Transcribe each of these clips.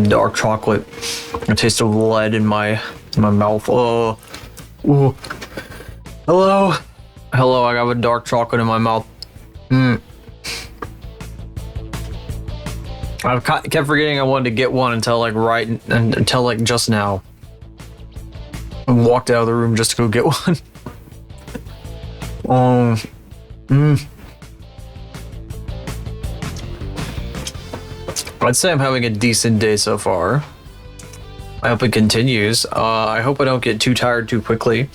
dark chocolate. A taste of lead in my mouth. Oh, ooh. Hello, hello. I got a dark chocolate in my mouth. I kept forgetting I wanted to get one until like until like just now. I walked out of the room just to go get one. I'd say I'm having a decent day so far. I hope it continues. I hope I don't get too tired too quickly.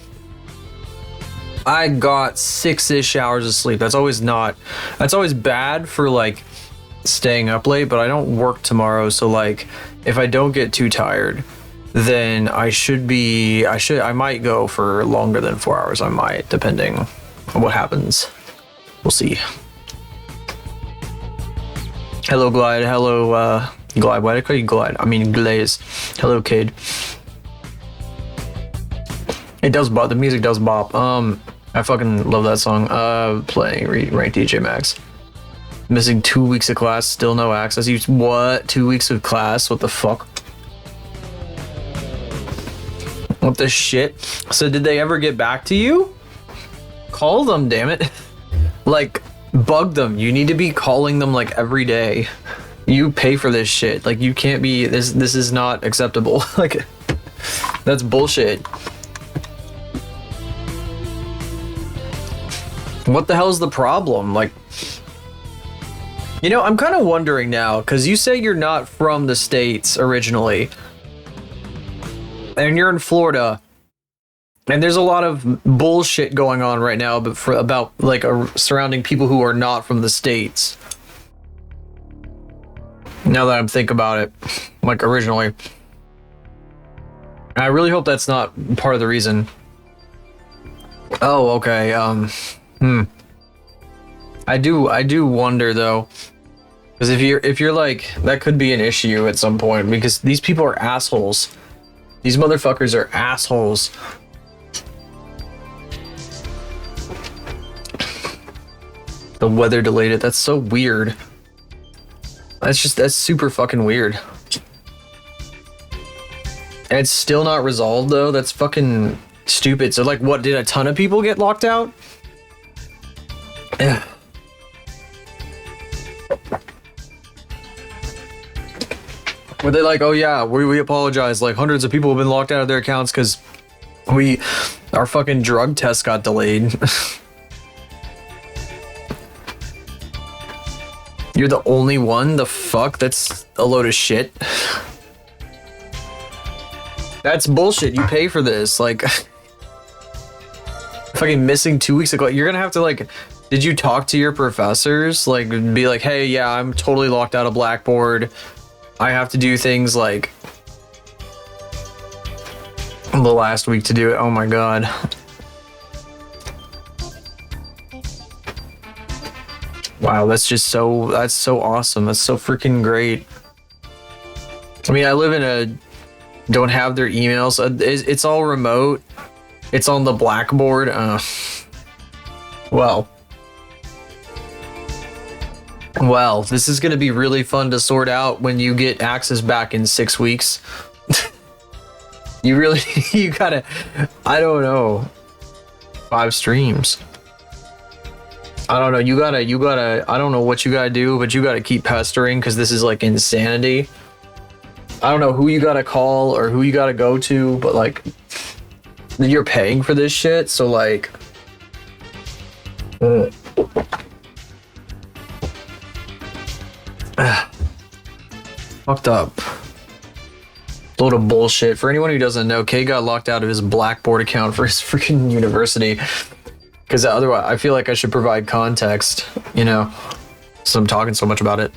I got 6-ish hours of sleep. That's always bad for like staying up late, but I don't work tomorrow, so like if I don't get too tired, then I might go for longer than 4 hours. I might, depending on what happens. We'll see. Hello, Glide. Hello, Glide. Why did I call you Glide? I mean, Glaze. Hello, Cade. It does bop. The music does bop. I fucking love that song. Playing ranked DJ Max. Missing 2 weeks of class. Still no access. What? 2 weeks of class? What the fuck? What the shit? So did they ever get back to you? Call them, damn it. Like, bug them. You need to be calling them like every day. You pay for this shit. Like, you can't be, this is not acceptable. Like, that's bullshit. What the hell is the problem? Like, you know, I'm kind of wondering now, because you say you're not from the States originally, and you're in Florida, and there's a lot of bullshit going on right now about like surrounding people who are not from the States. Now that I'm thinking about it, like originally, I really hope that's not part of the reason. Oh, okay. I do wonder though, because if you're like, that could be an issue at some point, because these people are assholes. These motherfuckers are assholes. The weather delayed it. That's so weird. That's super fucking weird. And it's still not resolved though. That's fucking stupid. So like, what, did a ton of people get locked out? Yeah. Were they like, oh yeah, we apologize, like hundreds of people have been locked out of their accounts because our fucking drug test got delayed. You're the only one? The fuck? That's a load of shit. That's bullshit. You pay for this. Like, fucking missing 2 weeks ago. You're gonna have to like, did you talk to your professors? Like, be like, hey, yeah, I'm totally locked out of Blackboard. I have to do things like the last week to do it. Oh my god. Wow, that's so awesome. That's so freaking great. I mean, I live in a, don't have their emails. It's all remote. It's on the Blackboard. Well, this is going to be really fun to sort out when you get access back in 6 weeks. You gotta, I don't know, 5 streams. I don't know, you gotta, I don't know what you gotta do, but you gotta keep pestering, because this is like insanity. I don't know who you gotta call or who you gotta go to, but like, you're paying for this shit, so like... Fucked up. Load of bullshit. For anyone who doesn't know, Kay got locked out of his Blackboard account for his freaking university. Because otherwise, I feel like I should provide context, you know, so I'm talking so much about it.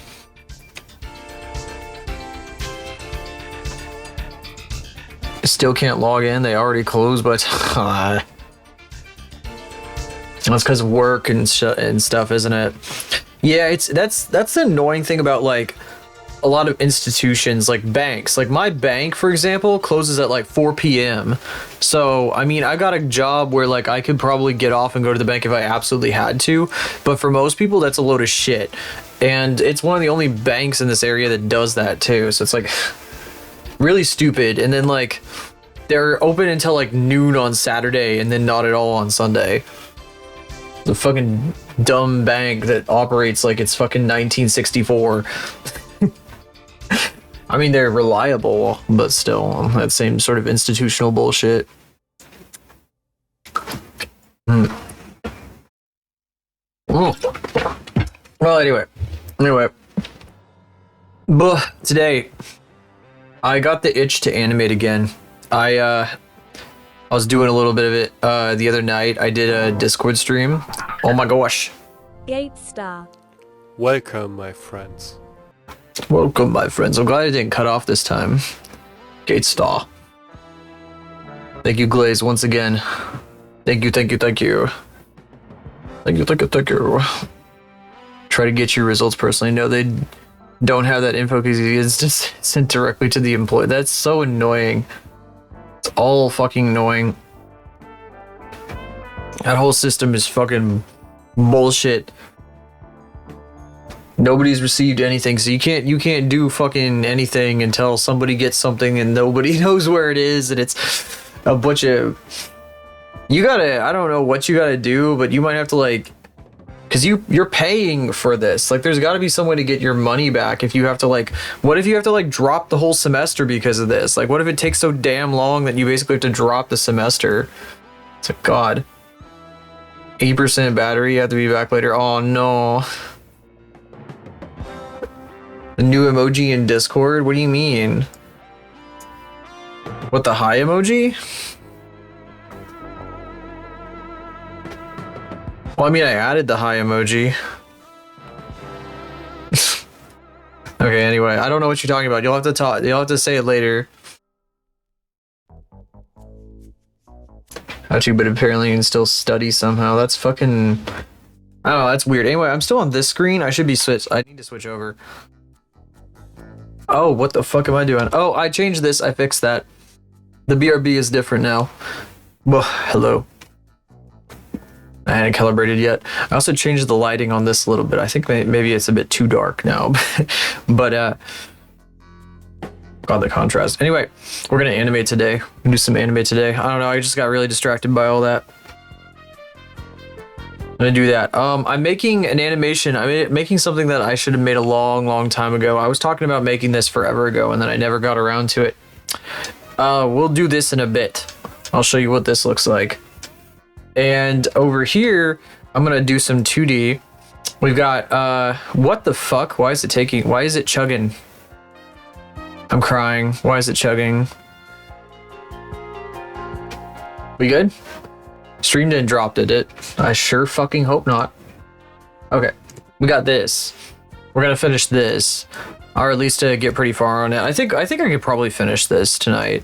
Still can't log in. They already closed, but that's because of work and stuff, isn't it? Yeah, that's the annoying thing about like a lot of institutions, like banks. Like my bank, for example, closes at like 4 p.m. So, I mean, I got a job where like I could probably get off and go to the bank if I absolutely had to. But for most people, that's a load of shit. And it's one of the only banks in this area that does that too. So it's like, really stupid. And then like they're open until like noon on Saturday and then not at all on Sunday. The fucking dumb bank that operates like it's fucking 1964. I mean, they're reliable, but still, that same sort of institutional bullshit. Well, anyway. Today, I got the itch to animate again. I was doing a little bit of it the other night. I did a Discord stream. Oh my gosh. 8-star. Welcome, my friends. Welcome, my friends. I'm glad I didn't cut off this time. Gate star. Thank you, Glaze, once again. Thank you. Thank you. Try to get your results personally. No, they don't have that info because it's just sent directly to the employee. That's so annoying. It's all fucking annoying. That whole system is fucking bullshit. Nobody's received anything, so you can't do fucking anything until somebody gets something and nobody knows where it is, and it's a bunch of... You gotta, I don't know what you gotta do, but you might have to like... Because you're paying for this. Like, there's gotta be some way to get your money back if you have to like... What if you have to like drop the whole semester because of this? Like, what if it takes so damn long that you basically have to drop the semester? It's like, God. 8% battery, you have to be back later. Oh no. The new emoji in Discord? What do you mean? What, the high emoji? Well, I mean, I added the high emoji. Okay, anyway, I don't know what you're talking about. You'll have to say it later. How to, but apparently you can still study somehow. That's fucking... I don't know, that's weird. Anyway, I'm still on this screen. I should be switched. I need to switch over. Oh, what the fuck am I doing? Oh, I changed this. I fixed that. The BRB is different now. Well, hello. I hadn't calibrated yet. I also changed the lighting on this a little bit. I think maybe it's a bit too dark now. But, God, the contrast. Anyway, we're going to animate today. We're gonna do some anime today. I don't know. I just got really distracted by all that. I'm gonna do that. I'm making an animation. I'm making something that I should have made a long time ago. I was talking about making this forever ago, and then I never got around to it. We'll do this in a bit. I'll show you what this looks like. And over here, I'm gonna do some 2D. We've got, what the fuck? Why is it chugging? I'm crying. Why is it chugging? We good? Streamed and dropped it. I sure fucking hope not. Okay, we got this. We're gonna finish this, or at least get pretty far on it. I think I could probably finish this tonight.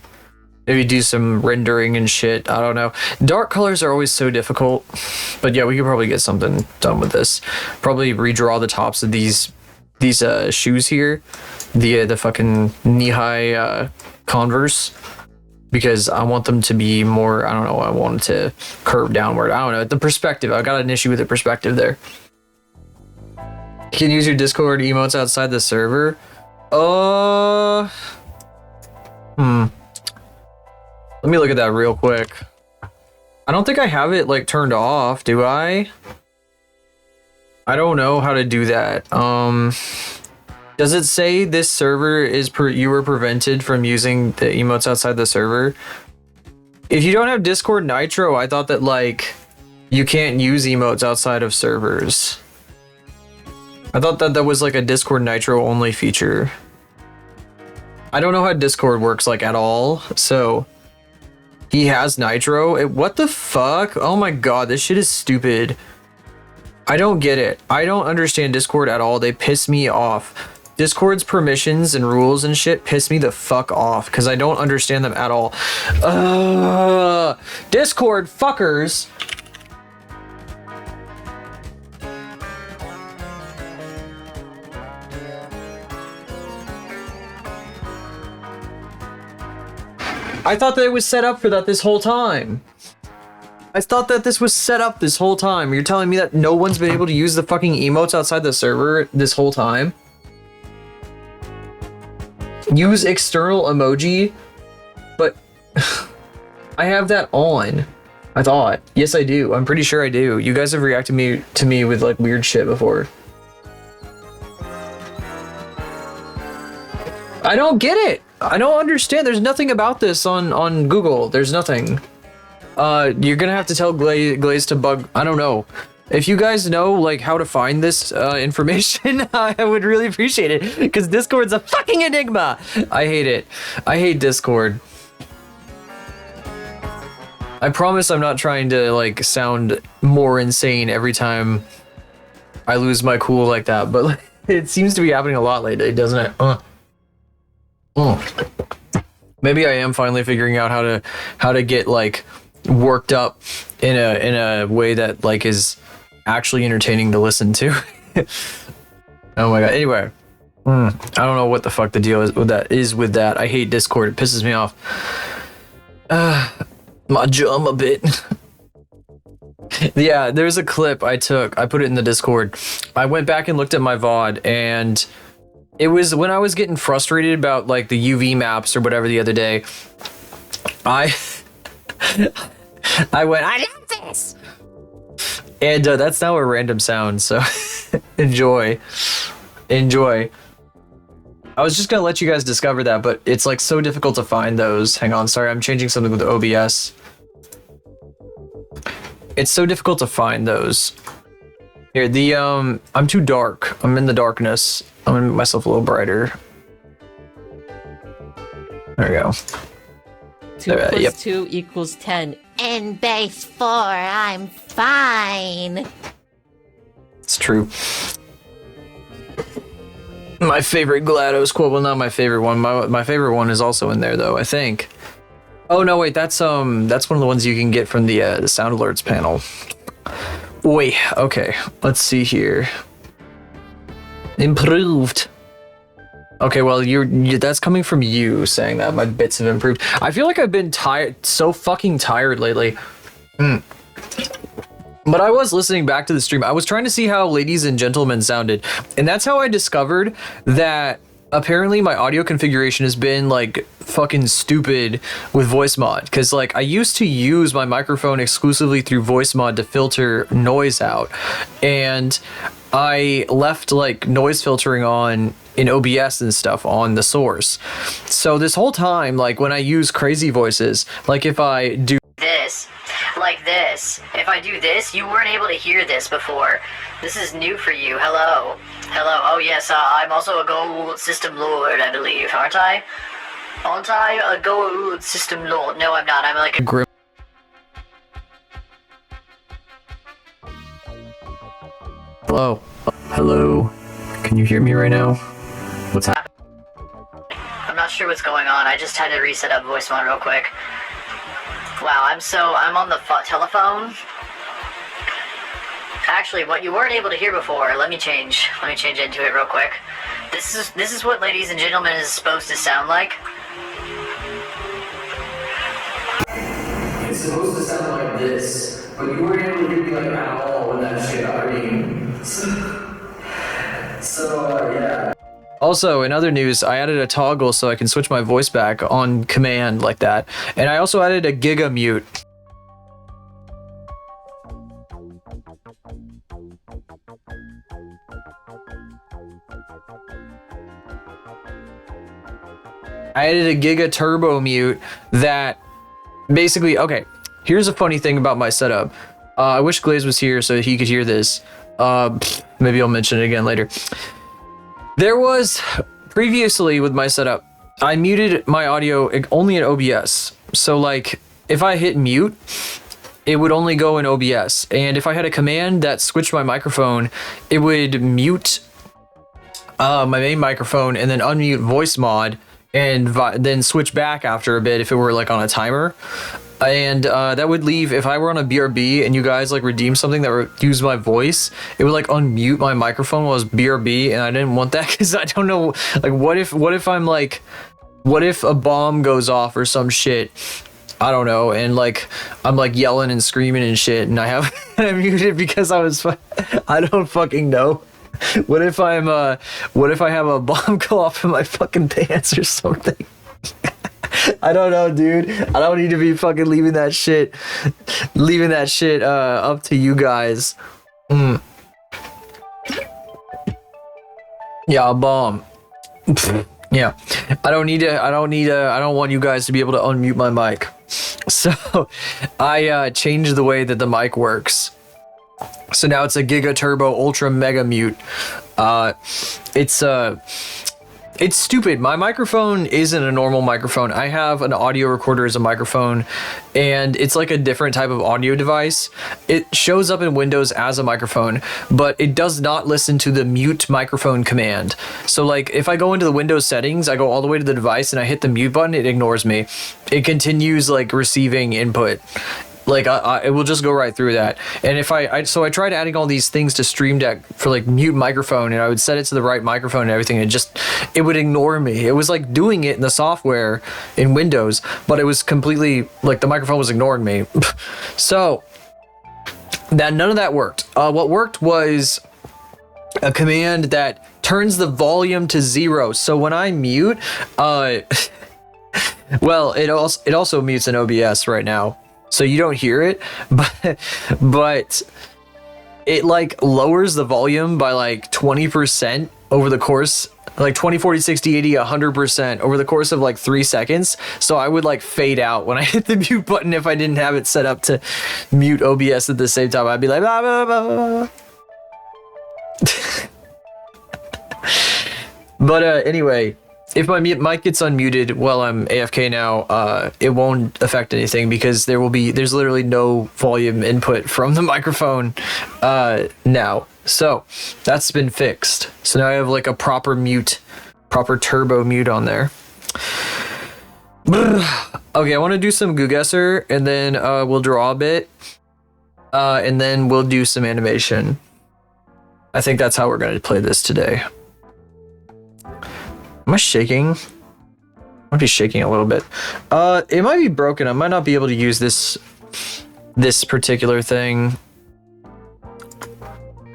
Maybe do some rendering and shit. I don't know. Dark colors are always so difficult, but yeah, we could probably get something done with this. Probably redraw the tops of these shoes here, the fucking knee-high Converse. Because I want them to be more, I don't know, I want it to curve downward. I don't know, the perspective. I got an issue with the perspective there. You can use your Discord emotes outside the server. Let me look at that real quick. I don't think I have it like turned off, do I? I don't know how to do that. Does it say this server is you were prevented from using the emotes outside the server? If you don't have Discord Nitro, I thought that like you can't use emotes outside of servers. I thought that that was like a Discord Nitro only feature. I don't know how Discord works like at all, so he has Nitro. What the fuck? Oh my god, this shit is stupid. I don't get it. I don't understand Discord at all. They piss me off. Discord's permissions and rules and shit piss me the fuck off because I don't understand them at all. Discord fuckers. I thought that it was set up for that this whole time. I thought that this was set up this whole time. You're telling me that no one's been able to use the fucking emotes outside the server this whole time? Use external emoji, but I have that on. I thought. Yes, I do. I'm pretty sure I do. You guys have reacted to me with like weird shit before. I don't get it. I don't understand. There's nothing about this on Google. There's nothing. You're gonna have to tell Glaze to bug. I don't know. If you guys know like how to find this information, I would really appreciate it, because Discord's a fucking enigma. I hate it. I hate Discord. I promise I'm not trying to like sound more insane every time I lose my cool like that, but like, it seems to be happening a lot lately, doesn't it? Maybe I am finally figuring out how to get like worked up in a way that like is actually entertaining to listen to. Oh my god. Anyway, I don't know what the fuck the deal is with that. I hate Discord. It pisses me off. My jum a bit. Yeah, there's a clip I took. I put it in the Discord. I went back and looked at my VOD, and it was when I was getting frustrated about like the UV maps or whatever the other day. I went, I love this! And that's now a random sound, so enjoy. I was just gonna let you guys discover that, but it's like so difficult to find those. Hang on, sorry, I'm changing something with OBS. It's so difficult to find those. Here, I'm too dark. I'm in the darkness. I'm gonna make myself a little brighter. There we go. 2 plus 2 equals 10. In base 4, I'm fine. It's true. My favorite GLaDOS quote. Well, not my favorite one. My favorite one is also in there, though, I think. Oh no, wait, that's one of the ones you can get from the sound alerts panel. Wait, okay, let's see here. Improved. Okay, well, that's coming from you saying that my bits have improved. I feel like I've been so fucking tired lately. But I was listening back to the stream. I was trying to see how ladies and gentlemen sounded, and that's how I discovered that apparently my audio configuration has been like fucking stupid with voice mod, because like I used to use my microphone exclusively through voice mod to filter noise out, and I left like noise filtering on in OBS and stuff on the source. So this whole time, like when I use crazy voices, like if I do this, like this, if I do this, you weren't able to hear this before. This is new for you. Hello. Oh yes, I'm also a gold system lord, I believe, aren't I? Aren't I a gold system lord? No, I'm not. I'm like a grim. Hello. Can you hear me right now? What's happening? I'm not sure what's going on. I just had to reset up voice mod real quick. Wow, I'm on the telephone. Actually, what you weren't able to hear before, let me change into it real quick. This is what, ladies and gentlemen, is supposed to sound like. It's supposed to sound like this, but you weren't able to hear me like at all when that shit yeah. Also, in other news, I added a toggle so I can switch my voice back on command like that, and I also added a giga mute. I added a giga turbo mute that basically, okay, here's a funny thing about my setup. I wish Glaze was here so he could hear this. Maybe I'll mention it again later. There was previously with my setup, I muted my audio only in OBS. So like if I hit mute, it would only go in OBS. And if I had a command that switched my microphone, it would mute my main microphone and then unmute voice mod and then switch back after a bit if it were like on a timer. And that would leave, if I were on a BRB and you guys like redeemed something that would use my voice, it would like unmute my microphone while I was BRB, and I didn't want that because I don't know, like what if I'm like, what if a bomb goes off or some shit, I don't know, and like I'm like yelling and screaming and shit, and I have I'm muted because I don't fucking know. What if I'm what if I have a bomb go off in my fucking pants or something? I don't know, dude. I don't need to be fucking leaving that shit up to you guys. Yeah, a bomb. Yeah. I don't want you guys to be able to unmute my mic. So I changed the way that the mic works. So now it's a Giga Turbo Ultra Mega Mute. It's stupid. My microphone isn't a normal microphone. I have an audio recorder as a microphone, and it's like a different type of audio device. It shows up in Windows as a microphone, but it does not listen to the mute microphone command. So like if I go into the Windows settings, I go all the way to the device and I hit the mute button, it ignores me. It continues like receiving input. Like it will just go right through that. And if I tried adding all these things to Stream Deck for like mute microphone, and I would set it to the right microphone and everything, and it would ignore me. It was like doing it in the software in Windows, but it was completely like the microphone was ignoring me. So that none of that worked. What worked was a command that turns the volume to 0. So when I mute, well, it also mutes in OBS right now. So you don't hear it, but it like lowers the volume by like 20% over the course, like 20, 40, 60, 80, 100% over the course of like 3 seconds. So I would like fade out when I hit the mute button. If I didn't have it set up to mute OBS at the same time, I'd be like, blah, blah, blah, blah. But anyway, if my mic gets unmuted while I'm AFK now, it won't affect anything because there's literally no volume input from the microphone now. So that's been fixed. So now I have like a proper turbo mute on there. Okay, I want to do some GooGuessr, and then we'll draw a bit, and then we'll do some animation. I think that's how we're going to play this today. Am I shaking? I might be shaking a little bit. It might be broken. I might not be able to use this particular thing.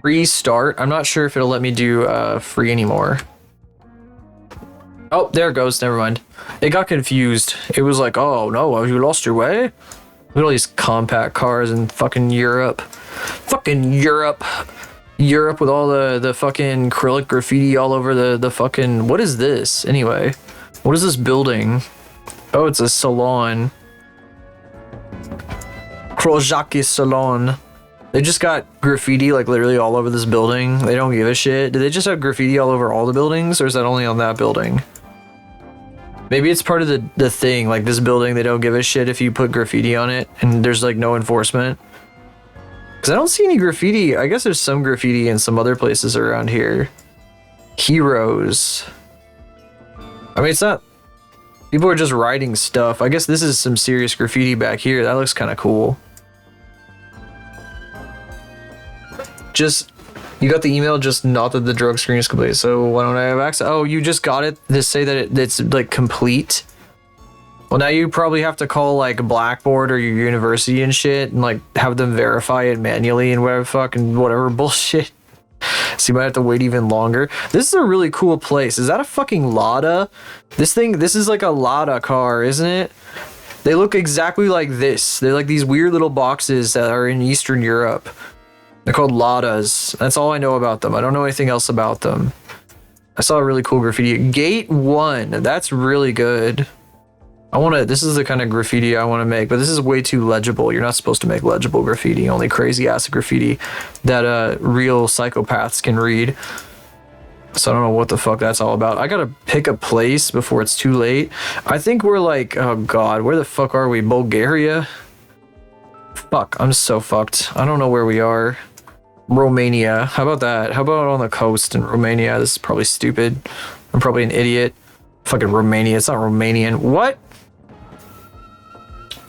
Restart. I'm not sure if it'll let me do free anymore. Oh, there it goes. Never mind. It got confused. It was like, oh no, have you lost your way? Look at all these compact cars in fucking Europe. Fucking Europe. Europe with all the fucking acrylic graffiti all over the fucking... What is this, anyway? What is this building? Oh, it's a salon. Krojaki Salon. They just got graffiti, like, literally all over this building. They don't give a shit. Did they just have graffiti all over all the buildings, or is that only on that building? Maybe it's part of the thing, like, this building, they don't give a shit if you put graffiti on it, and there's, like, no enforcement. I don't see any graffiti. I guess there's some graffiti in some other places around here. Heroes. I mean, it's not... People are just writing stuff. I guess this is some serious graffiti back here. That looks kind of cool. Just... You got the email, just not that the drug screen is complete. So why don't I have access? Oh, you just got it to say that it's like complete? Well, now you probably have to call like Blackboard or your university and shit and like have them verify it manually and whatever bullshit. So you might have to wait even longer. This is a really cool place. Is that a fucking Lada? This is like a Lada car, isn't it? They look exactly like this. They're like these weird little boxes that are in Eastern Europe. They're called Ladas. That's all I know about them. I don't know anything else about them. I saw a really cool graffiti. Gate 1. That's really good. This is the kind of graffiti I want to make, but this is way too legible. You're not supposed to make legible graffiti, only crazy ass graffiti that real psychopaths can read. So I don't know what the fuck that's all about. I gotta pick a place before it's too late. I think we're like, oh god, where the fuck are we? Bulgaria? Fuck, I'm so fucked. I don't know where we are. Romania. How about that? How about on the coast in Romania? This is probably stupid. I'm probably an idiot. Fucking Romania. It's not Romanian. What?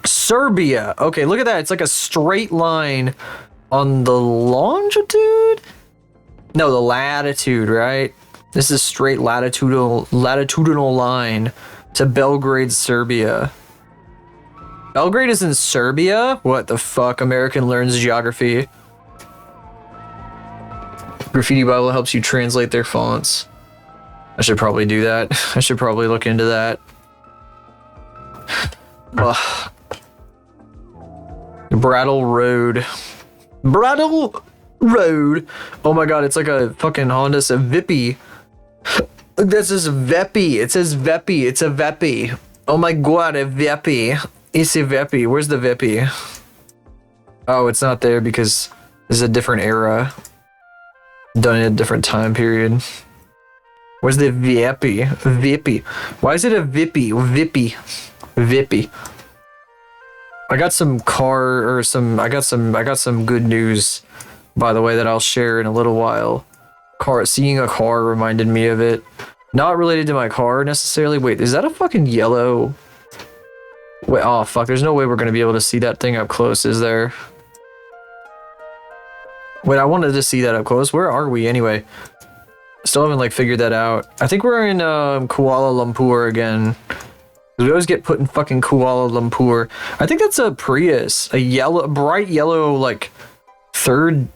Serbia. Okay, look at that. It's like a straight line on the longitude? No, the latitude, right? This is straight latitudinal line to Belgrade, Serbia. Belgrade is in Serbia? What the fuck? American learns geography. Graffiti Bible helps you translate their fonts. I should probably do that. I should probably look into that. Ugh. Brattle Road. Brattle Road. Oh my god, it's like a fucking Honda. It's a Vippy. This is Veppy. It says Veppy. It's a Veppy. Oh my god, a Veppy. It's a Veppy. Where's the Veppy? Oh, it's not there because this is a different era. Done in a different time period. Where's the Veppy? Vippy. Why is it a Vippy? Vippy. Vippy. I got some I got some good news, by the way, that I'll share in a little while. Seeing a car reminded me of it. Not related to my car necessarily. Wait, is that a fucking yellow? Wait, oh fuck, there's no way we're gonna be able to see that thing up close, is there? Wait, I wanted to see that up close. Where are we anyway? Still haven't like figured that out. I think we're in Kuala Lumpur again. We always get put in fucking Kuala Lumpur. I think that's a Prius, a bright yellow, like 4th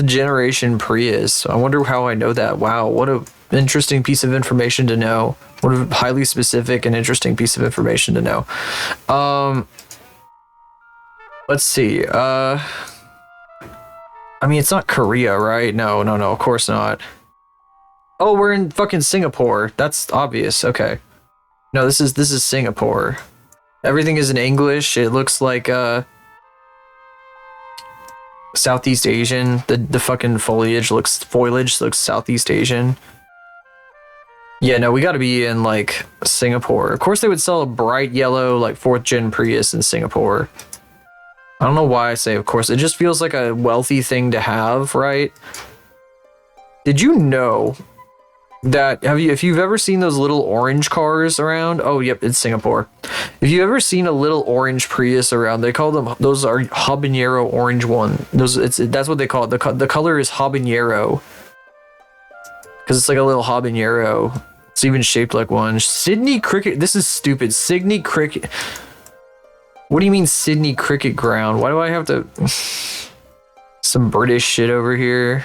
generation Prius. I wonder how I know that. Wow, what a interesting piece of information to know. What a highly specific and interesting piece of information to know. Let's see. I mean, it's not Korea, right? No, of course not. Oh, we're in fucking Singapore. That's obvious. Okay. No, this is Singapore. Everything is in English. It looks like Southeast Asian. The fucking foliage looks Southeast Asian. Yeah, no, we got to be in like Singapore. Of course, they would sell a bright yellow like 4th gen Prius in Singapore. I don't know why I say of course. It just feels like a wealthy thing to have, right? Did you know that if you've ever seen those little orange cars around? Oh, yep, it's Singapore. If you've ever seen a little orange Prius around, they call them, those are habanero orange one. That's what they call it. The color is habanero. Because it's like a little habanero. It's even shaped like one. Sydney Cricket. This is stupid. Sydney Cricket. What do you mean Sydney Cricket Ground? Why do I have to... Some British shit over here.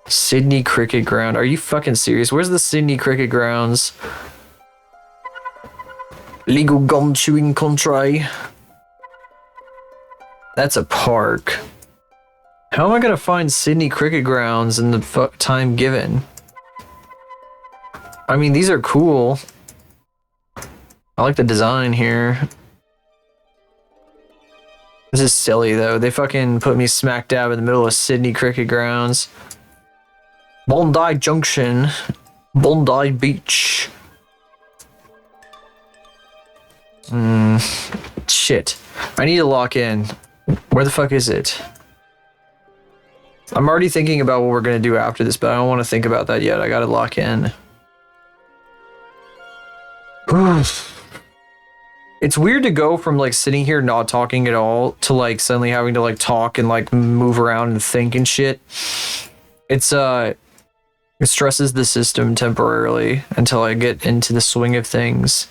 Sydney Cricket Ground. Are you fucking serious? Where's the Sydney Cricket Grounds? Legal gum chewing country. That's a park. How am I gonna find Sydney Cricket Grounds in the time given? I mean, these are cool. I like the design here. This is silly though. They fucking put me smack dab in the middle of Sydney Cricket Grounds. Bondi Junction. Bondi Beach. Shit. I need to lock in. Where the fuck is it? I'm already thinking about what we're gonna do after this, but I don't want to think about that yet. I gotta lock in. It's weird to go from like sitting here not talking at all to like suddenly having to like talk and like move around and think and shit. It stresses the system temporarily until I get into the swing of things.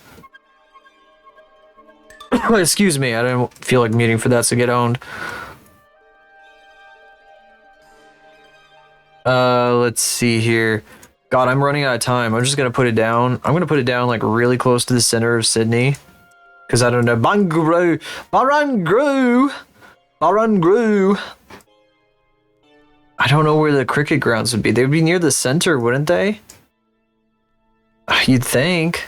Excuse me, I didn't feel like muting for that to get owned. Let's see here. God, I'm running out of time. I'm just gonna put it down. I'm gonna put it down like really close to the center of Sydney. Because I don't know. Barangaroo! I don't know where the cricket grounds would be. They would be near the center, wouldn't they? You'd think.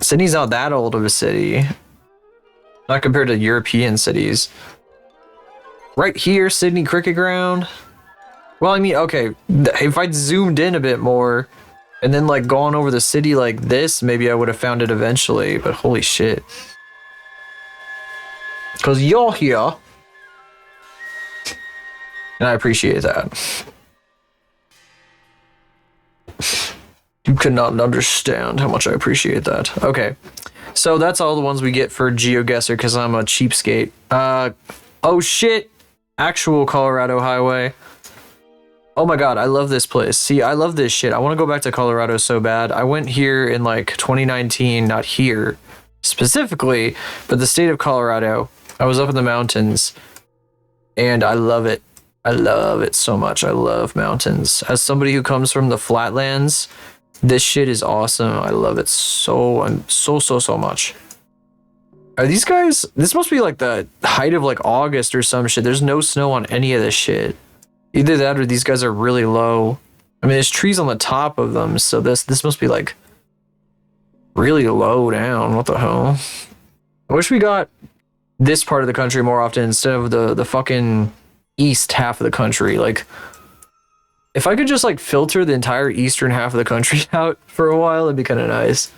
Sydney's not that old of a city. Not compared to European cities. Right here, Sydney Cricket Ground. Well, I mean, okay, if I'd zoomed in a bit more and then like gone over the city like this, maybe I would have found it eventually, but holy shit. Because you're here. And I appreciate that. You cannot understand how much I appreciate that. Okay, so that's all the ones we get for GeoGuessr because I'm a cheapskate. Oh shit! Actual Colorado Highway. Oh my god, I love this place. See, I love this shit. I want to go back to Colorado so bad. I went here in like 2019, not here specifically, but the state of Colorado. I was up in the mountains and I love it. I love it so much. I love mountains. As somebody who comes from the flatlands, this shit is awesome. I love it so much. Are these guys... This must be like the height of like August or some shit. There's no snow on any of this shit. Either that or these guys are really low. I mean, there's trees on the top of them, so this must be like really low down. What the hell? I wish we got this part of the country more often instead of the fucking east half of the country. Like, if I could just like filter the entire eastern half of the country out for a while, it'd be kind of nice.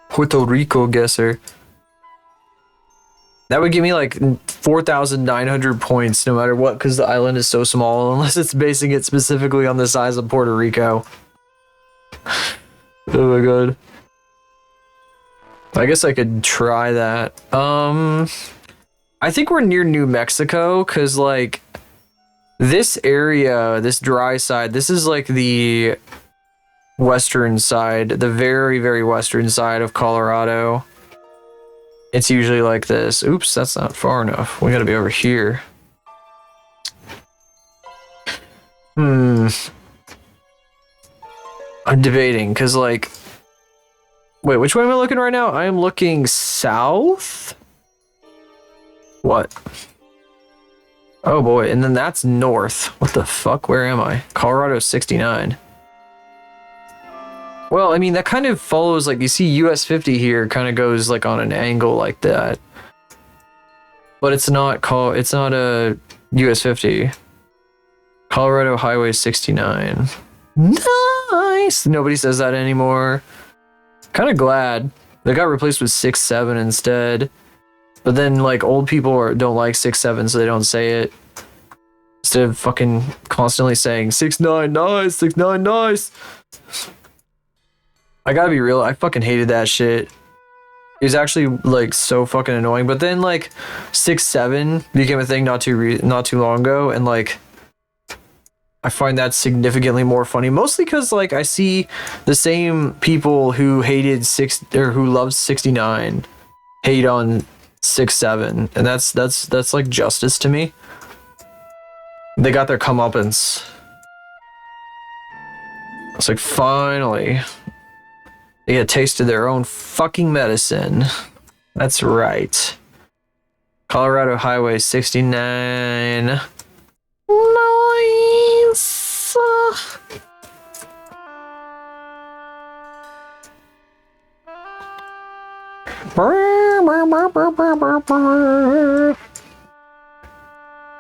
Puerto Rico guesser. That would give me like 4,900 points no matter what, because the island is so small, unless it's basing it specifically on the size of Puerto Rico. Oh my god. I guess I could try that. I think we're near New Mexico, because like this area, this dry side, this is like the western side, the very western side of Colorado. It's usually like this. Oops, that's not far enough. We gotta be over here. I'm debating, because like... Wait, which way am I looking right now? I am looking south? What? Oh boy, and then that's north. What the fuck? Where am I? Colorado 69. Well, I mean, that kind of follows, like, you see US 50 here kind of goes, like, on an angle like that. But it's not a US 50. Colorado Highway 69. Nice! Nobody says that anymore. Kind of glad. They got replaced with 6-7 instead. But then, like, old people don't like 6-7, so they don't say it. Instead of fucking constantly saying 6-9 nice, 6-9 nice. I gotta be real, I fucking hated that shit. It was actually like so fucking annoying. But then like 6-7 became a thing not too long ago, and like I find that significantly more funny. Mostly because like I see the same people who hated who loved 69 hate on 6-7, and that's like justice to me. They got their comeuppance. It's like finally. They get a taste of their own fucking medicine. That's right. Colorado Highway 69. Nice.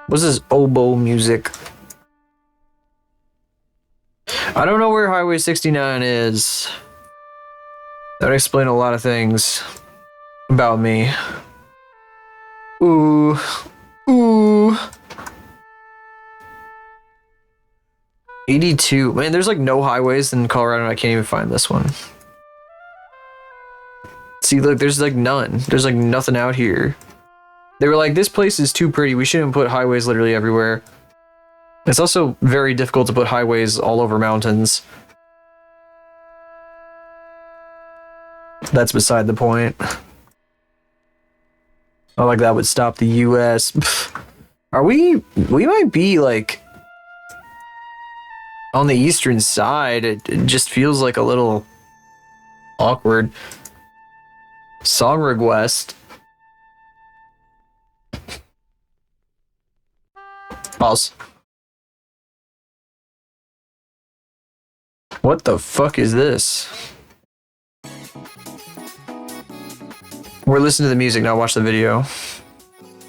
What's this oboe music? I don't know where Highway 69 is. That would explain a lot of things about me. Ooh. 82. Man, there's like no highways in Colorado, and I can't even find this one. See, look, there's like none. There's like nothing out here. They were like, this place is too pretty. We shouldn't put highways literally everywhere. It's also very difficult to put highways all over mountains. That's beside the point. Oh, like that would stop the US. Are we might be like on the eastern side. It just feels like a little awkward. Song request. Pause. What the fuck is this? We're listening to the music, not watch the video.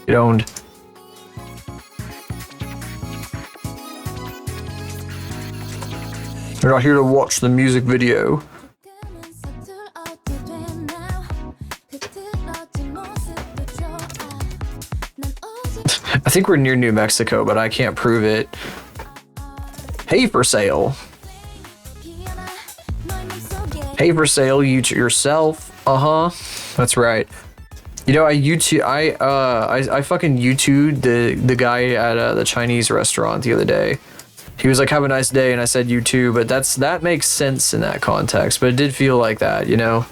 Get owned. We're not here to watch the music video. I think we're near New Mexico, but I can't prove it. Hay for sale. Hay for sale, yourself. That's right. You know, I fucking YouTubed the guy at the Chinese restaurant the other day. He was like, "Have a nice day," and I said, "You too." But that makes sense in that context. But it did feel like that, you know.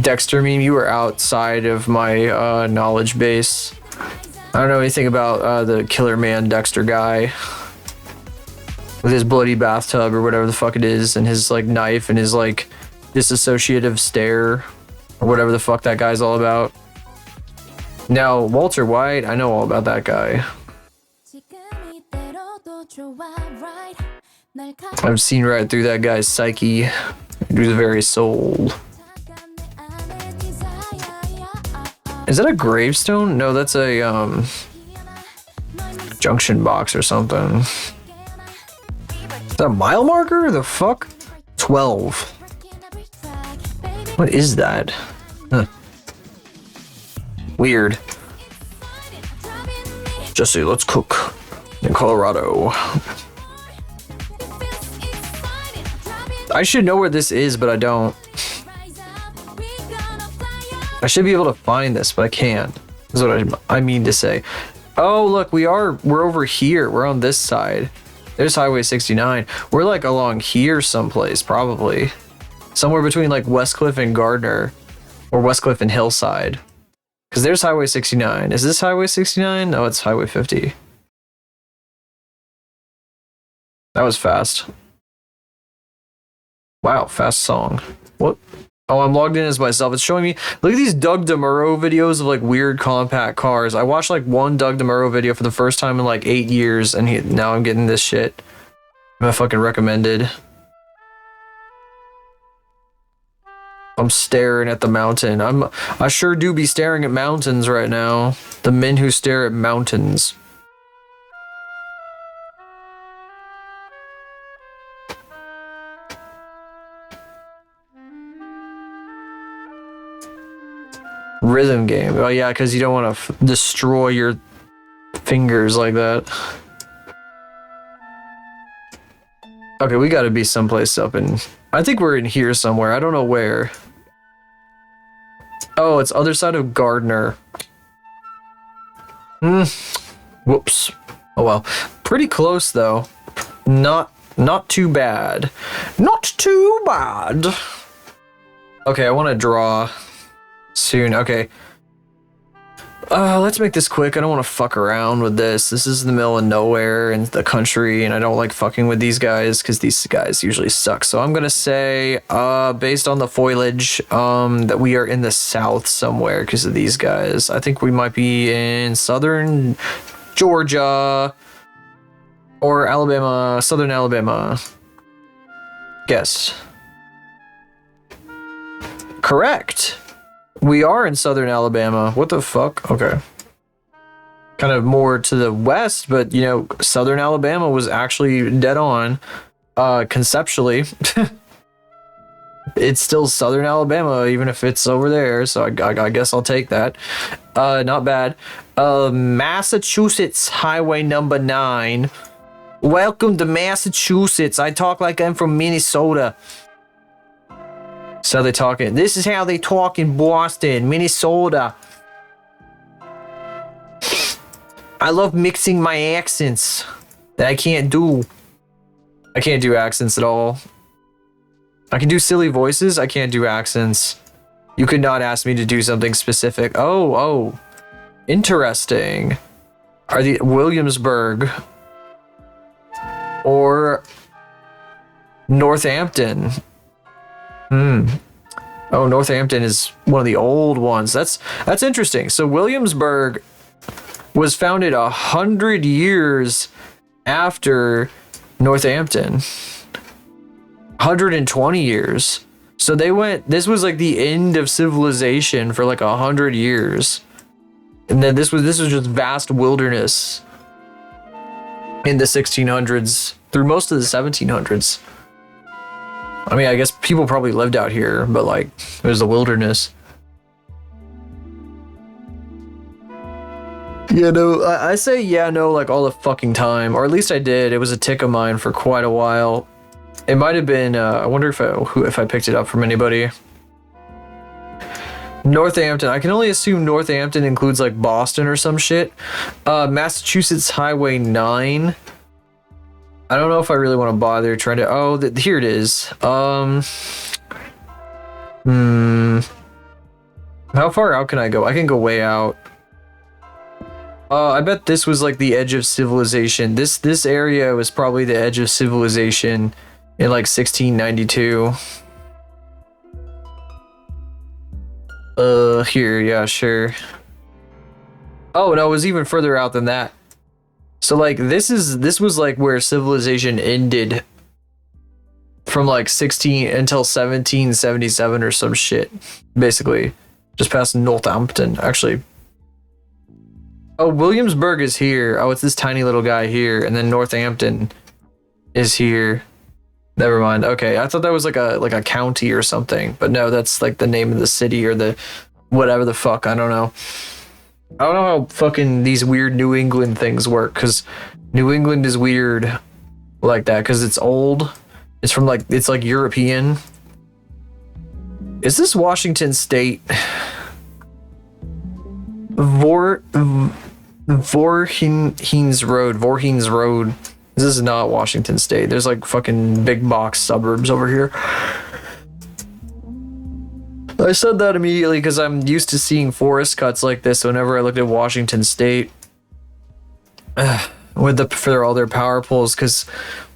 Dexter meme, you were outside of my knowledge base. I don't know anything about the Killer Man Dexter guy with his bloody bathtub or whatever the fuck it is, and his like knife and his like disassociative stare or whatever the fuck that guy's all about. Now, Walter White, I know all about that guy. I've seen right through that guy's psyche. He was very sold. Is that a gravestone? No, that's a junction box or something. Is that a mile marker? The fuck? 12. What is that? Huh. Weird. Jesse, let's cook in Colorado. I should know where this is, but I don't. I should be able to find this, but I can't. Is what I mean to say. Oh, look, we're over here. We're on this side. There's Highway 69. We're like along here someplace, probably. Somewhere between like Westcliff and Gardner. Or Westcliff and Hillside. Because there's Highway 69. Is this Highway 69? No, it's Highway 50. That was fast. Wow, fast song. What? Oh, I'm logged in as myself. It's showing me. Look at these Doug DeMuro videos of like weird compact cars. I watched like one Doug DeMuro video for the first time in like 8 years, and now I'm getting this shit. I'm fucking recommended. I'm staring at the mountain. I sure do be staring at mountains right now. The men who stare at mountains. Rhythm game. Oh yeah, because you don't want to destroy your fingers like that. Okay, we gotta be someplace up in... I think we're in here somewhere. I don't know where. Oh, it's other side of Gardner. Whoops. Oh well. Pretty close though. Not too bad. Not too bad. Okay, I want to draw soon. Okay. Let's make this quick. I don't want to fuck around with this. This is in the middle of nowhere in the country, and I don't like fucking with these guys because these guys usually suck. So I'm gonna say, based on the foliage, that we are in the south somewhere because of these guys. I think we might be in southern Georgia or Alabama, southern Alabama. Guess. Correct. We are in southern Alabama. What the fuck? Okay. Kind of more to the west, but you know, southern Alabama was actually dead on. Conceptually. It's still southern Alabama, even if it's over there, so I guess I'll take that. Not bad. Massachusetts Highway number 9. Welcome to Massachusetts. I talk like I'm from Minnesota. So they talking. This is how they talk in Boston, Minnesota. I love mixing my accents that I can't do. I can't do accents at all. I can do silly voices. I can't do accents. You could not ask me to do something specific. Oh, interesting. Are the Williamsburg or Northampton? Oh, Northampton is one of the old ones. That's interesting. So Williamsburg was founded 100 years after Northampton. 120 years. So they went, this was like the end of civilization for like 100 years. And then this was just vast wilderness in the 1600s through most of the 1700s. I mean, I guess people probably lived out here, but like, it was the wilderness. Yeah, no, I say yeah, no, like all the fucking time, or at least I did. It was a tick of mine for quite a while. It might have been, I wonder if I picked it up from anybody. Northampton. I can only assume Northampton includes like Boston or some shit. Massachusetts Highway 9. I don't know if I really want to bother trying to... Oh, here it is. How far out can I go? I can go way out. I bet this was like the edge of civilization. This area was probably the edge of civilization in like 1692. Here, yeah, sure. Oh no, it was even further out than that. So like this was like where civilization ended from like 16 until 1777 or some shit. Basically, just past Northampton, actually. Oh, Williamsburg is here. Oh, it's this tiny little guy here, and then Northampton is here. Never mind. Okay, I thought that was like a county or something, but no, that's like the name of the city or the whatever the fuck. I don't know. I don't know how fucking these weird New England things work, because New England is weird like that, because it's old. It's from like, it's like European. Is this Washington State? Vorheens Road. This is not Washington State. There's like fucking big box suburbs over here. I said that immediately because I'm used to seeing forest cuts like this whenever I looked at Washington State. For all their power poles, because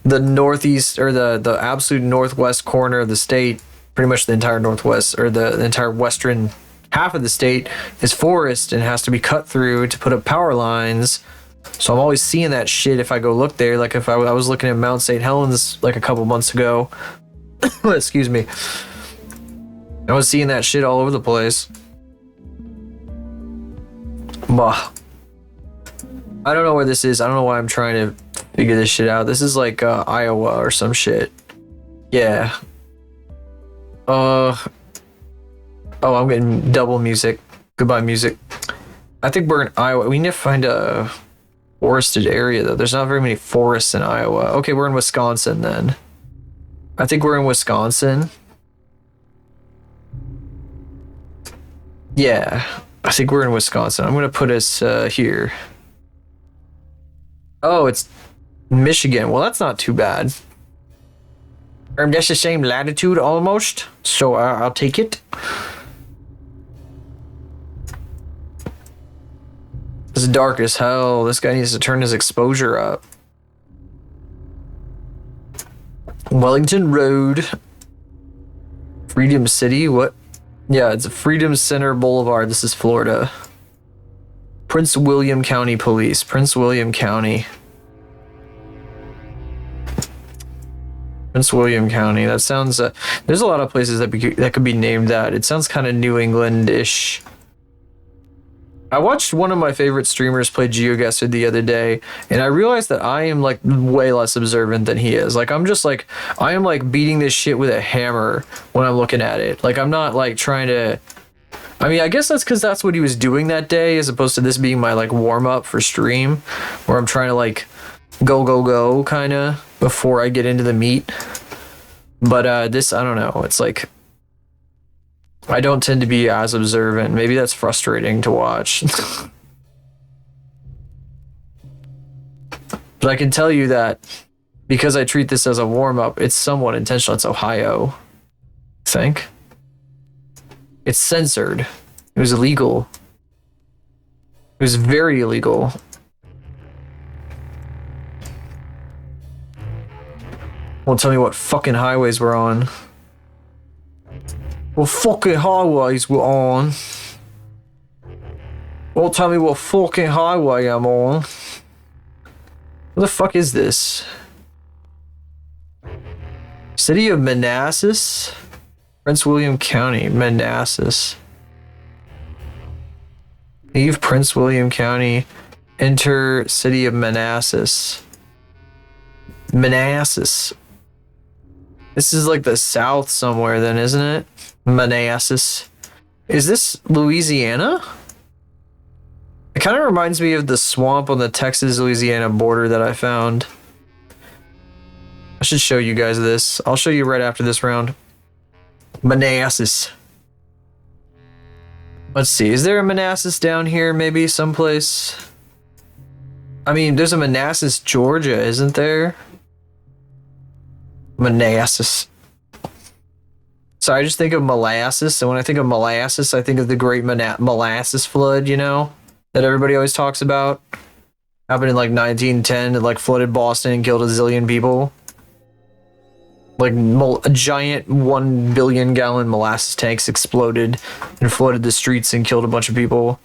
the northeast or the absolute northwest corner of the state, pretty much the entire northwest or the entire western half of the state is forest and has to be cut through to put up power lines. So I'm always seeing that shit if I go look there. Like if I was looking at Mount St. Helens like a couple months ago. Excuse me. I was seeing that shit all over the place. Bah. I don't know where this is. I don't know why I'm trying to figure this shit out. This is like Iowa or some shit. Yeah. Oh, I'm getting double music. Goodbye music. I think we're in Iowa. We need to find a forested area though. There's not very many forests in Iowa. Okay, we're in Wisconsin then. I think we're in Wisconsin. Yeah, I think we're in Wisconsin. I'm gonna put us here. Oh, it's Michigan. Well, that's not too bad. That's the same latitude almost, so I'll take it. It's dark as hell. This guy needs to turn his exposure up. Wellington Road. Freedom City, what? Yeah, it's Freedom Center Boulevard. This is Florida. Prince William County Police. Prince William County. Prince William County. That sounds... there's a lot of places that could be named that. It sounds kind of New England-ish. I watched one of my favorite streamers play GeoGuessr the other day, and I realized that I am like way less observant than he is. Like I'm just like, I am like beating this shit with a hammer when I'm looking at it. Like I'm not like trying to... I mean, I guess that's because that's what he was doing that day, as opposed to this being my like warm up for stream, where I'm trying to like go kind of before I get into the meat. But this, I don't know. It's like, I don't tend to be as observant. Maybe that's frustrating to watch. But I can tell you that because I treat this as a warm up, it's somewhat intentional. It's Ohio, I think. It's censored. It was illegal. It was very illegal. Won't tell me what fucking highways we're on. What fucking highways we're on. Won't tell me what fucking highway I'm on. What the fuck is this? City of Manassas? Prince William County, Manassas. Leave Prince William County. Enter City of Manassas. Manassas. This is like the south somewhere then, isn't it? Manassas. Is this Louisiana? It kind of reminds me of the swamp on the Texas-Louisiana border that I found. I should show you guys this. I'll show you right after this round. Manassas. Let's see. Is there a Manassas down here maybe someplace? I mean, there's a Manassas, Georgia, isn't there? Manassas. So I just think of molasses, and when I think of molasses, I think of the Great Molasses Flood, you know? that everybody always talks about. Happened in like 1910. It like flooded Boston and killed a zillion people. Like a giant 1 billion gallon molasses tanks exploded and flooded the streets and killed a bunch of people.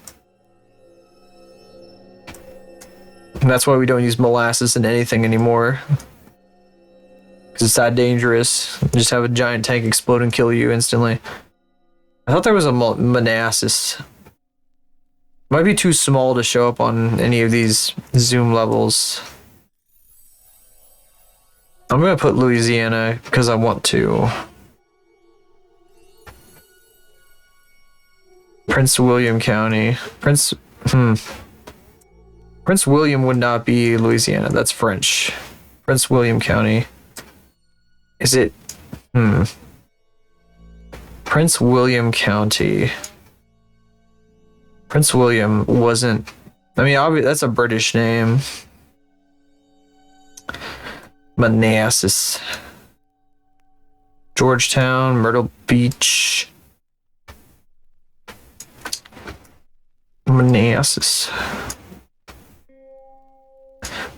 And that's why we don't use molasses in anything anymore. Because it's that dangerous. You just have a giant tank explode and kill you instantly. I thought there was a Manassas. Might be too small to show up on any of these zoom levels. I'm gonna put Louisiana because I want to. Prince William County. Prince William would not be Louisiana. That's French. Prince William County. Is it? Prince William County. Prince William wasn't. I mean, obviously, that's a British name. Manassas. Georgetown, Myrtle Beach. Manassas.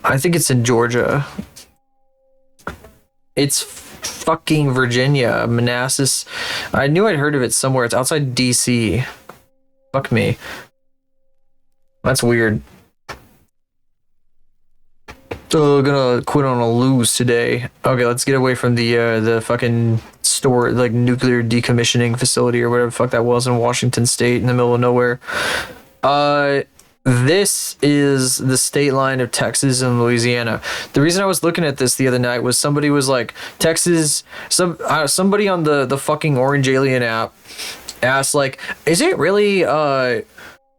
I think it's in Georgia. It's fucking Virginia. Manassas. I knew I'd heard of it somewhere. It's outside DC. Fuck me. That's weird. So gonna quit on a lose today. Okay, let's get away from the fucking store, like nuclear decommissioning facility or whatever the fuck that was in Washington State in the middle of nowhere. This is the state line of Texas and Louisiana. The reason I was looking at this the other night was somebody was like, Texas, somebody on the fucking Orange Alien app asked like, is it really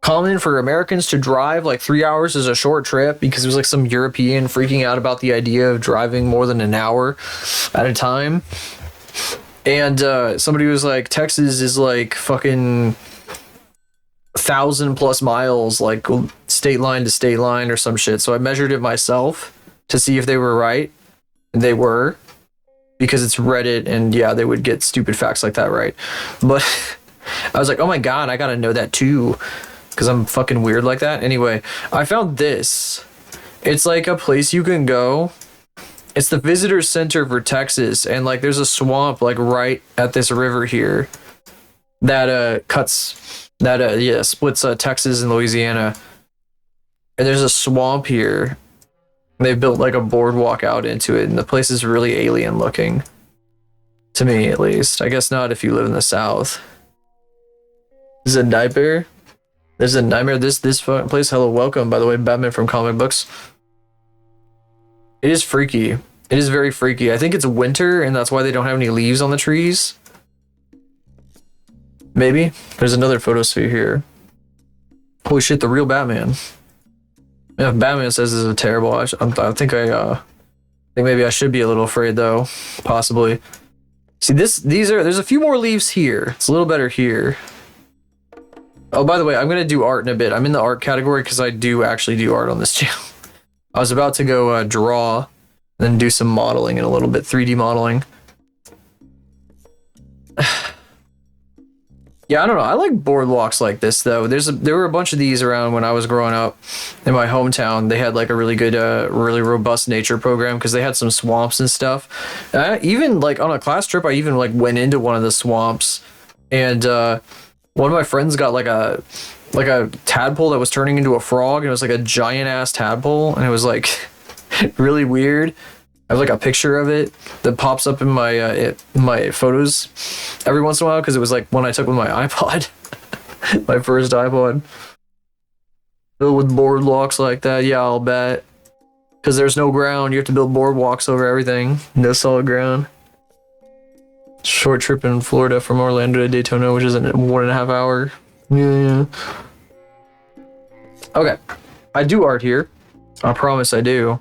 common for Americans to drive like 3 hours as a short trip? Because it was like some European freaking out about the idea of driving more than an hour at a time. And somebody was like, Texas is like fucking 1,000+ miles, like state line to state line or some shit. So I measured it myself to see if they were right. And they were, because it's Reddit, and yeah, they would get stupid facts like that right. But I was like, oh my god, I gotta know that too, because I'm fucking weird like that. Anyway, I found this. It's like a place you can go. It's the visitor center for Texas, and like there's a swamp like right at this river here that splits Texas and Louisiana. And there's a swamp here. They built like a boardwalk out into it, and the place is really alien looking. To me, at least. I guess not if you live in the South. This is a nightmare. There's a nightmare. This place. Hello, welcome. By the way, Batman from comic books. It is freaky. It is very freaky. I think it's winter, and that's why they don't have any leaves on the trees. Maybe. There's another photosphere here. Holy shit, the real Batman. Yeah, if Batman says this is terrible, I think maybe I should be a little afraid though. Possibly. See, there's a few more leaves here. It's a little better here. Oh, by the way, I'm gonna do art in a bit. I'm in the art category because I do actually do art on this channel. I was about to go draw, then do some modeling in a little bit, 3D modeling. Yeah, I don't know. I like boardwalks like this though. There were a bunch of these around when I was growing up in my hometown. They had like a really good, really robust nature program because they had some swamps and stuff. Even like on a class trip, I even like went into one of the swamps, and one of my friends got like a tadpole that was turning into a frog, and it was like a giant ass tadpole, and it was like really weird. I have like a picture of it that pops up in my photos every once in a while because it was like one I took with my iPod, my first iPod. Filled with boardwalks like that, yeah, I'll bet. Because there's no ground, you have to build boardwalks over everything. No solid ground. Short trip in Florida from Orlando to Daytona, which is a 1.5 hour. Yeah. Okay, I do art here. I promise I do.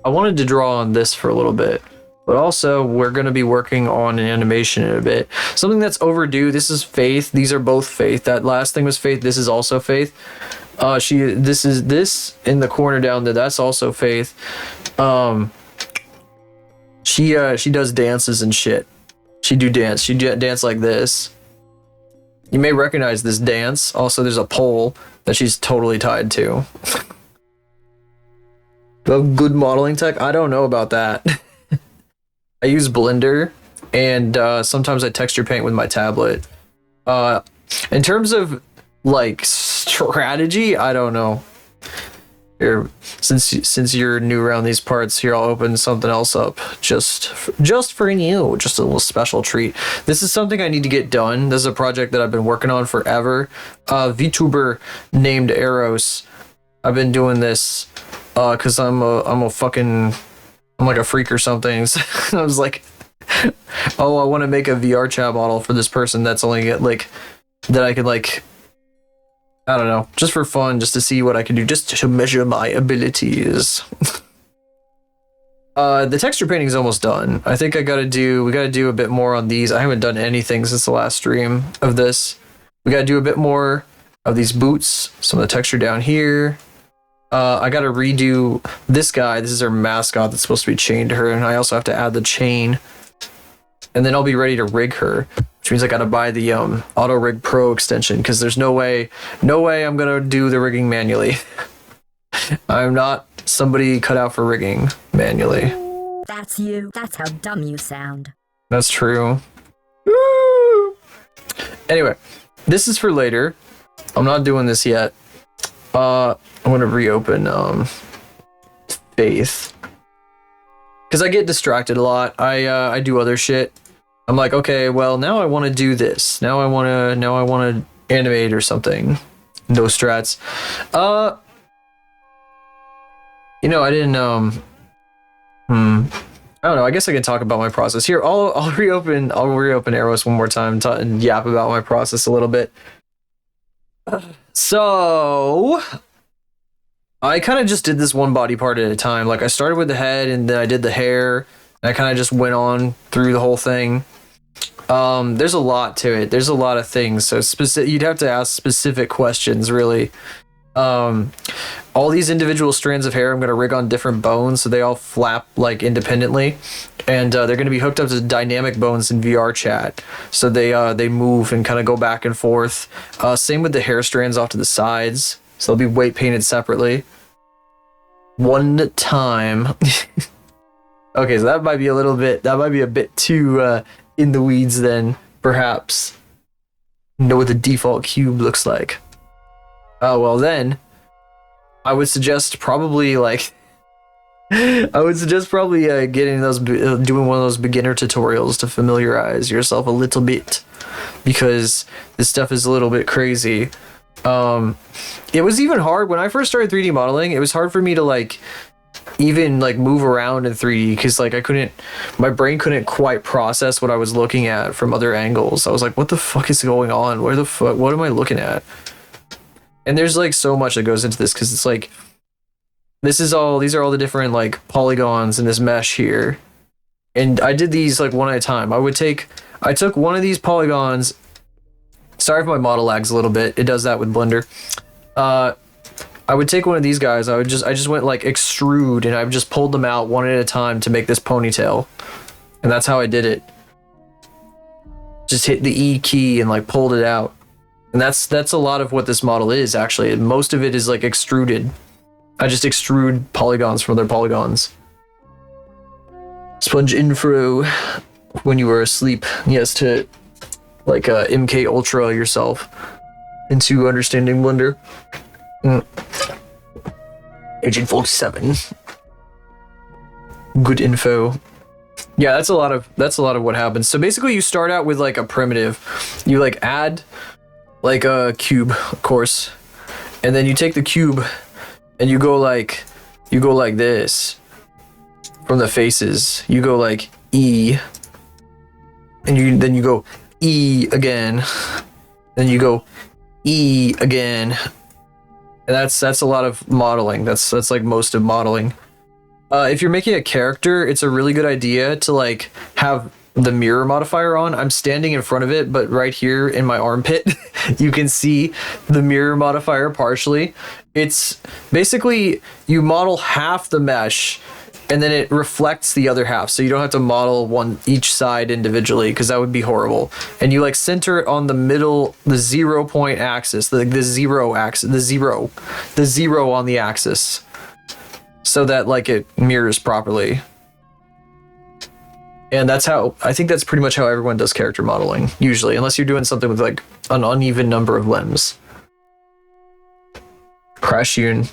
I wanted to draw on this for a little bit, but also we're going to be working on an animation in a bit. Something that's overdue. This is Faith. These are both Faith. That last thing was Faith. This is also Faith. This in the corner down there. That's also Faith. She does dances and shit. She dance like this. You may recognize this dance. Also, there's a pole that she's totally tied to. Do I have good modeling tech? I don't know about that. I use Blender, and sometimes I texture paint with my tablet. In terms of like strategy, I don't know. Here, since you're new around these parts, here I'll open something else up just for you, just a little special treat. This is something I need to get done. This is a project that I've been working on forever. VTuber named Eros. I've been doing this because I'm like a freak or something. So I was like, oh, I want to make a VR chat model for this person that's only like that I could like. I don't know, just for fun, just to see what I can do, just to measure my abilities. The texture painting is almost done. I think we gotta do a bit more on these. I haven't done anything since the last stream of this. We gotta do a bit more of these boots, some of the texture down here. I gotta redo this guy. This is her mascot that's supposed to be chained to her, and I also have to add the chain. And then I'll be ready to rig her, which means I gotta buy the Auto Rig Pro extension, because there's no way I'm gonna do the rigging manually. I'm not somebody cut out for rigging manually. That's you. That's how dumb you sound. That's true. Woo! Anyway, this is for later. I'm not doing this yet. I'm gonna reopen Faith, because I get distracted a lot. I do other shit. I'm like, okay, well, now I want to do this. Now I want to animate or something. No strats. You know, I didn't I don't know. I guess I can talk about my process here. I'll reopen Eros one more time and yap about my process a little bit. So I kind of just did this one body part at a time. Like I started with the head, and then I did the hair. And I kind of just went on through the whole thing. There's a lot to it. There's a lot of things. So you'd have to ask specific questions, really. All these individual strands of hair, I'm going to rig on different bones, so they all flap like independently. And they're going to be hooked up to dynamic bones in VR chat. So they move and kind of go back and forth. Same with the hair strands off to the sides. So they'll be weight painted separately. One time. Okay, so that might be a bit too in the weeds then, perhaps. Know what the default cube looks like. Oh, well then, I would suggest probably getting those, doing one of those beginner tutorials to familiarize yourself a little bit, because this stuff is a little bit crazy. It was even hard when I first started 3D modeling. It was hard for me to even move around in 3D, because my brain couldn't quite process what I was looking at from other angles. I was like, what the fuck is going on? What am I looking at? And there's so much that goes into this, because it's these are all the different polygons in this mesh here. And I did these one at a time. I took one of these polygons. Sorry if my model lags a little bit. It does that with Blender. I would take one of these guys. I just went extrude, and I just pulled them out one at a time to make this ponytail. And that's how I did it. Just hit the E key and pulled it out. And that's a lot of what this model is, actually. Most of it is extruded. I just extrude polygons from other polygons. Sponge info when you were asleep. Yes, to MK Ultra yourself into understanding Blender. Agent 47. Good info. Yeah, that's a lot of what happens. So basically you start out with a primitive. You add a cube, of course. And then you take the cube and you go like this from the faces. You go E. And then you go E again. Then you go E again. And that's a lot of modeling. That's most of modeling. If you're making a character, it's a really good idea to have the mirror modifier on. I'm standing in front of it, but right here in my armpit, you can see the mirror modifier partially. It's basically you model half the mesh and then it reflects the other half, so you don't have to model each side individually, because that would be horrible. And you like center it on the middle, the 0 point axis, the zero axis, the zero on the axis, so that like it mirrors properly. And that's how, I think that's pretty much how everyone does character modeling, usually, unless you're doing something with like an uneven number of limbs. Crashune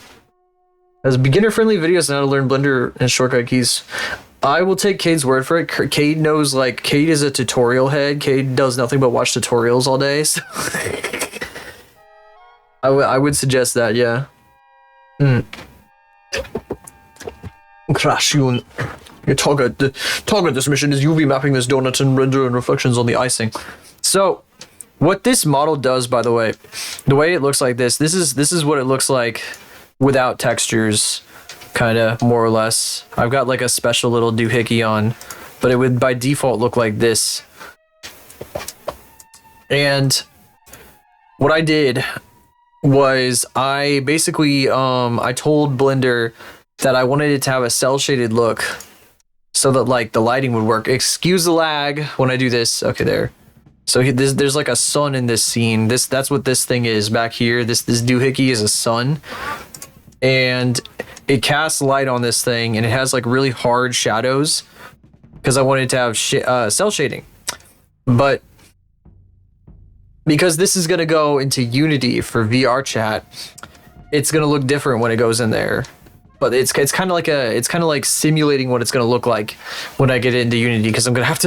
has beginner-friendly videos on how to learn Blender and shortcut keys. I will take Cade's word for it. Cade knows, like, Cade is a tutorial head. Cade does nothing but watch tutorials all day. So I would suggest that, yeah. Crashune. Your target this mission is UV mapping this donut and render and reflections on the icing. So, what this model does, by the way it looks like this is what it looks like without textures, kind of, more or less. I've got like a special little doohickey on, but it would by default look like this. And what I did was I basically I told Blender that I wanted it to have a cell shaded look so that like the lighting would work. Excuse the lag when I do this. Okay, there. So there's like a sun in this scene. That's what this thing is back here. This doohickey is a sun, and it casts light on this thing, and it has like really hard shadows because I wanted to have cell shading. But because this is gonna go into Unity for VR chat, it's gonna look different when it goes in there. But it's kind of like simulating what it's gonna look like when I get it into Unity, because I'm gonna have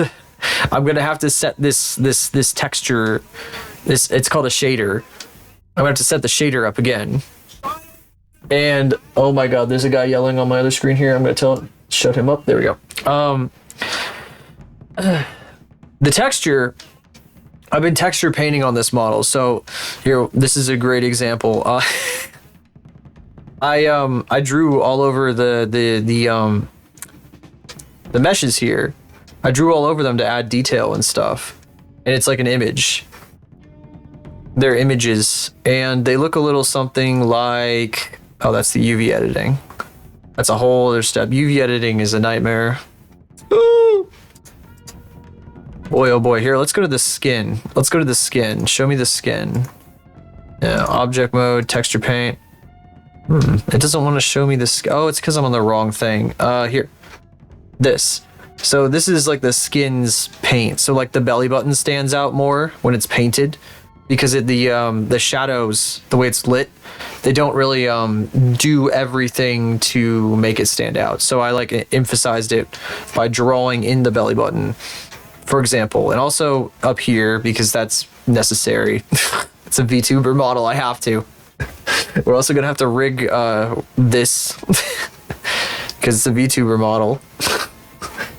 to set this texture. It's called a shader. I'm gonna have to set the shader up again. And oh my god, there's a guy yelling on my other screen here. I'm gonna shut him up. There we go. The texture. I've been texture painting on this model, so here, this is a great example. I drew all over the meshes here. I drew all over them to add detail and stuff, and it's like an image. They're images, and they look a little something like, oh, that's the UV editing. That's a whole other step. UV editing is a nightmare. Ooh. Boy, oh boy. Here, let's go to the skin. Show me the skin. Yeah, object mode, texture paint. It doesn't want to show me this. Oh, it's because I'm on the wrong thing. Here. This. So this is like the skin's paint. So like the belly button stands out more when it's painted, because the shadows, the way it's lit, they don't really do everything to make it stand out. So I like emphasized it by drawing in the belly button, for example, and also up here because that's necessary. It's a VTuber model. I have to. We're also gonna have to rig this because it's a VTuber model.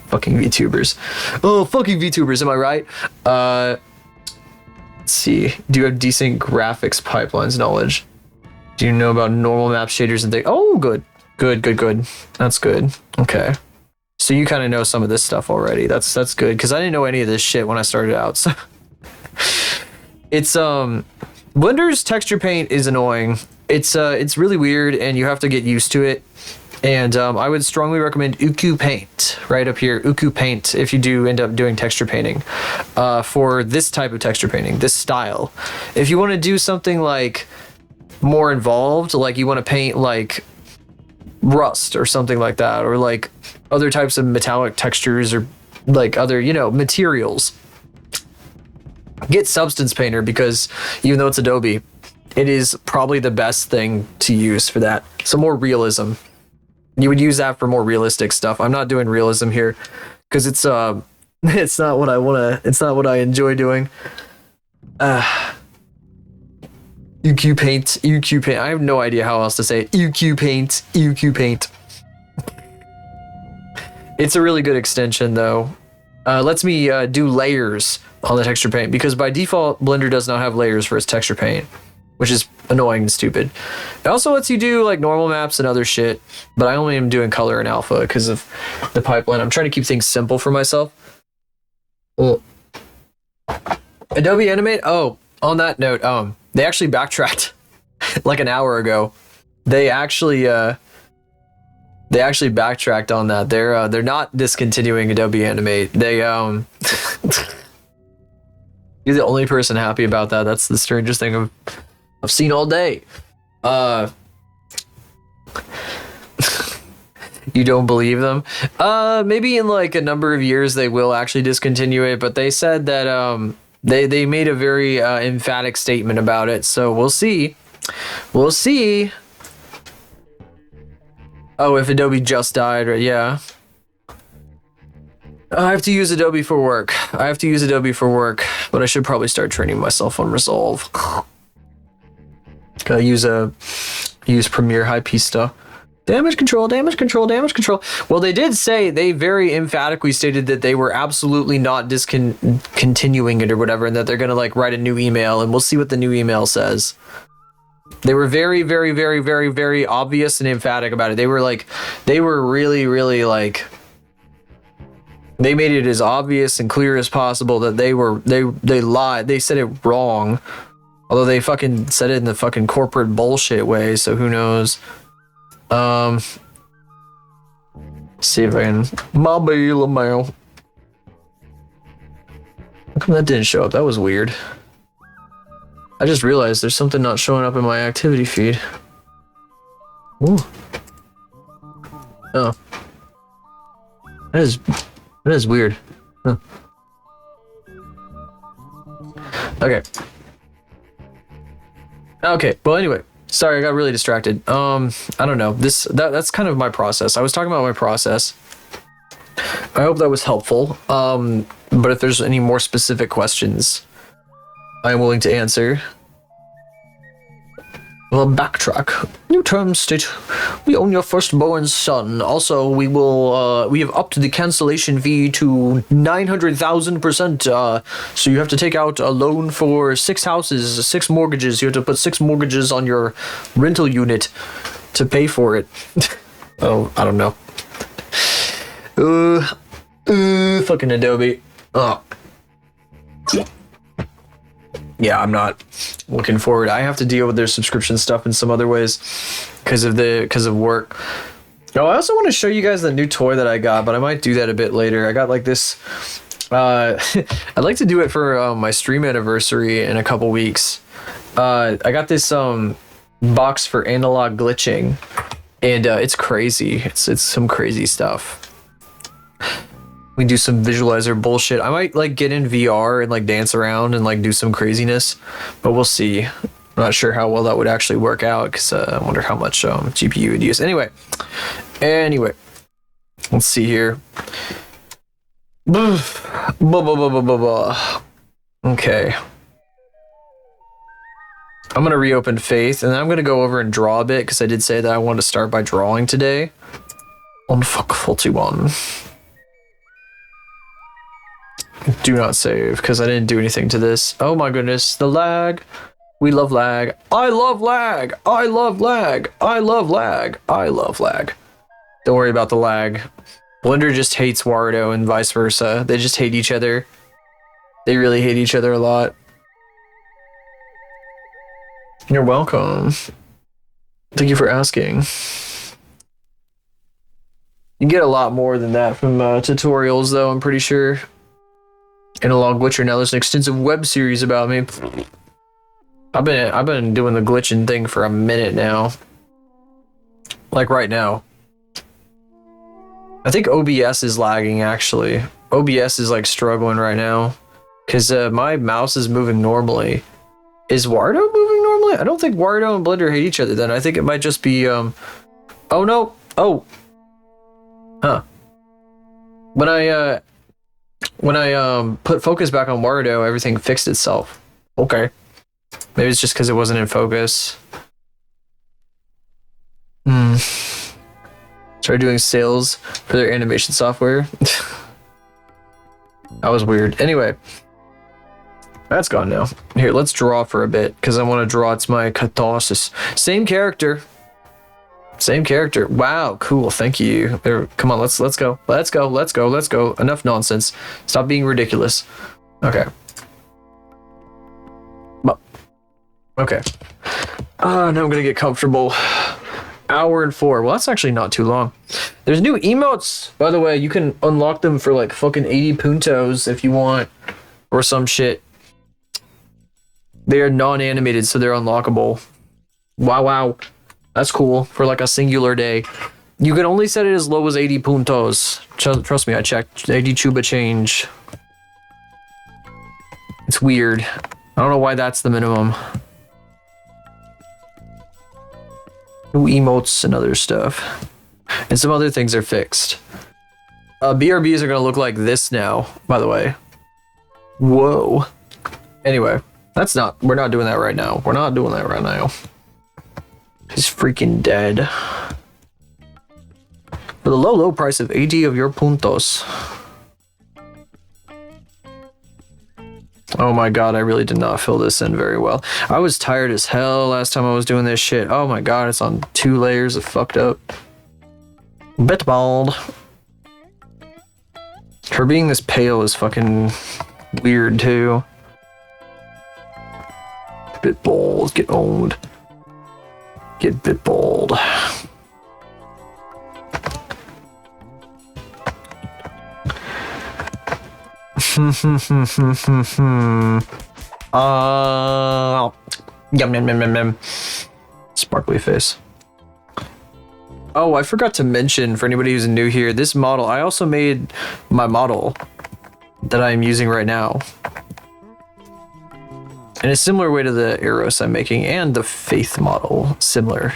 Fucking VTubers. Oh, fucking VTubers, am I right? Let's see. Do you have decent graphics pipelines knowledge? Do you know about normal map shaders and things? Oh, good. Good. That's good. Okay. So you kind of know some of this stuff already. That's good, because I didn't know any of this shit when I started out. So it's Blender's texture paint is annoying. It's really weird, and you have to get used to it. And I would strongly recommend Uku Paint, right up here, Uku Paint, if you do end up doing texture painting, for this type of texture painting, this style. If you want to do something like more involved, like you want to paint like rust or something like that, or like other types of metallic textures, or like other, materials, get Substance Painter, because even though it's Adobe, it is probably the best thing to use for that. So more realism. You would use that for more realistic stuff. I'm not doing realism here because it's not what I wanna. It's not what I enjoy doing. UQ Paint. I have no idea how else to say it. UQ Paint. It's a really good extension though. Lets me do layers on the texture paint, because by default Blender does not have layers for its texture paint, which is annoying and stupid. It also lets you do like normal maps and other shit, but I only am doing color and alpha because of the pipeline. I'm trying to keep things simple for myself. Well, Adobe Animate. Oh, on that note, they actually backtracked like an hour ago. They actually They actually backtracked on that. They're not discontinuing Adobe Animate. They You're the only person happy about that. That's the strangest thing I've seen all day. You don't believe them? Maybe in like a number of years they will actually discontinue it, but they said that they made a very emphatic statement about it. So we'll see. We'll see. Oh, if Adobe just died, right? Yeah. I have to use Adobe for work. But I should probably start training myself on Resolve. Gotta use Premiere High Pista. Damage control. Well, they did say, they very emphatically stated that they were absolutely not discontinuing it or whatever, and that they're gonna like write a new email, and we'll see what the new email says. They were very, very, very, very, very obvious and emphatic about it. They were really, really like, they made it as obvious and clear as possible that they lied. They said it wrong. Although they fucking said it in the fucking corporate bullshit way, so who knows. See if I can mobile a mail. How come that didn't show up? That was weird. I just realized there's something not showing up in my activity feed. Ooh. Oh. That is weird. Huh. Okay. Okay, well anyway. Sorry, I got really distracted. I don't know. That's kind of my process. I was talking about my process. I hope that was helpful. But if there's any more specific questions, I am willing to answer. Well, backtrack. New term state. We own your firstborn son. Also, we have upped the cancellation fee to 900,000%. So you have to take out a loan for 6 houses, 6 mortgages. You have to put 6 mortgages on your rental unit to pay for it. Oh, I don't know. Fucking Adobe. Oh. Yeah, I'm not looking forward. I have to deal with their subscription stuff in some other ways because of work. Oh, I also want to show you guys the new toy that I got, but I might do that a bit later. I got like this. I'd like to do it for my stream anniversary in a couple weeks. I got this box for analog glitching, and it's crazy. It's some crazy stuff. We do some visualizer bullshit. I might like get in VR and like dance around and like do some craziness, but we'll see. I'm not sure how well that would actually work out because I wonder how much GPU would use. Anyway, let's see here. Okay. I'm gonna reopen Faith, and then I'm gonna go over and draw a bit because I did say that I wanted to start by drawing today. On fuck 41. Do not save because I didn't do anything to this. Oh my goodness, the lag. We love lag. I love lag. I love lag. I love lag. I love lag. Don't worry about the lag. Blender just hates Warudo and vice versa. They just hate each other. They really hate each other a lot. You're welcome. Thank you for asking. You get a lot more than that from tutorials though, I'm pretty sure. Analog Glitcher. Now there's an extensive web series about me. I've been doing the glitching thing for a minute now. Like right now. I think OBS is lagging actually. OBS is like struggling right now. Cause my mouse is moving normally. Is Warudo moving normally? I don't think Warudo and Blender hate each other then. I think it might just be oh no. Oh. Huh. When I put focus back on Warudo, everything fixed itself. Okay. Maybe it's just because it wasn't in focus. Started doing sales for their animation software. That was weird. Anyway. That's gone now. Here, let's draw for a bit, because I want to draw. It's my catharsis. Same character. Same character. Wow, cool. Thank you. There, come on, let's go. Let's go. Enough nonsense. Stop being ridiculous. Okay. Okay. Now I'm gonna get comfortable. Hour and 4. Well, that's actually not too long. There's new emotes, by the way. You can unlock them for like fucking 80 puntos if you want, or some shit. They are non-animated, so they're unlockable. Wow. That's cool for like a singular day. You can only set it as low as 80 puntos. Trust me, I checked. 80 chuba change. It's weird. I don't know why that's the minimum. New emotes and other stuff. And some other things are fixed. BRBs are going to look like this now, by the way. Whoa. Anyway, we're not doing that right now. We're not doing that right now. He's freaking dead. For the low price of 80 of your puntos. Oh my god, I really did not fill this in very well. I was tired as hell last time I was doing this shit. Oh my god, it's on 2 layers of fucked up. Bit bald. Her being this pale is fucking weird too. Bit bald, get owned. Get bit bald. Yum. Sparkly face. Oh, I forgot to mention for anybody who's new here, this model, I also made my model that I'm using right now. In a similar way to the Eros I'm making and the Faith model, similar.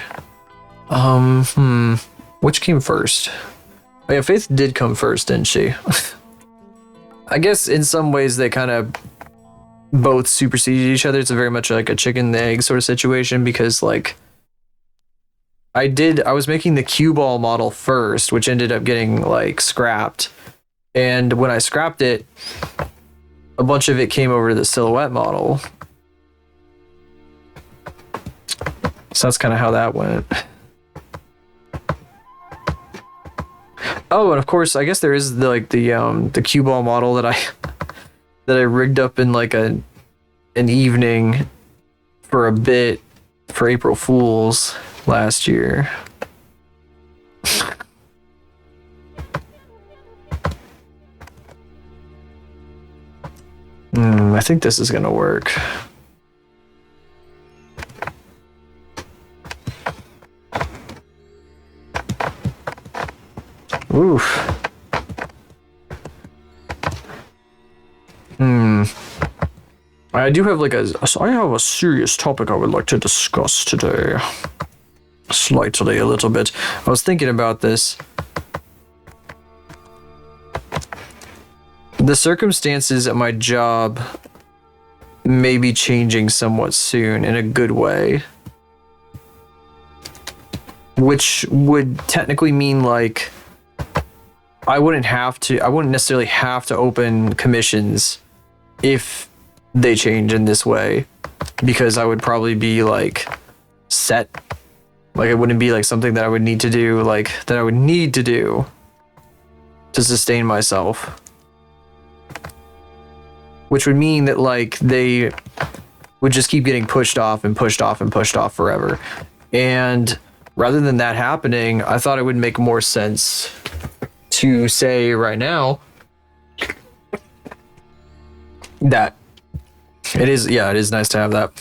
Which came first? Oh yeah, Faith did come first, didn't she? I guess in some ways they kind of both superseded each other. It's very much like a chicken and egg sort of situation because like I was making the cue ball model first, which ended up getting like scrapped. And when I scrapped it, a bunch of it came over to the silhouette model. So that's kind of how that went. Oh, and of course, I guess there is the cue ball model that I rigged up in like an evening for a bit for April Fools last year. I think this is gonna work. Oof. I do have I have a serious topic I would like to discuss today. Slightly, a little bit. I was thinking about this. The circumstances at my job may be changing somewhat soon in a good way. Which would technically mean like I wouldn't necessarily have to open commissions if they change in this way, because I would probably be like set. Like it wouldn't be like something that I would need to do, to sustain myself. Which would mean that like they would just keep getting pushed off forever. And rather than that happening, I thought it would make more sense to say right now that it is nice to have that.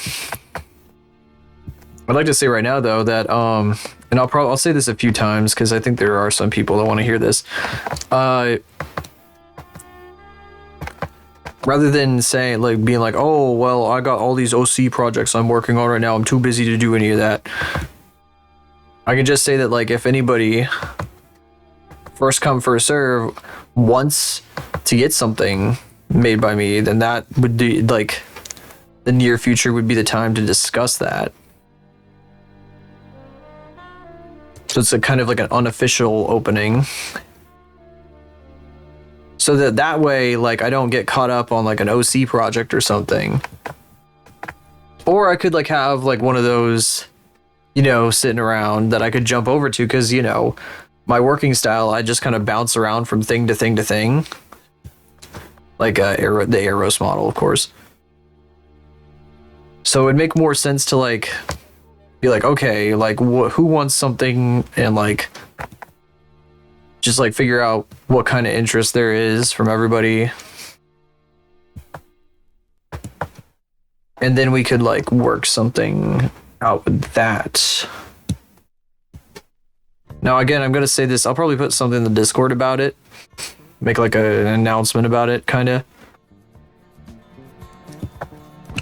I'd like to say right now though that and I'll say this a few times because I think there are some people that want to hear this. Rather than saying being like, oh well, I got all these OC projects I'm working on right now, I'm too busy to do any of that. I can just say that like if anybody first come first serve wants to get something made by me, then that would be like the near future would be the time to discuss that. So it's a kind of like an unofficial opening. So that way, like, I don't get caught up on like an OC project or something. Or I could like have like one of those, sitting around that I could jump over to because, my working style, I just kind of bounce around from thing to thing to thing. Like the Eros model, of course. So it'd make more sense to like be like, okay, like who wants something, and like just like figure out what kind of interest there is from everybody. And then we could like work something out with that. Now, again, I'm going to say this. I'll probably put something in the Discord about it. Make like an announcement about it, kind of.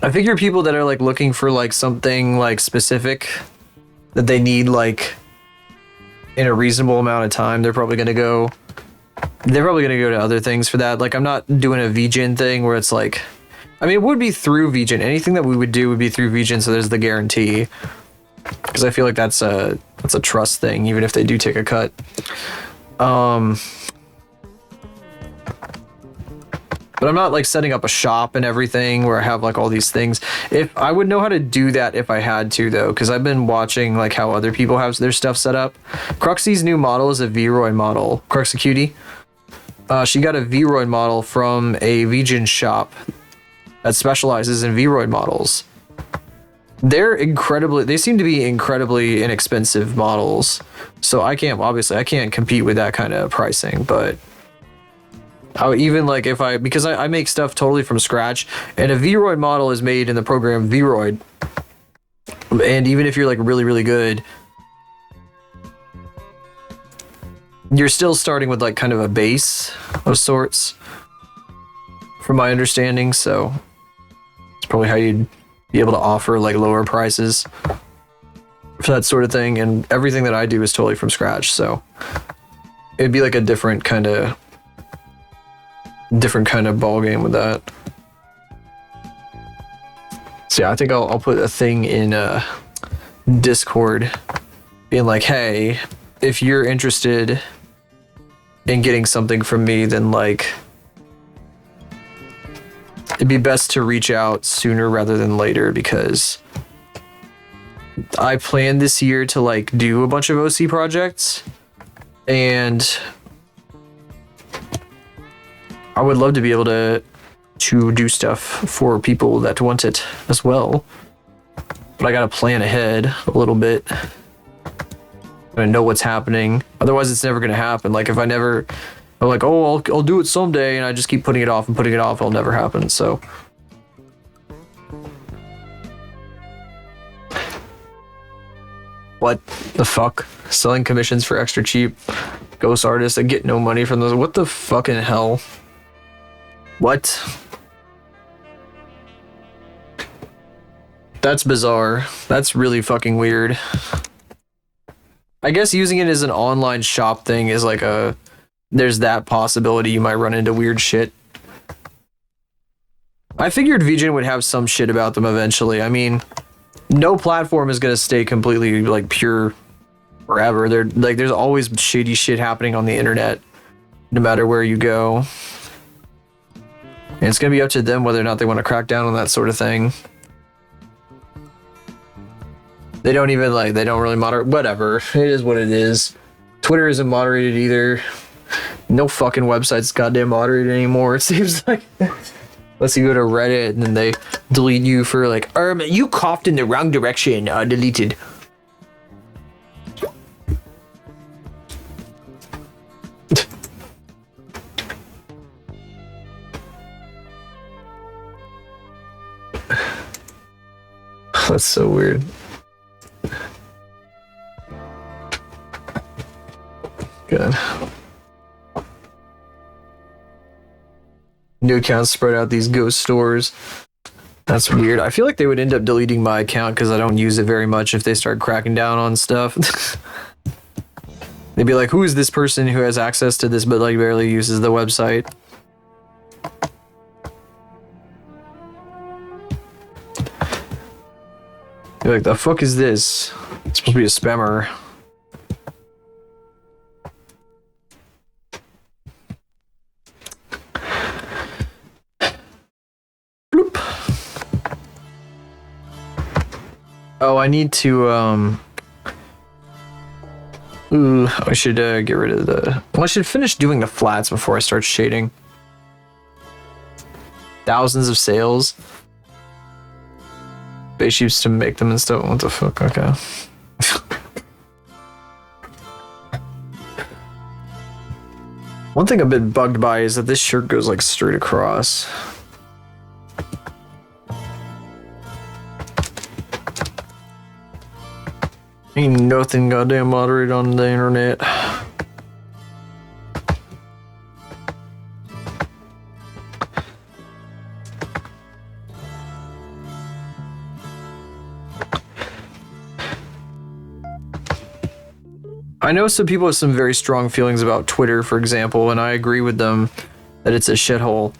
I figure people that are like looking for like something like specific that they need like in a reasonable amount of time, they're probably going to go to other things for that. Like, I'm not doing a VGen thing where it's like, I mean, it would be through VGen. Anything that we would do would be through VGen, so there's the guarantee. Because I feel like that's a trust thing, even if they do take a cut. But I'm not like setting up a shop and everything where I have like all these things. If I would know how to do that if I had to, though, because I've been watching like how other people have their stuff set up. Cruxy's new model is a Vroid model. Cruxy Cutie. She got a Vroid model from a VGen shop that specializes in Vroid models. They seem to be incredibly inexpensive models. So I can't compete with that kind of pricing, but even like because I make stuff totally from scratch, and a Vroid model is made in the program Vroid. And even if you're like really, really good, you're still starting with like kind of a base of sorts, from my understanding. So it's probably how you'd be able to offer like lower prices for that sort of thing. And everything that I do is totally from scratch, so it'd be like a different kind of ball game with that. So yeah, I think I'll put a thing in Discord being like, hey, if you're interested in getting something from me, then like it'd be best to reach out sooner rather than later, because I plan this year to like do a bunch of OC projects, and I would love to be able to do stuff for people that want it as well. But I gotta plan ahead a little bit and know what's happening. Otherwise, it's never gonna happen. Like if I'm like, oh, I'll do it someday, and I just keep putting it off and putting it off, it'll never happen. So what the fuck? Selling commissions for extra cheap ghost artists that get no money from those. What the fucking hell? What? That's bizarre. That's really fucking weird. I guess using it as an online shop thing is like there's that possibility you might run into weird shit. I figured VGen would have some shit about them eventually. I mean, no platform is gonna stay completely like pure forever. There's always shady shit happening on the internet, no matter where you go. And it's gonna be up to them whether or not they want to crack down on that sort of thing. They don't really moderate. Whatever. It is what it is. Twitter isn't moderated either. No fucking website's goddamn moderated anymore, it seems like. Unless you go to Reddit and then they delete you for like, you coughed in the wrong direction, deleted. That's so weird. Good. New accounts spread out these ghost stores. That's weird. I feel like they would end up deleting my account because I don't use it very much if they start cracking down on stuff. They'd be like, who is this person who has access to this but like barely uses the website? You're like, the fuck is this? It's supposed to be a spammer. Oh, I need to, I should, get rid of well, I should finish doing the flats before I start shading. Thousands of sales. spaceships to make them and stuff. What the fuck? Okay. One thing I've been bugged by is that this shirt goes like straight across. Ain't nothing goddamn moderate on the internet. I know some people have some very strong feelings about Twitter, for example, and I agree with them that it's a shithole.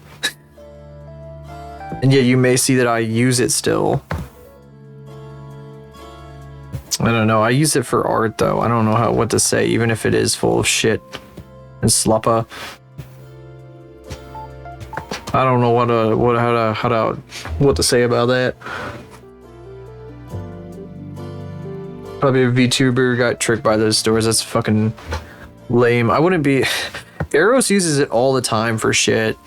And yet you may see that I use it still. I don't know. I use it for art, though. I don't know what to say, even if it is full of shit and sluppa. I don't know what to say about that. Probably a VTuber got tricked by those stores. That's fucking lame. I wouldn't be. Eros uses it all the time for shit.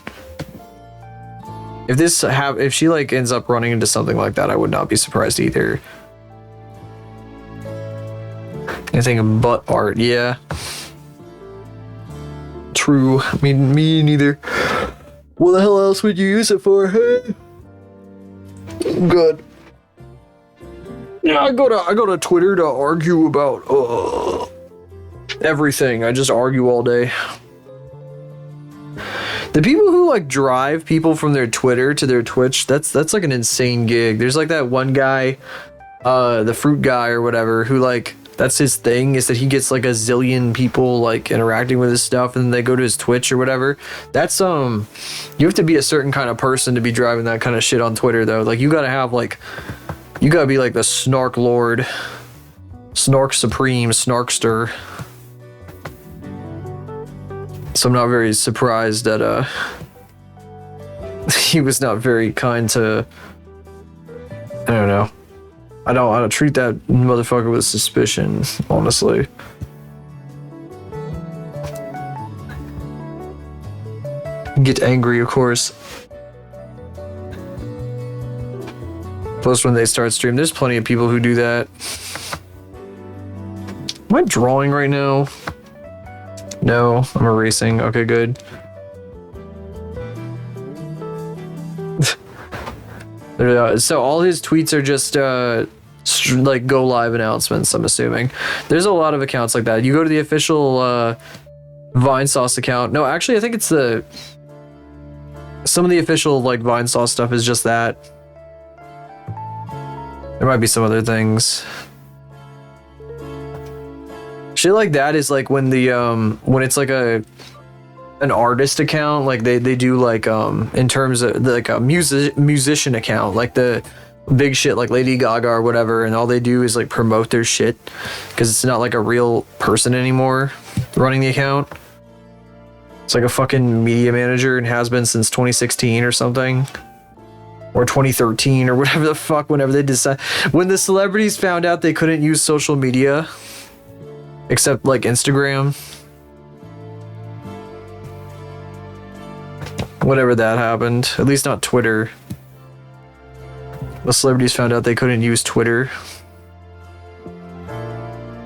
If she like ends up running into something like that, I would not be surprised either. Anything but art, yeah. True. I mean, me neither. What the hell else would you use it for? Hey? Good. Yeah, I go to Twitter to argue about everything. I just argue all day. The people who like drive people from their Twitter to their Twitch, that's like an insane gig. There's like that one guy, the fruit guy or whatever, who like that's his thing, is that he gets like a zillion people like interacting with his stuff, and then they go to his Twitch or whatever. That's you have to be a certain kind of person to be driving that kind of shit on Twitter though. Like you gotta be like the snark lord, snark supreme, snarkster. So I'm not very surprised that he was not very kind to. I don't know. I don't treat that motherfucker with suspicion, honestly. Get angry, of course. Plus, when they start stream, there's plenty of people who do that. Am I drawing right now? No, I'm erasing. Okay, good. So all his tweets are just like go live announcements, I'm assuming. There's a lot of accounts like that. You go to the official Vinesauce account. No, actually, I think it's some of the official like Vinesauce stuff is just that. There might be some other things. Shit like that is like when when it's like an artist account, like they do like in terms of like a musician account, like the big shit like Lady Gaga or whatever, and all they do is like promote their shit because it's not like a real person anymore running the account. It's like a fucking media manager and has been since 2016 or something. Or 2013 or whatever the fuck, whenever they decide. When the celebrities found out they couldn't use social media except like Instagram. Whatever that happened. At least not Twitter. The celebrities found out they couldn't use Twitter.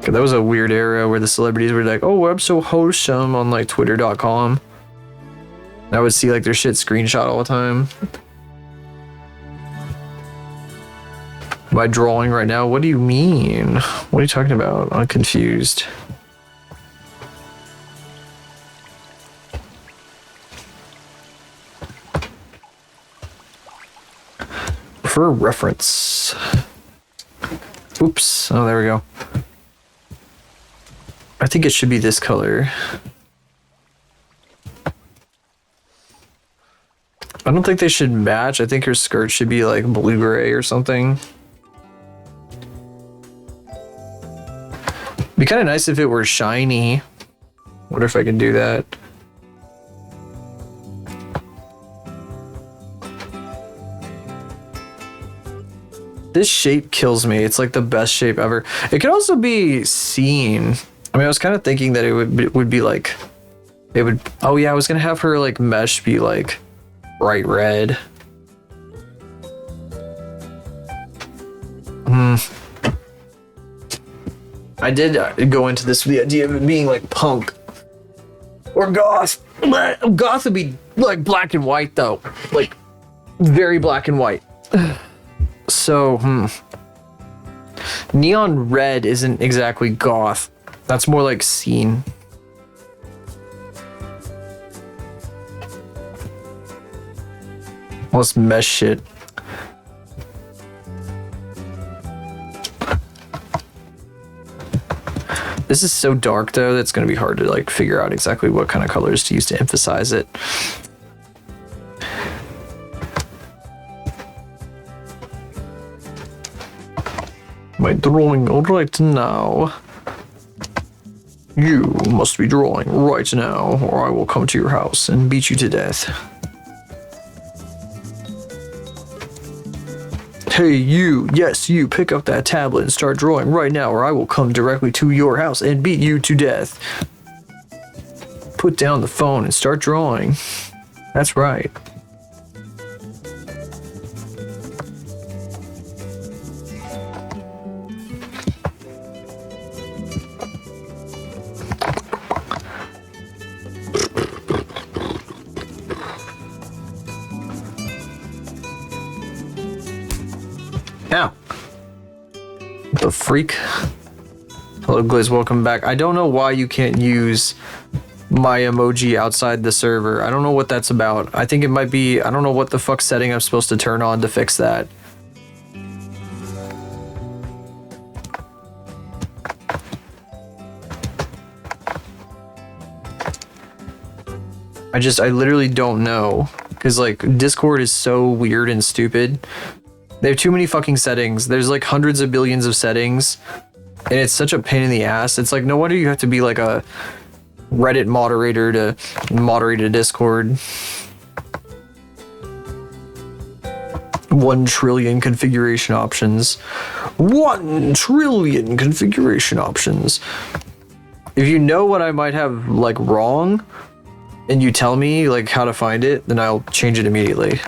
That was a weird era where the celebrities were like, oh, I'm so wholesome on like twitter.com. I would see like their shit screenshot all the time. Am I drawing right now? What do you mean? What are you talking about? I'm confused. For reference. Oops. Oh, there we go. I think it should be this color. I don't think they should match. I think her skirt should be like blue-gray or something. Be kind of nice if it were shiny. Wonder if I can do that. This shape kills me. It's like the best shape ever. It could also be seen. I mean, I was kind of thinking that it would be like, it would. Oh yeah, I was gonna have her like mesh be like bright red. I did go into this with the idea of it being like punk or goth. Goth would be like black and white though, like very black and white. So, neon red isn't exactly goth. That's more like scene. All this mesh shit. This is so dark though, that's gonna be hard to like figure out exactly what kind of colors to use to emphasize it. Am I drawing right now? You must be drawing right now, or I will come to your house and beat you to death. Hey you, yes you, pick up that tablet and start drawing right now or I will come directly to your house and beat you to death. Put down the phone and start drawing. That's right. Now, the freak. Hello, Gliz, welcome back. I don't know why you can't use my emoji outside the server. I don't know what that's about. I think it might be, I don't know what the fuck setting I'm supposed to turn on to fix that. I literally don't know. Because, like, Discord is so weird and stupid. They have too many fucking settings. There's like hundreds of billions of settings. And it's such a pain in the ass. It's like, no wonder you have to be like a Reddit moderator to moderate a Discord. 1 trillion configuration options. 1 trillion configuration options. If you know what I might have like wrong, and you tell me like how to find it, then I'll change it immediately.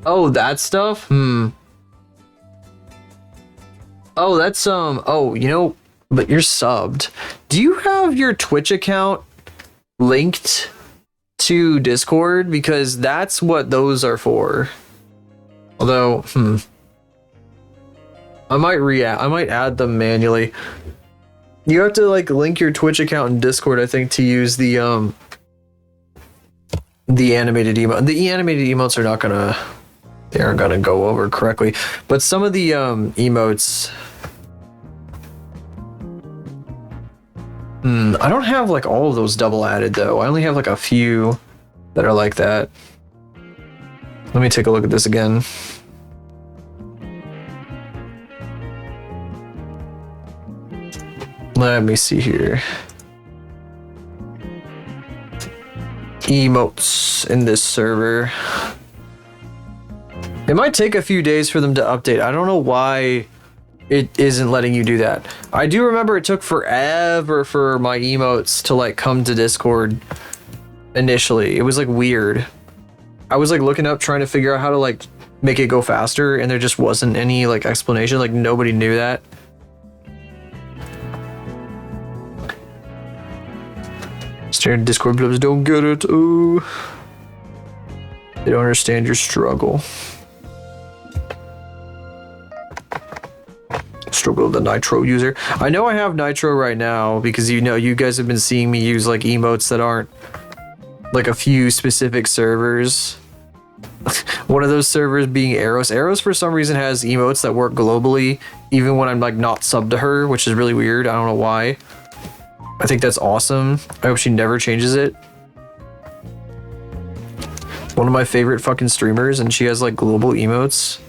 Oh, that stuff? Oh, that's oh, you know, but you're subbed. Do you have your Twitch account linked to Discord? Because that's what those are for. Although, I might add them manually. You have to like link your Twitch account in Discord, I think, to use the animated emote. The animated emotes are not gonna, they aren't gonna go over correctly. But some of the emotes, I don't have like all of those double added though. I only have like a few that are like that. Let me take a look at this again. Let me see here. Emotes in this server. It might take a few days for them to update. I don't know why it isn't letting you do that. I do remember it took forever for my emotes to like come to Discord initially. It was like weird. I was like looking up trying to figure out how to like make it go faster, and there just wasn't any like explanation. Like nobody knew that. Standard Discord players don't get it. Ooh. They don't understand your struggle. Struggle of the Nitro user. I know I have Nitro right now because you know you guys have been seeing me use like emotes that aren't like a few specific servers. One of those servers being Eros. Eros for some reason has emotes that work globally even when I'm like not subbed to her, which is really weird. I don't know why. I think that's awesome. I hope she never changes it. One of my favorite fucking streamers, and she has like global emotes.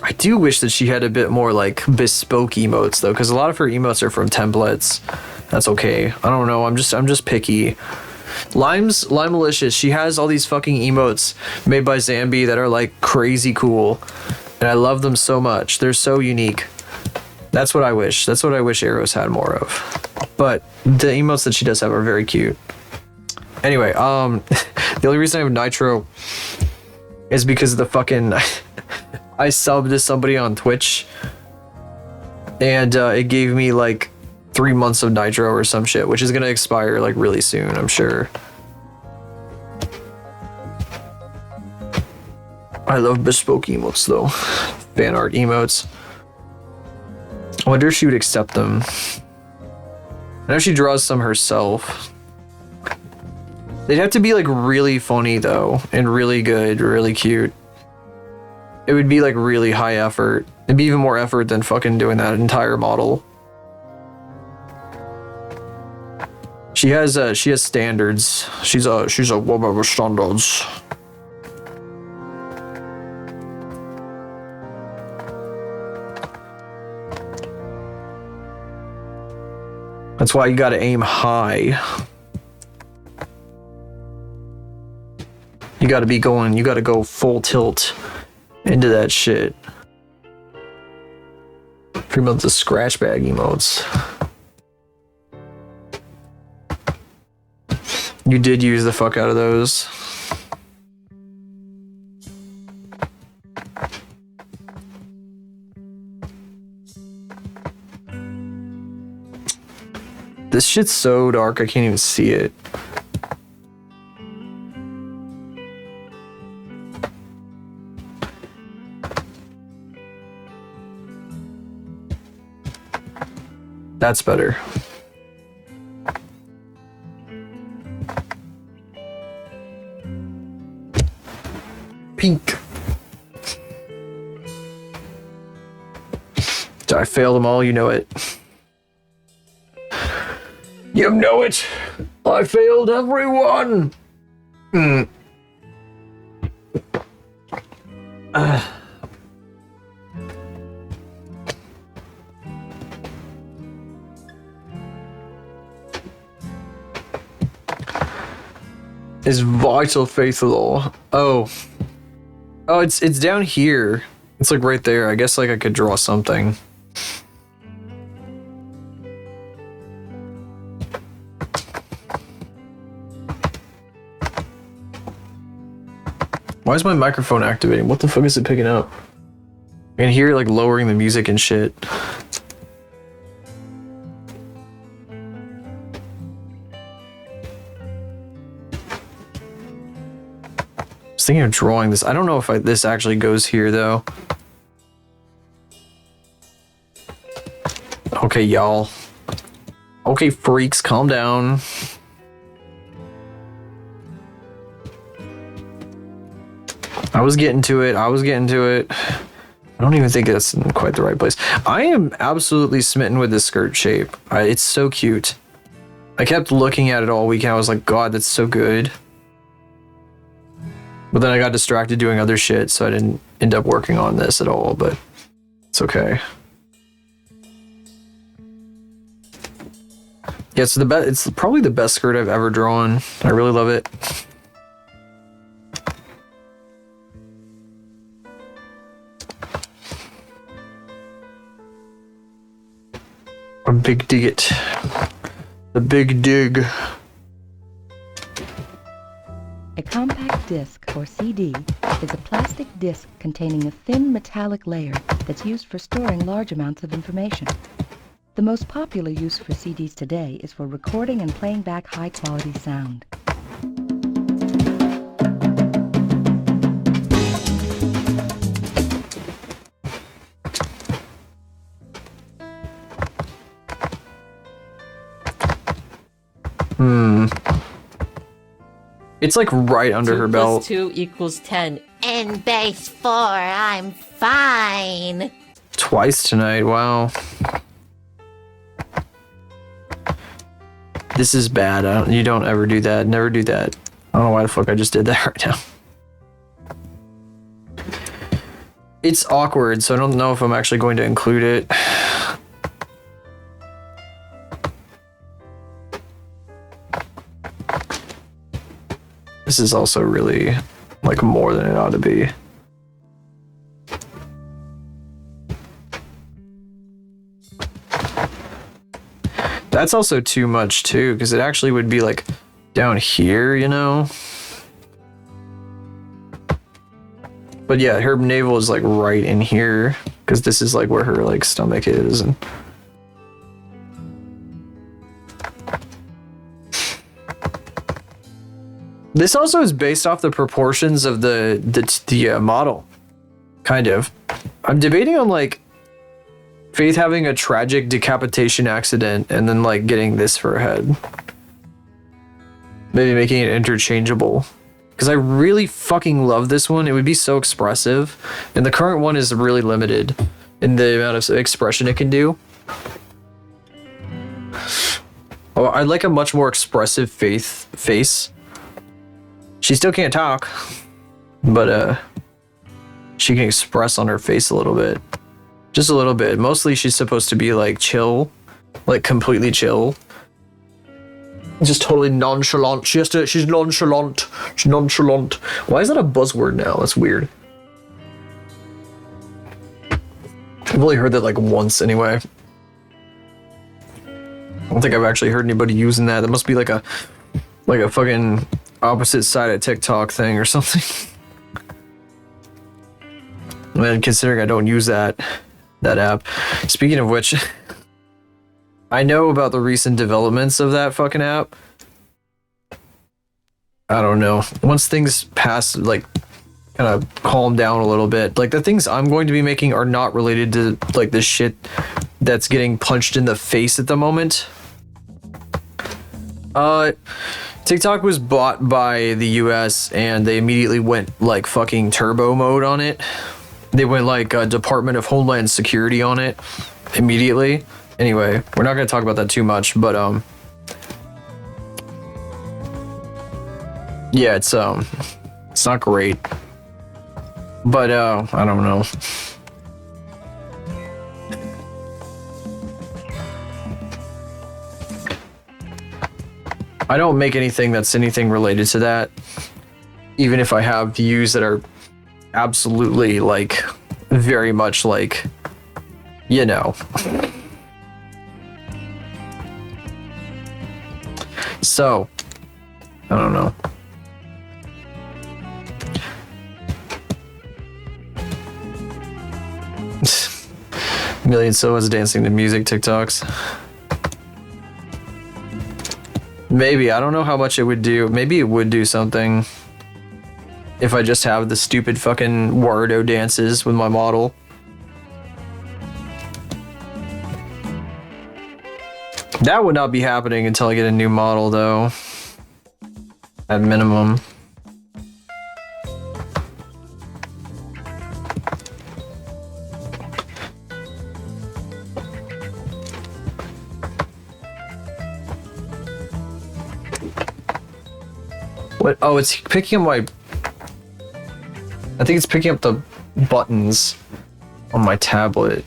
I do wish that she had a bit more like bespoke emotes though, because a lot of her emotes are from templates. That's okay. I don't know. I'm just picky. Lime Malicious, she has all these fucking emotes made by Zambi that are like crazy cool, and I love them so much. They're so unique. That's what I wish. That's what I wish Eros had more of. But the emotes that she does have are very cute. Anyway, the only reason I have Nitro is because of the fucking I subbed to somebody on Twitch and it gave me like 3 months of Nitro or some shit, which is gonna expire like really soon, I'm sure. I love bespoke emotes though. Fan art emotes. I wonder if she would accept them. I know she draws some herself. They'd have to be like really funny though, and really good, really cute. It would be like really high effort. It'd be even more effort than fucking doing that entire model. She has standards. She's a woman with standards. That's why you gotta aim high. You gotta go full tilt into that shit. 3 months of scratch bag emotes. You did use the fuck out of those. This shit's so dark I can't even see it. That's better. Pink. I failed them all, you know it. You know it. I failed everyone. Is vital faithful. Oh, it's down here. It's like right there. I guess like I could draw something. Why is my microphone activating? What the fuck is it picking up? I can hear it like lowering the music and shit. I was thinking of drawing this. I don't know if this actually goes here though. Okay, y'all. Okay, freaks, calm down. I was getting to it. I don't even think that's in quite the right place. I am absolutely smitten with this skirt shape. It's so cute. I kept looking at it all weekend. I was like, God, that's so good. But then I got distracted doing other shit, so I didn't end up working on this at all, but it's okay. Yeah, it's probably the best skirt I've ever drawn. I really love it. A big dig it. The big dig. A compact disc, or CD, is a plastic disc containing a thin metallic layer that's used for storing large amounts of information. The most popular use for CDs today is for recording and playing back high-quality sound. It's like right under her belt. 2 + 2 = 10. In base 4, I'm fine. Twice tonight, wow. This is bad. You don't ever do that. Never do that. I don't know why the fuck I just did that right now. It's awkward, so I don't know if I'm actually going to include it. This is also really, like, more than it ought to be. That's also too much too, because it actually would be like down here, you know? But yeah, her navel is like right in here, because this is like where her like stomach is. And this also is based off the proportions of the model, kind of. I'm debating on like Faith having a tragic decapitation accident and then like getting this for a head. Maybe making it interchangeable. Because I really fucking love this one. It would be so expressive. And the current one is really limited in the amount of expression it can do. Oh, I'd like a much more expressive Faith face. She still can't talk, but she can express on her face a little bit. Just a little bit. Mostly she's supposed to be like chill, like completely chill. Just totally nonchalant. She's nonchalant. She's nonchalant. Why is that a buzzword now? That's weird. I've only heard that like once anyway. I don't think I've actually heard anybody using that. That must be like a fucking opposite side of TikTok thing or something. And considering I don't use that app. Speaking of which, I know about the recent developments of that fucking app. I don't know. Once things pass, like, kind of calm down a little bit. Like, the things I'm going to be making are not related to, like, the shit that's getting punched in the face at the moment. TikTok was bought by the US and they immediately went, like, fucking turbo mode on it. They went, like, Department of Homeland Security on it immediately. Anyway, we're not going to talk about that too much, but, yeah, it's not great. But, I don't know. I don't make anything that's anything related to that. Even if I have views that are absolutely, like, very much, like, you know. So, I don't know. Million Soas dancing to music TikToks. Maybe, I don't know how much it would do. Maybe it would do something if I just have the stupid fucking Warudo dances with my model. That would not be happening until I get a new model, though. At minimum. What? Oh, it's picking up my... I think it's picking up the buttons on my tablet.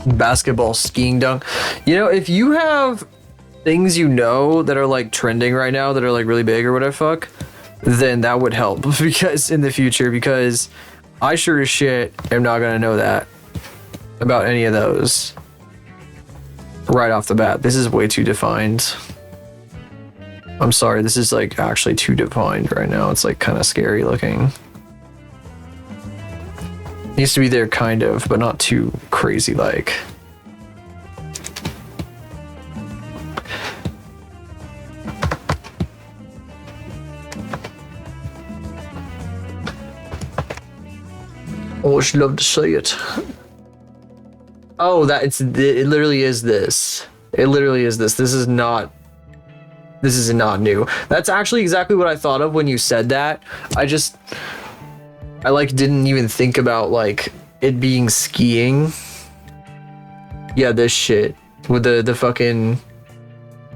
Basketball, skiing, dunk. You know, if you have things you know that are like trending right now that are like really big or whatever fuck, then that would help because in the future, because I sure as shit am not gonna know that about any of those right off the bat. This is way too defined. I'm sorry, this is like actually too defined right now. It's like kind of scary looking. Needs to be there kind of, but not too crazy like. Oh, I should love to see it. Oh, it literally is this. It literally is this. This is not new. That's actually exactly what I thought of when you said that. I like didn't even think about like it being skiing. Yeah, this shit with the fucking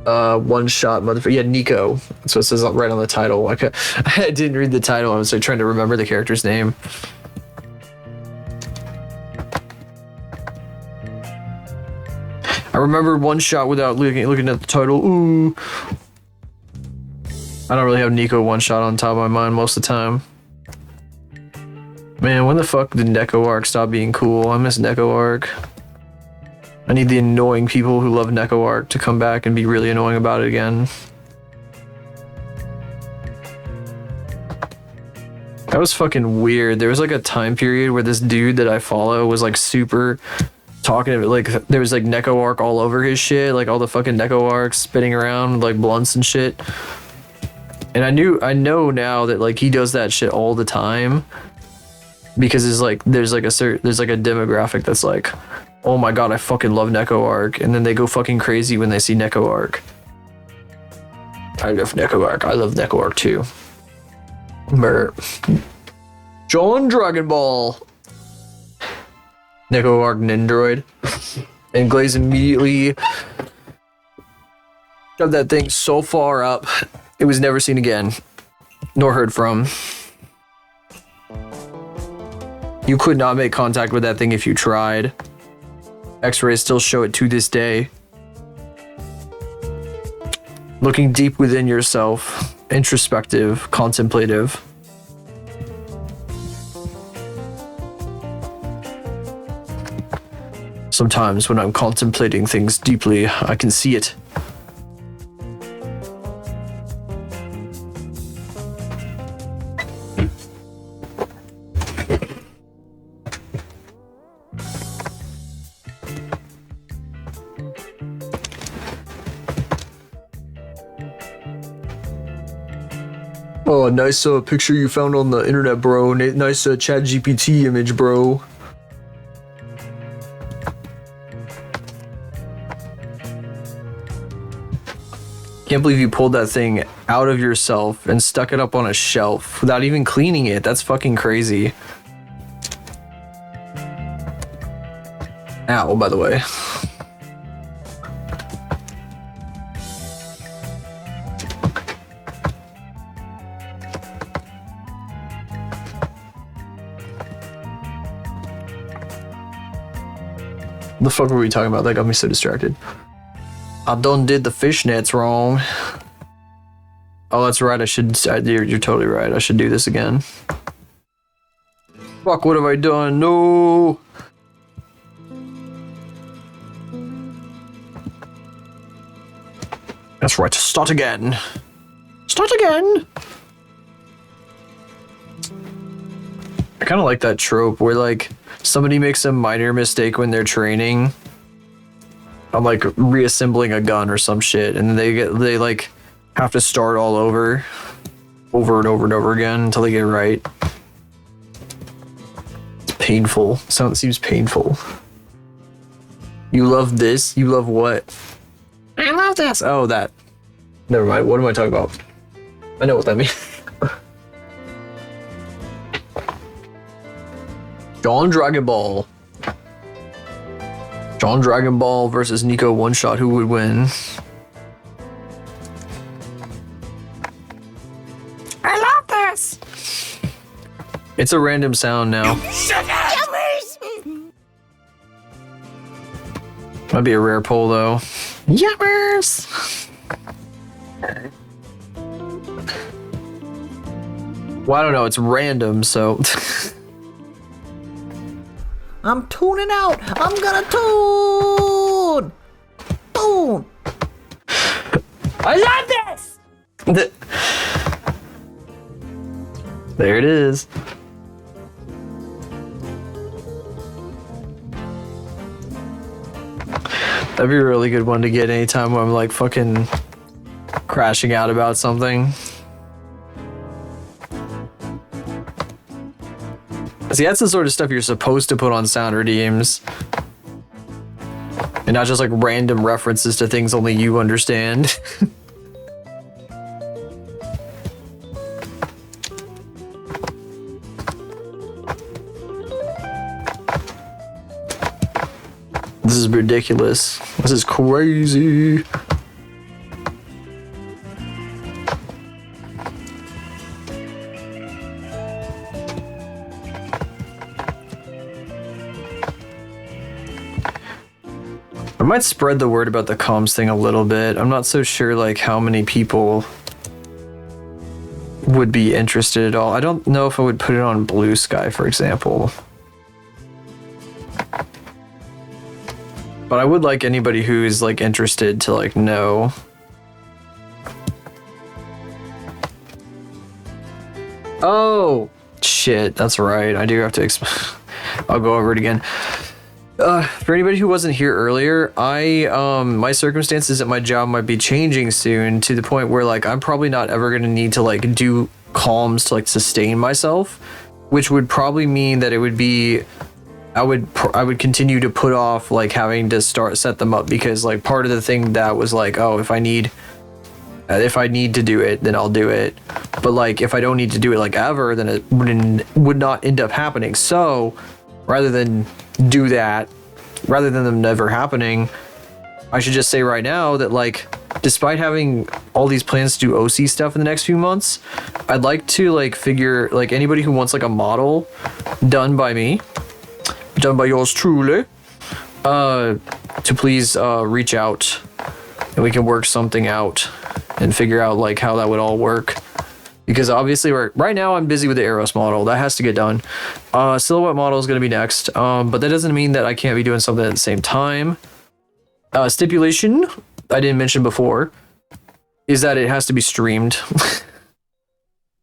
one shot motherfucker. Yeah, Nico. That's what it says right on the title. Like I didn't read the title. I was like trying to remember the character's name. I remember one shot without looking at the title. Ooh. I don't really have Nico one shot on top of my mind most of the time. Man, when the fuck did Neko Arc stop being cool? I miss Neko Arc. I need the annoying people who love Neko Arc to come back and be really annoying about it again. That was fucking weird. There was like a time period where this dude that I follow was like super talking about, like there was like Neko Arc all over his shit, like all the fucking Neko Arcs spinning around like blunts and shit. And I know now that like he does that shit all the time because there's like a demographic that's like, oh my god, I fucking love Neko Arc, and then they go fucking crazy when they see Neko Arc. I love Neko Arc. I love Neko Arc too. John Dragon Ball. Neko Arc Nindroid. And Glaze immediately shoved that thing so far up, it was never seen again, nor heard from. You could not make contact with that thing if you tried. X-rays still show it to this day. Looking deep within yourself, introspective, contemplative. Sometimes when I'm contemplating things deeply, I can see it. Oh, nice picture you found on the internet, bro. Nice chat GPT image, bro. Can't believe you pulled that thing out of yourself and stuck it up on a shelf without even cleaning it. That's fucking crazy. Ow, by the way. The fuck were we talking about? That got me so distracted. I done did the fishnets wrong. Oh, that's right. You're totally right. I should do this again. Fuck, what have I done? No. That's right. Start again. Start again. I kind of like that trope where like somebody makes a minor mistake when they're training. I'm like reassembling a gun or some shit, and they like have to start all over and over and over again until they get it right. It's painful. It seems painful. You love this? You love what? I love this. Oh, that. Never mind. What am I talking about? I know what that means. John Dragon Ball. John Dragon Ball versus Nico one shot. Who would win? I love this. It's a random sound now. Might be a rare pull though. Yummers. Well, I don't know. It's random, so. I'm tuning out. I'm gonna tune. Tune. I love this. There it is. That'd be a really good one to get anytime when I'm like fucking crashing out about something. See, that's the sort of stuff you're supposed to put on sound redeems. And not just like random references to things only you understand. This is ridiculous. This is crazy. I might spread the word about the comms thing a little bit. I'm not so sure like how many people would be interested at all. I don't know if I would put it on Blue Sky, for example. But I would like anybody who's like interested to like know. Oh shit, that's right. I do have to I'll go over it again. For anybody who wasn't here earlier, my circumstances at my job might be changing soon to the point where like I'm probably not ever going to need to like do calms to like sustain myself, which would probably mean that it would be I would continue to put off like having to set them up, because like part of the thing that was like, oh, if I need to do it, then I'll do it. But like if I don't need to do it like ever, then it would not end up happening. So rather than do that, rather than them never happening, I should just say right now that like despite having all these plans to do OC stuff in the next few months, I'd like to like figure like anybody who wants like a model done by me, done by yours truly, to please reach out and we can work something out and figure out like how that would all work. Because obviously right now I'm busy with the Eros model. That has to get done. Silhouette model is going to be next. But that doesn't mean that I can't be doing something at the same time. Stipulation, I didn't mention before, is that it has to be streamed.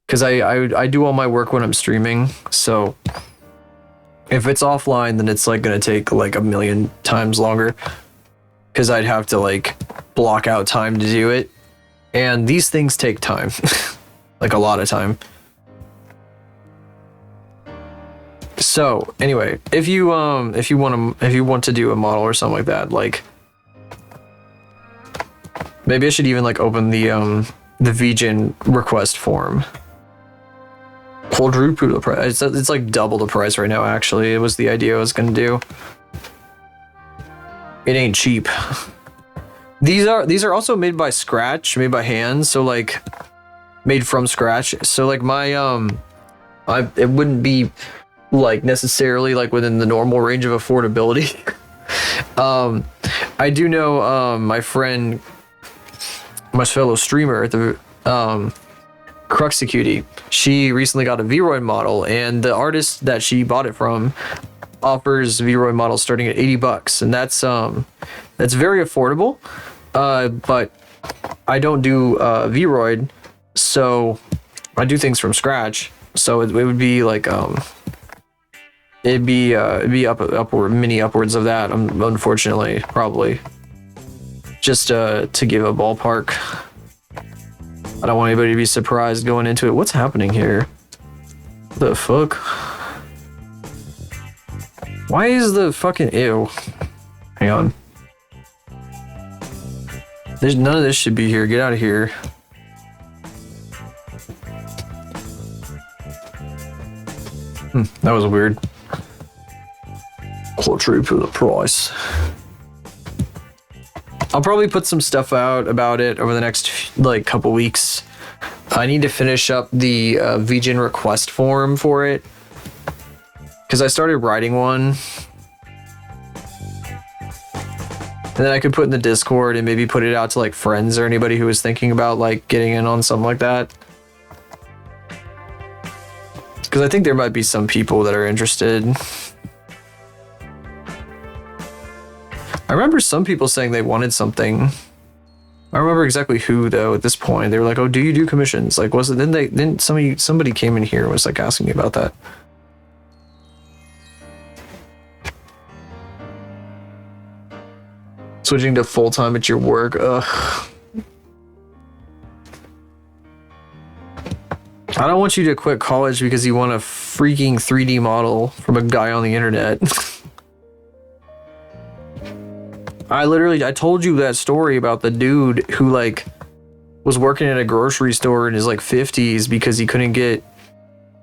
Because I do all my work when I'm streaming. So if it's offline, then it's like going to take like a million times longer. Because I'd have to like block out time to do it. And these things take time. Like a lot of time. So anyway, if you want to do a model or something like that, like maybe I should even like open the VGen request form. Quadruple the price. It's like double the price right now. Actually, it was the idea I was gonna do. It ain't cheap. These are also made by scratch, made by hand. So like. Made from scratch, so like my it wouldn't be like necessarily like within the normal range of affordability. I do know my friend, my fellow streamer at the Cruxecutie, she recently got a Vroid model, and the artist that she bought it from offers Vroid models starting at $80, and that's very affordable. But I don't do Vroid. So I do things from scratch. So it would be like it'd be upwards of that. Unfortunately, probably just to give a ballpark. I don't want anybody to be surprised going into it. What's happening here? What the fuck? Why is the fucking ew? Hang on. There's none of this should be here. Get out of here. That was weird. Quadruple the price. I'll probably put some stuff out about it over the next like couple weeks. I need to finish up the VGen request form for it, because I started writing one, and then I could put in the Discord and maybe put it out to like friends or anybody who was thinking about like getting in on something like that. Because I think there might be some people that are interested. I remember some people saying they wanted something. I don't remember exactly who though at this point. They were like, "Oh, do you do commissions?" Like, was it then somebody came in here and was like asking me about that. Switching to full-time at your work. Ugh. I don't want you to quit college because you want a freaking 3D model from a guy on the internet. I told you that story about the dude who like was working at a grocery store in his like 50s because he couldn't get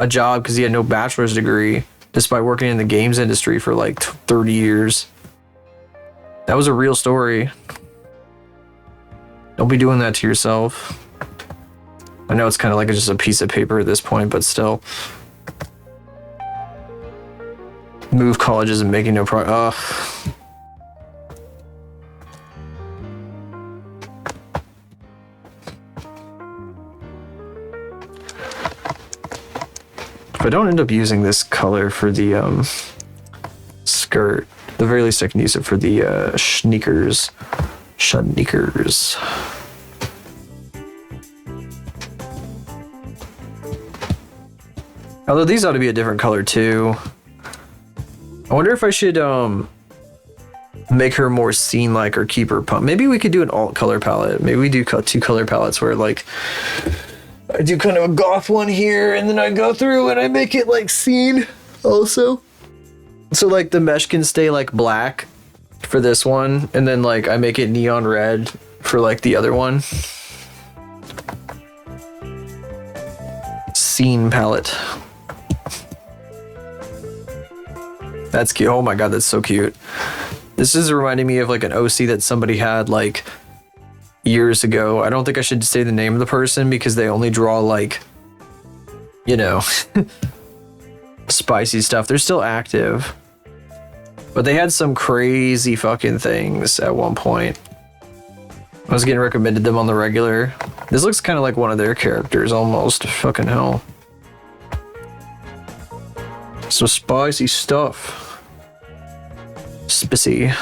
a job because he had no bachelor's degree, despite working in the games industry for like 30 years. That was a real story. Don't be doing that to yourself. I know it's kind of like just a piece of paper at this point, but still. Move colleges and making no progress. I don't end up using this color for the skirt, at the very least I can use it for the sneakers. Sneakers. Although these ought to be a different color too. I wonder if I should make her more scene-like or keep her pump. Maybe we could do an alt color palette. Maybe we do 2 color palettes where like I do kind of a goth one here and then I go through and I make it like scene also. So like the mesh can stay like black for this one and then like I make it neon red for like the other one. Scene palette. That's cute. Oh my god, that's so cute. This is reminding me of like an OC that somebody had like years ago. I don't think I should say the name of the person because they only draw like, you know, spicy stuff. They're still active. But they had some crazy fucking things at one point. I was getting recommended them on the regular. This looks kind of like one of their characters almost. Fucking hell. Some spicy stuff. Spicy.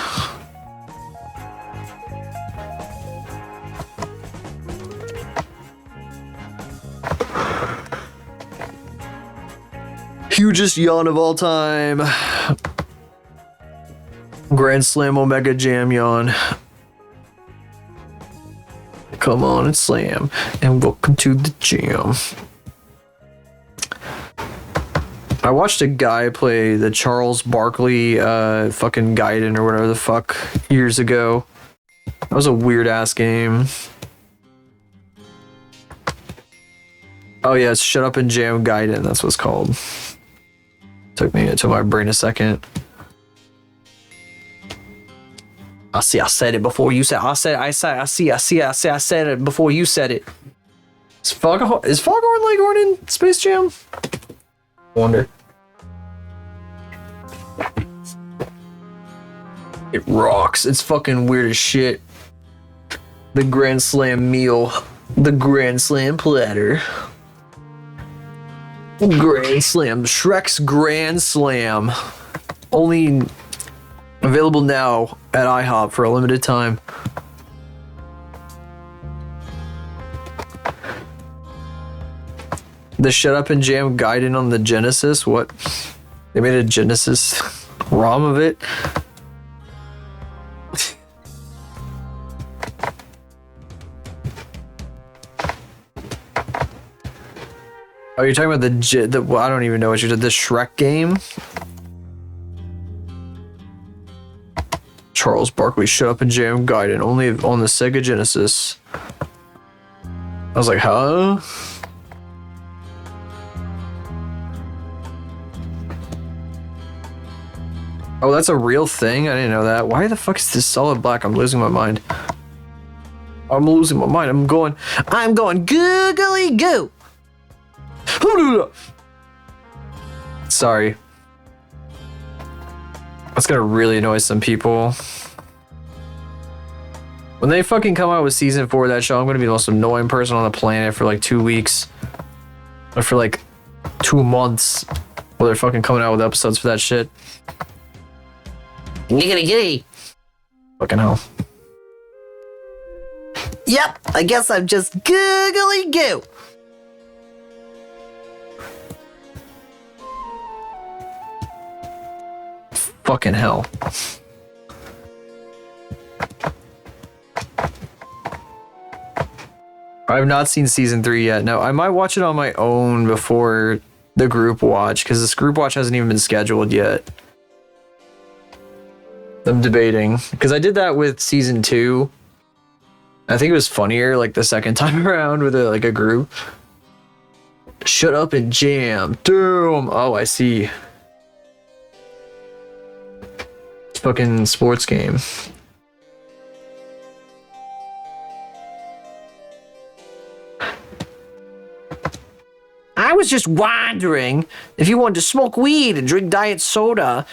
Hugest yawn of all time. Grand Slam Omega Jam yawn. Come on and slam. And welcome to the jam. I watched a guy play the Charles Barkley fucking Gaiden or whatever the fuck years ago. That was a weird ass game. Oh yeah, it's Shut Up and Jam Gaiden, that's what it's called. Took my brain a second. I said it before you said I said it before you said it. Is Foghorn Leghorn in Space Jam? I wonder. It rocks. It's fucking weird as shit. The Grand Slam meal. The Grand Slam platter. Grand Slam. Shrek's Grand Slam. Only available now at IHOP for a limited time. The Shut Up and Jam Gaiden on the Genesis? What? They made a Genesis ROM of it? Oh, you're talking about the well, I don't even know what you did. The Shrek game? Charles Barkley Shut Up and Jam Gaiden, only on the Sega Genesis. I was like, huh? Oh, that's a real thing? I didn't know that. Why the fuck is this solid black? I'm losing my mind. I'm losing my mind. I'm going googly goo. Sorry. That's gonna really annoy some people. When they fucking come out with season 4 of that show, I'm gonna be the most annoying person on the planet for like 2 weeks. Or for like 2 months. While they're fucking coming out with episodes for that shit. Giggity giddy. Fucking hell. Yep, I guess I'm just googly goo. Fucking hell. I have not seen season 3 yet. No, I might watch it on my own before the group watch, because this group watch hasn't even been scheduled yet. I'm debating, because I did that with season 2. I think it was funnier like the second time around with a group. Shut Up and Jam. Damn. Oh, I see. Fucking sports game. I was just wondering if you wanted to smoke weed and drink diet soda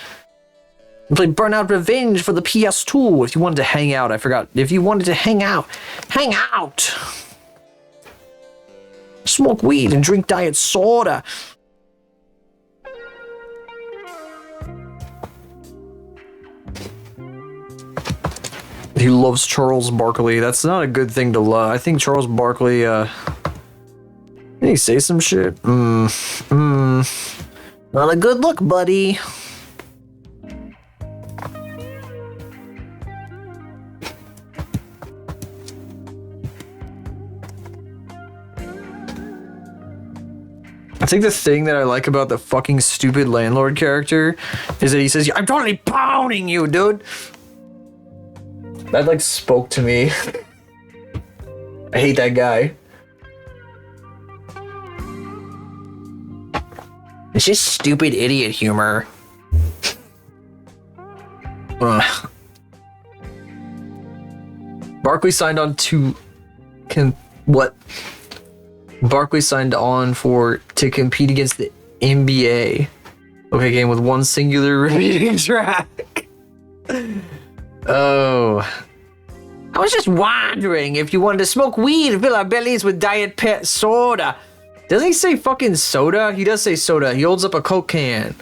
and play Burnout Revenge for the PS2. If you wanted to hang out, I forgot. If you wanted to hang out. Smoke weed and drink diet soda. He loves Charles Barkley. That's not a good thing to love. I think Charles Barkley, did he say some shit? Not a good look, buddy. I think the thing that I like about the fucking stupid landlord character is that he says, I'm totally pounding you, dude. That like spoke to me. I hate that guy. It's just stupid idiot humor. Barkley signed on to Barkley signed on to compete against the NBA. Okay, game with one singular repeating track. Oh. I was just wondering if you wanted to smoke weed and fill our bellies with Diet Pet soda. Doesn't he say fucking soda? He does say soda. He holds up a Coke can.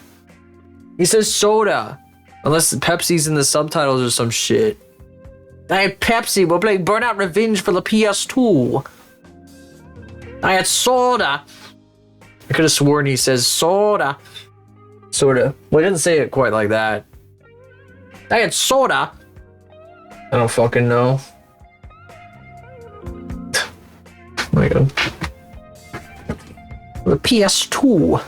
He says soda. Unless Pepsi's in the subtitles or some shit. Diet Pepsi will play Burnout Revenge for the PS2. Diet soda. I could have sworn he says soda. Soda. Well, he didn't say it quite like that. Diet soda. I don't fucking know. Oh my god. The PS2.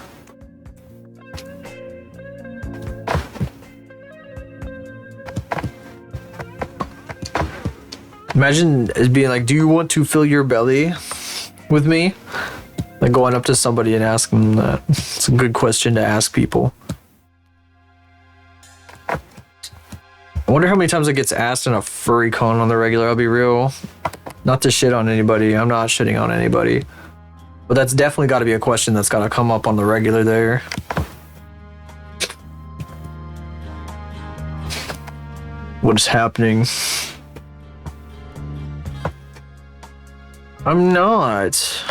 Imagine as being like, do you want to fill your belly with me? Like going up to somebody and asking them that. It's a good question to ask people. I wonder how many times it gets asked in a furry con on the regular. I'll be real. Not to shit on anybody. I'm not shitting on anybody. But that's definitely got to be a question that's got to come up on the regular there. What is happening? I'm not.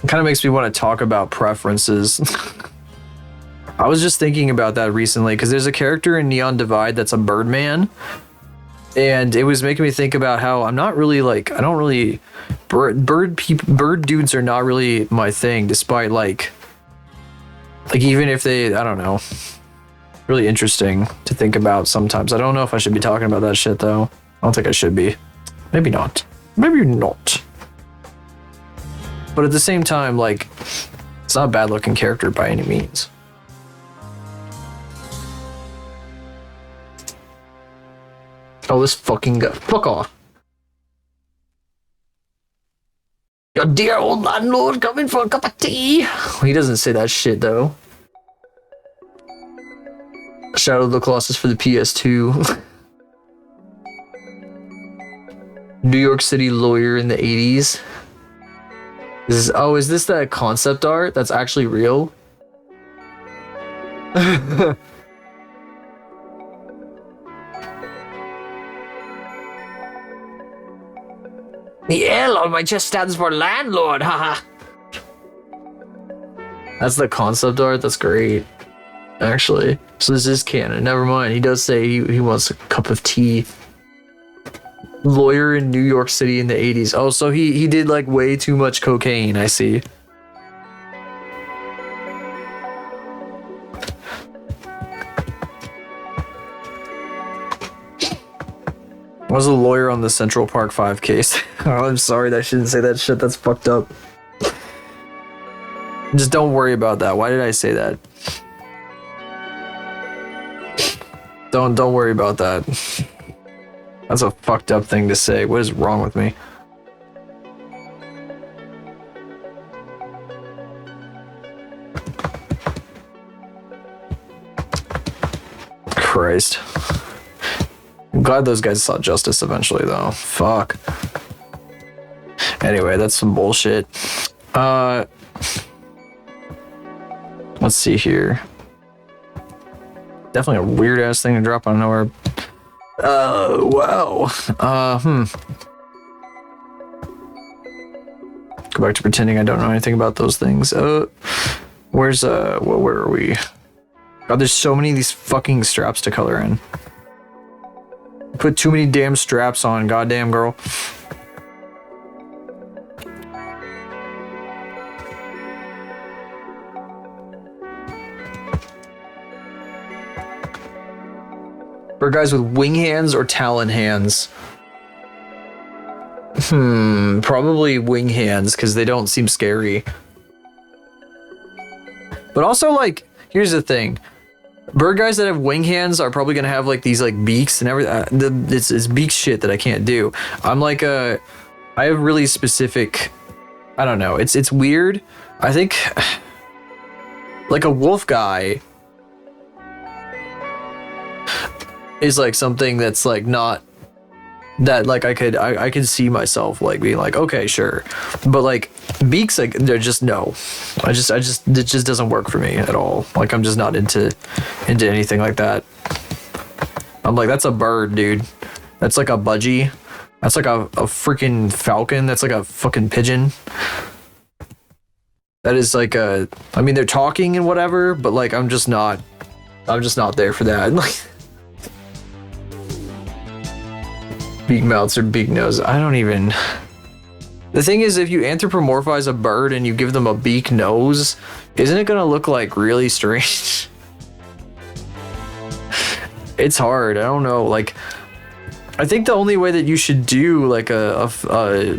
It kind of makes me want to talk about preferences. I was just thinking about that recently because there's a character in Neon Divide that's a Birdman, and it was making me think about how I'm not really like, I don't really bird dudes are not really my thing, despite like even if they, I don't know, really interesting to think about sometimes. I don't know if I should be talking about that shit though. I don't think I should be. Maybe not. Maybe not. But at the same time, like, it's not a bad looking character by any means. Oh, this fucking guy. Fuck off. Your dear old landlord coming for a cup of tea. He doesn't say that shit though. Shadow of the Colossus for the PS2. New York City lawyer in the 80s. Is this that concept art that's actually real? The L on my chest stands for landlord, haha. That's the concept art, that's great. Actually. So this is canon, never mind. He does say he wants a cup of tea. Lawyer in New York City in the 80s. Oh, so he did like way too much cocaine, I see. I was a lawyer on the Central Park 5 case. Oh, I'm sorry, I shouldn't say that shit. That's fucked up. Just don't worry about that. Why did I say that? Don't worry about that. That's a fucked up thing to say. What is wrong with me? Christ. I'm glad those guys saw justice eventually, though. Fuck. Anyway, that's some bullshit. Let's see here. Definitely a weird ass thing to drop on nowhere. Wow. Go back to pretending I don't know anything about those things. What Where's where are we? God, there's so many of these fucking straps to color in. Put too many damn straps on, goddamn girl. For guys with wing hands or talon hands? Probably wing hands, because they don't seem scary. But also, like, here's the thing. Bird guys that have wing hands are probably gonna have like these like beaks and everything. It's beak shit that I can't do. I'm like I have really specific. I don't know. It's weird. I think like a wolf guy is like something that's like not that like I could see myself like being like, okay, sure, but like beaks, like they're just no. I just it just doesn't work for me at all. Like I'm just not into anything like that. I'm like, that's a bird, dude. That's like a budgie. That's like a freaking falcon. That's like a fucking pigeon. That is like a, I mean, they're talking and whatever, but like I'm just not there for that. Like beak mouths or beak nose. I don't even. The thing is, if you anthropomorphize a bird and you give them a beak nose, isn't it gonna look like really strange? It's hard. I don't know. Like, I think the only way that you should do like a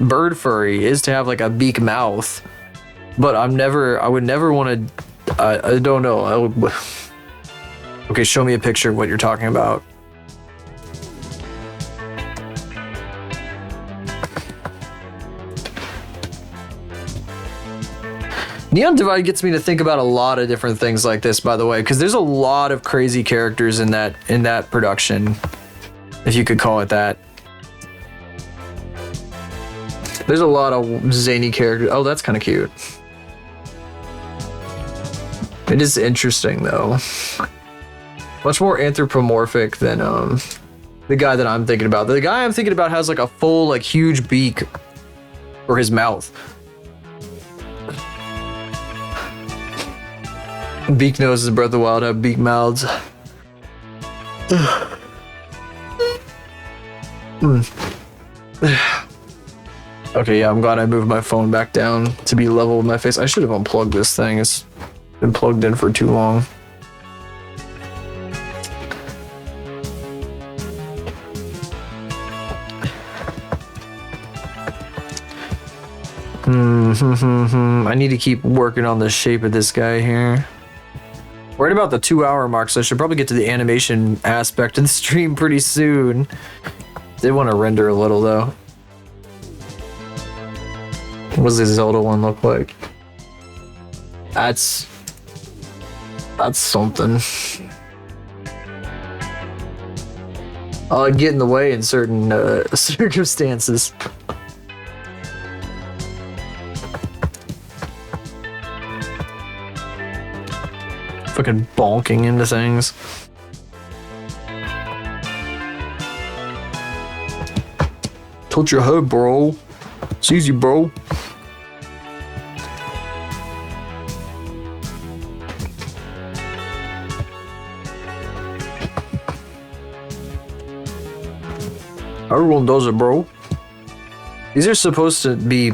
bird furry is to have like a beak mouth. But I would never want to. I don't know. Okay, show me a picture of what you're talking about. Neon Divide gets me to think about a lot of different things like this, by the way, because there's a lot of crazy characters in that production, if you could call it that. There's a lot of zany characters. Oh, that's kind of cute. It is interesting, though. Much more anthropomorphic than the guy that I'm thinking about. The guy I'm thinking about has like a full, like, huge beak for his mouth. Beak noses, Breath of the Wild have beak mouths. Okay, yeah, I'm glad I moved my phone back down to be level with my face. I should have unplugged this thing. It's been plugged in for too long. I need to keep working on the shape of this guy here. Right about the 2-hour mark, so I should probably get to the animation aspect of the stream pretty soon. They want to render a little though. What does this Zelda one look like? That's something. I'd get in the way in certain circumstances. Fucking bonking into things. Touch your head, bro. It's easy, bro. Everyone does it, bro. These are supposed to be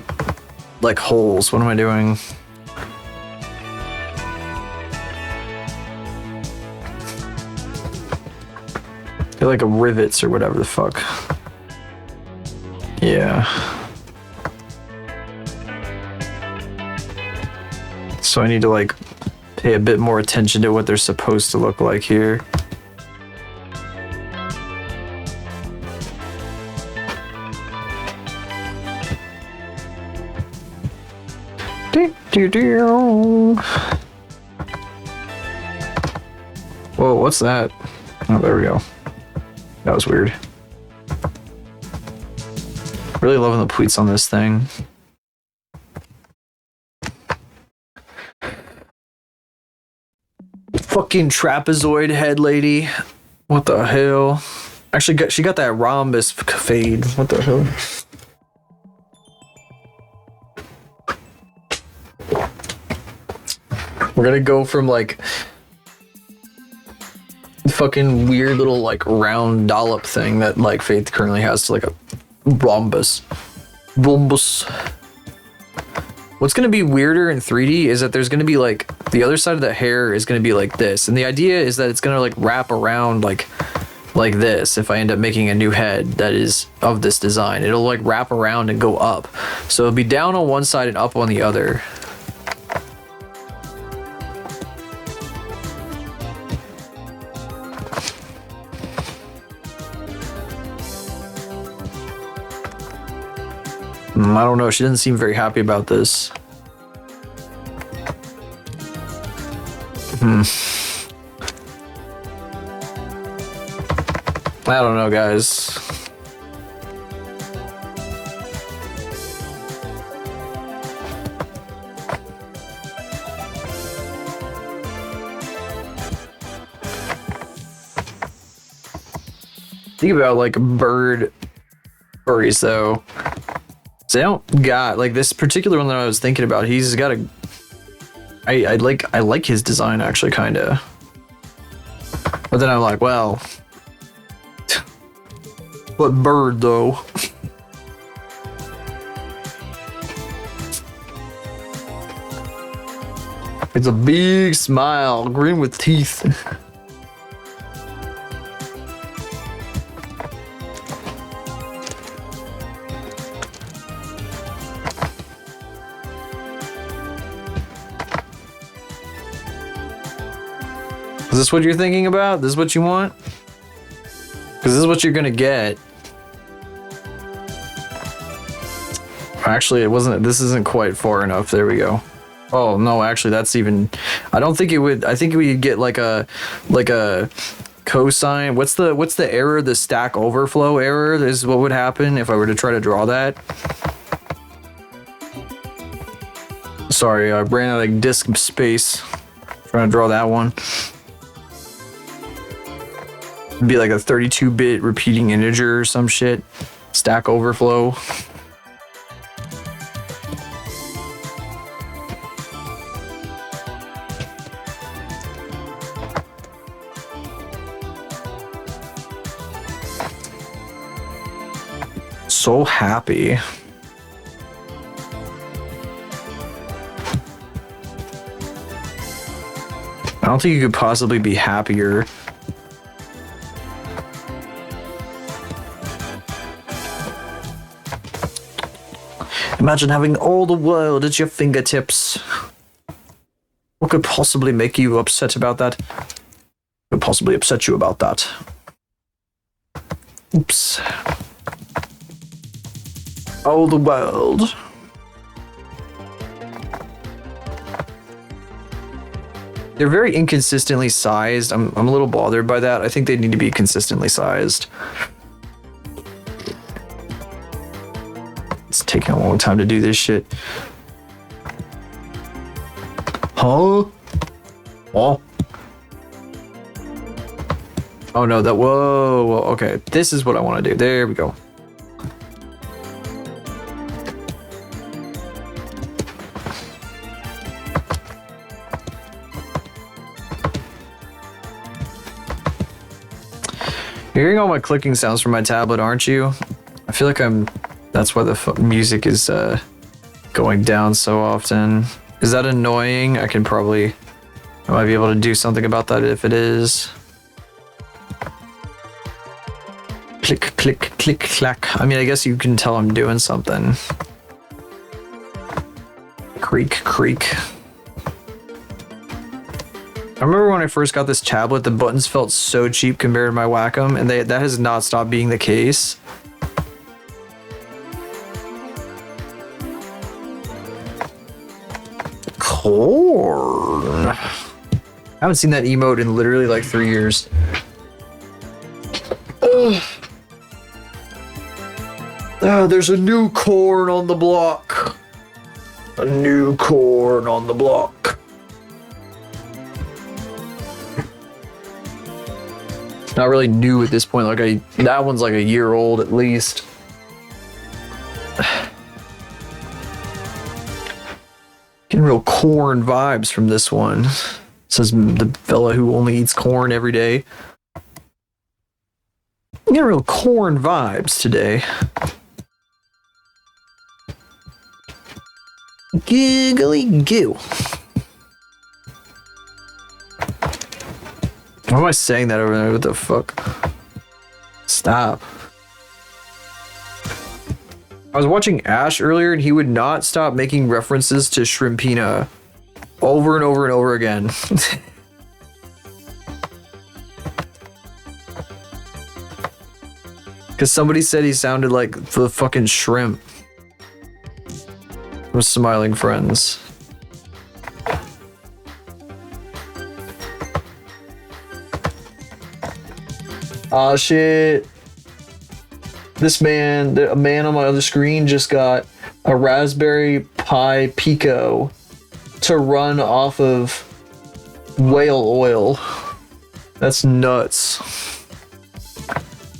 like holes. What am I doing? They're like a rivets or whatever the fuck. Yeah. So I need to like pay a bit more attention to what they're supposed to look like here. Whoa, what's that? Oh, there we go. That was weird. Really loving the pleats on this thing. Fucking trapezoid head lady. What the hell? Actually, she got that rhombus fade. What the hell? We're gonna go from like fucking weird little like round dollop thing that like Faith currently has to like a rhombus. What's gonna be weirder in 3D is that there's gonna be like the other side of the hair is gonna be like this, and the idea is that it's gonna like wrap around like this. If I end up making a new head that is of this design, it'll like wrap around and go up, so it'll be down on one side and up on the other. I don't know, she doesn't seem very happy about this. I don't know, guys. Think about like bird furries though. So I don't got like this particular one that I was thinking about. He's got a. I like his design actually, kind of. But then I'm like, well, what bird though? It's a big smile, green with teeth. Is this what you're thinking about? This is what you want? Because this is what you're gonna get. Actually, it wasn't. This isn't quite far enough. There we go. Oh no, actually, that's even. I don't think it would. I think we'd get like a cosine. What's the error? The stack overflow error is what would happen if I were to try to draw that. Sorry, I ran out of disk space trying to draw that one. It'd be like a 32-bit repeating integer or some shit. Stack overflow. So happy. I don't think you could possibly be happier. Imagine having all the world at your fingertips. What could possibly make you upset about that? What could possibly upset you about that? Oops. All the world. They're very inconsistently sized. I'm a little bothered by that. I think they need to be consistently sized. It's taking a long time to do this shit. Huh? Oh. Oh no, that, whoa, okay. This is what I want to do. There we go. You're hearing all my clicking sounds from my tablet, aren't you? I feel like that's why the music is going down so often. Is that annoying? I might be able to do something about that if it is. Click, click, click, clack. I mean, I guess you can tell I'm doing something. Creak, creak. I remember when I first got this tablet, the buttons felt so cheap compared to my Wacom, and that has not stopped being the case. Corn. I haven't seen that emote in literally like 3 years. There's a new corn on the block. A new corn on the block. Not really new at this point. Like that one's like a year old at least. Getting real corn vibes from this one. Says the fella who only eats corn every day. Getting real corn vibes today. Giggly goo. Why am I saying that over there? What the fuck? Stop. I was watching Ash earlier and he would not stop making references to Shrimpina over and over and over again. Because somebody said he sounded like the fucking shrimp from Smiling Friends. Aw, shit. This man, a man on my other screen just got a Raspberry Pi Pico to run off of whale oil. That's nuts.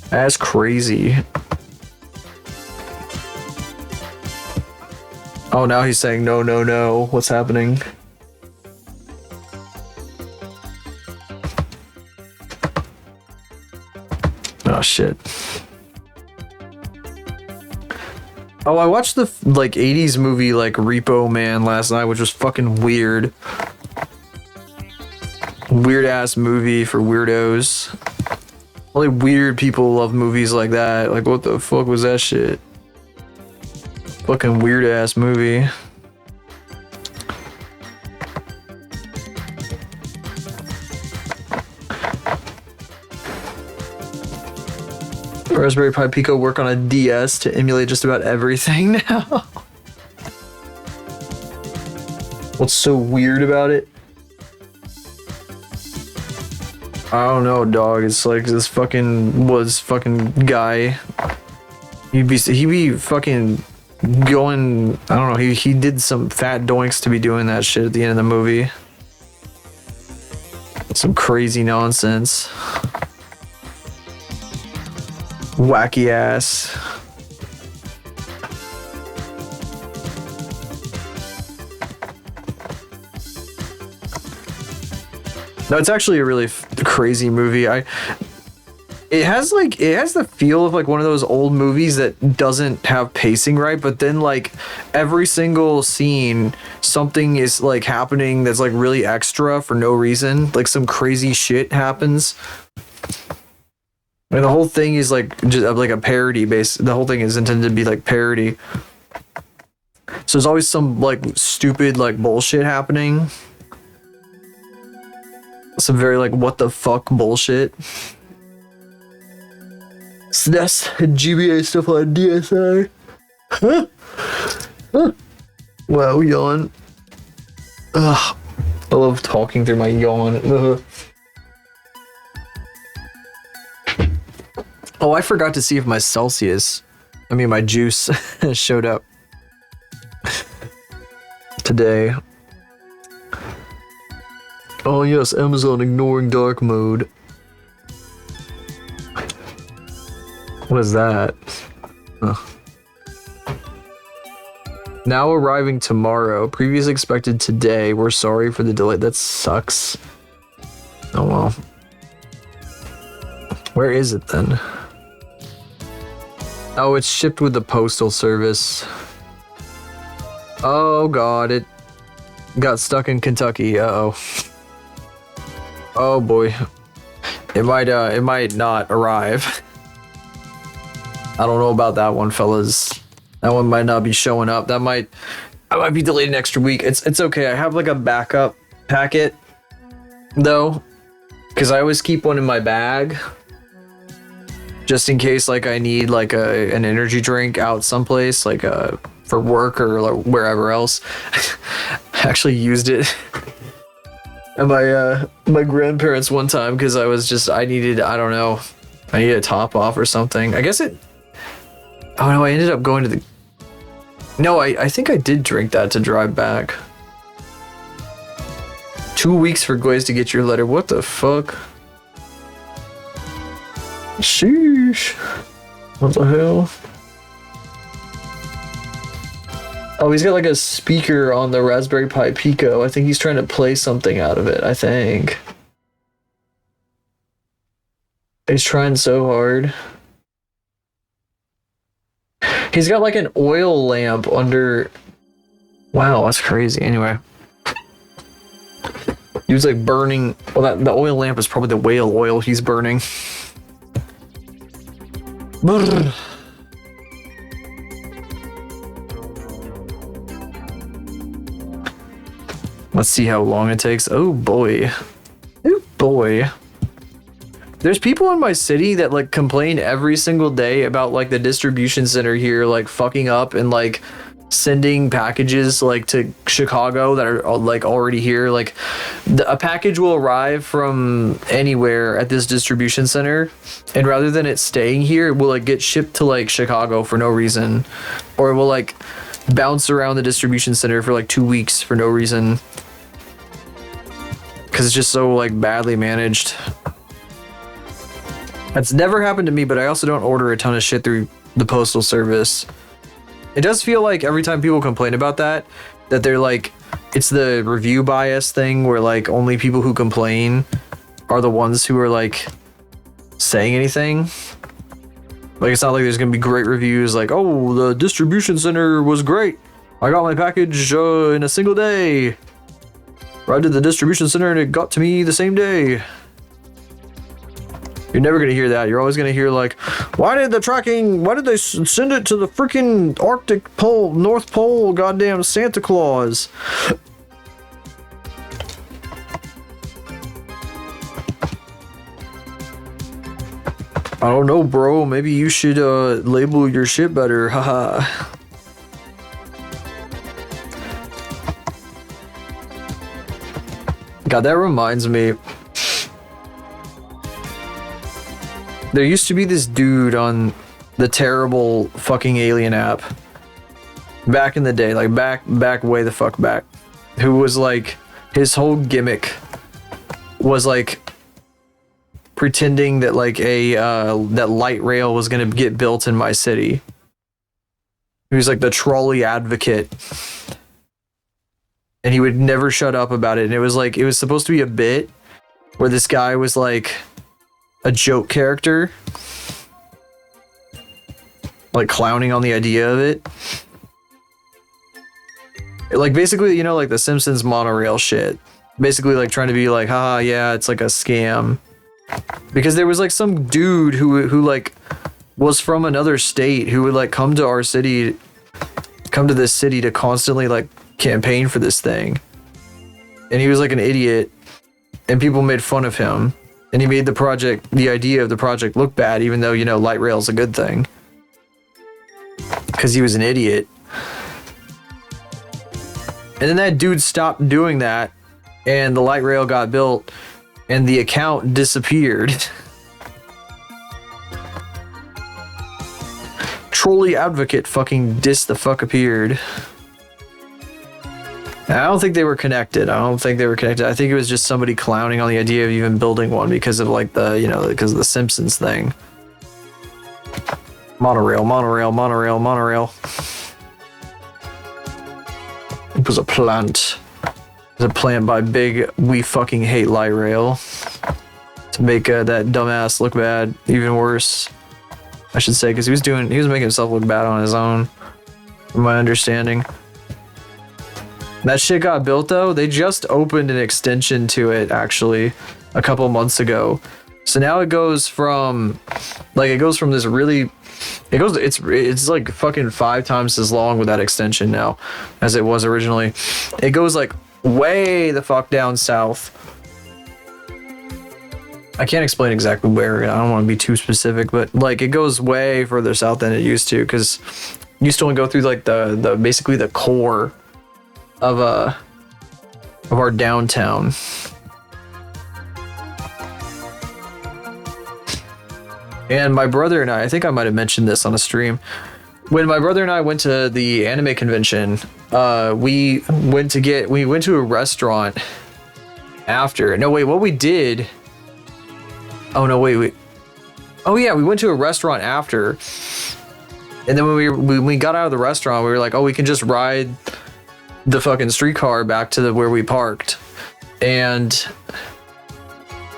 That's crazy. Oh, now he's saying no, no, no. What's happening? Oh, shit. Oh, I watched the like 80s movie like Repo Man last night, which was fucking weird. Weird ass movie for weirdos. Only weird people love movies like that. Like, what the fuck was that shit? Fucking weird ass movie. Raspberry Pi Pico work on a DS to emulate just about everything now. What's so weird about it? I don't know, dog. It's like this fucking guy. He'd be fucking going. I don't know. He did some fat doinks to be doing that shit at the end of the movie. Some crazy nonsense. Wacky ass. No, it's actually a really crazy movie. It has the feel of like one of those old movies that doesn't have pacing right, but then like every single scene something is like happening that's like really extra for no reason. Like some crazy shit happens. I mean, the whole thing is like just like a parody base. The whole thing is intended to be like parody. So there's always some like stupid like bullshit happening. Some very like what the fuck bullshit. So that's GBA stuff on DSi. Huh? Wow, yawn. Ugh. I love talking through my yawn. Ugh. Oh, I forgot to see if my my juice showed up today. Oh yes, Amazon ignoring dark mode. What is that? Now arriving tomorrow. Previously expected today. We're sorry for the delay. That sucks. Oh well. Where is it then? Oh, it's shipped with the postal service. Oh god, it got stuck in Kentucky. Uh-oh. Oh boy. It might not arrive. I don't know about that one, fellas. That one might not be showing up. I might be delayed an extra week. It's okay. I have like a backup packet though, because I always keep one in my bag. Just in case, like, I need, like, an energy drink out someplace, like, for work or like, wherever else. I actually used it at my grandparents one time because I needed a top off or something. I guess it... Oh, no, I ended up going to the... No, I think I did drink that to drive back. 2 weeks for Glaze to get your letter. What the fuck? Sheesh. What the hell? Oh, he's got like a speaker on the Raspberry Pi Pico. I think he's trying to play something out of it, I think. He's trying so hard. He's got like an oil lamp under... Wow, that's crazy. Anyway. He was like burning... Well, the oil lamp is probably the whale oil he's burning. Brrr. Let's see how long it takes. Oh boy. Oh boy. There's people in my city that like complain every single day about like the distribution center here like fucking up and like sending packages like to Chicago that are like already here. Like a package will arrive from anywhere at this distribution center, and rather than it staying here, it will like get shipped to like Chicago for no reason, or it will like bounce around the distribution center for like 2 weeks for no reason because it's just so like badly managed. That's never happened to me, but I also don't order a ton of shit through the postal service. It does feel like every time people complain about that they're like, it's the review bias thing where like only people who complain are the ones who are like saying anything. Like it's not like there's gonna be great reviews like, oh, the distribution center was great. I got my package in a single day. Or I did the distribution center and it got to me the same day. You're never gonna hear that. You're always gonna hear like, why did they send it to the freaking Arctic Pole, North Pole, goddamn Santa Claus? I don't know, bro. Maybe you should label your shit better. Haha. God, that reminds me. There used to be this dude on the terrible fucking Alien app back in the day, like back way the fuck back, who was like, his whole gimmick was like pretending that like that light rail was gonna get built in my city. He was like the trolley advocate, and he would never shut up about it. And it was like, it was supposed to be a bit where this guy was like a joke character, like clowning on the idea of it. Like basically, you know, like the Simpsons monorail shit. Basically like trying to be like, haha, yeah, it's like a scam. Because there was like some dude who like was from another state who would like come to this city to constantly like campaign for this thing. And he was like an idiot, and people made fun of him. And he made the idea of the project look bad, even though, you know, light rail is a good thing. Because he was an idiot. And then that dude stopped doing that, and the light rail got built, and the account disappeared. Trolley advocate fucking the fuck appeared. I don't think they were connected. I think it was just somebody clowning on the idea of even building one because of like because of the Simpsons thing. Monorail. It was a plant. It was a plant by Big We Fucking Hate Light Rail. To make that dumbass look bad even worse, I should say, because he was making himself look bad on his own, from my understanding. That shit got built though. They just opened an extension to it actually a couple months ago. So now it goes from this really, it's like fucking 5 times as long with that extension now as it was originally. It goes like way the fuck down south. I can't explain exactly where. I don't want to be too specific, but like it goes way further south than it used to, because it used to only go through like the basically the core of our downtown. And my brother and I think I might have mentioned this on a stream. When my brother and I went to the anime convention, we went to a restaurant after. No, wait, what we did... Oh, no, wait. Oh, yeah, we went to a restaurant after. And then when we got out of the restaurant, we were like, oh, we can just ride the fucking streetcar back to where we parked. And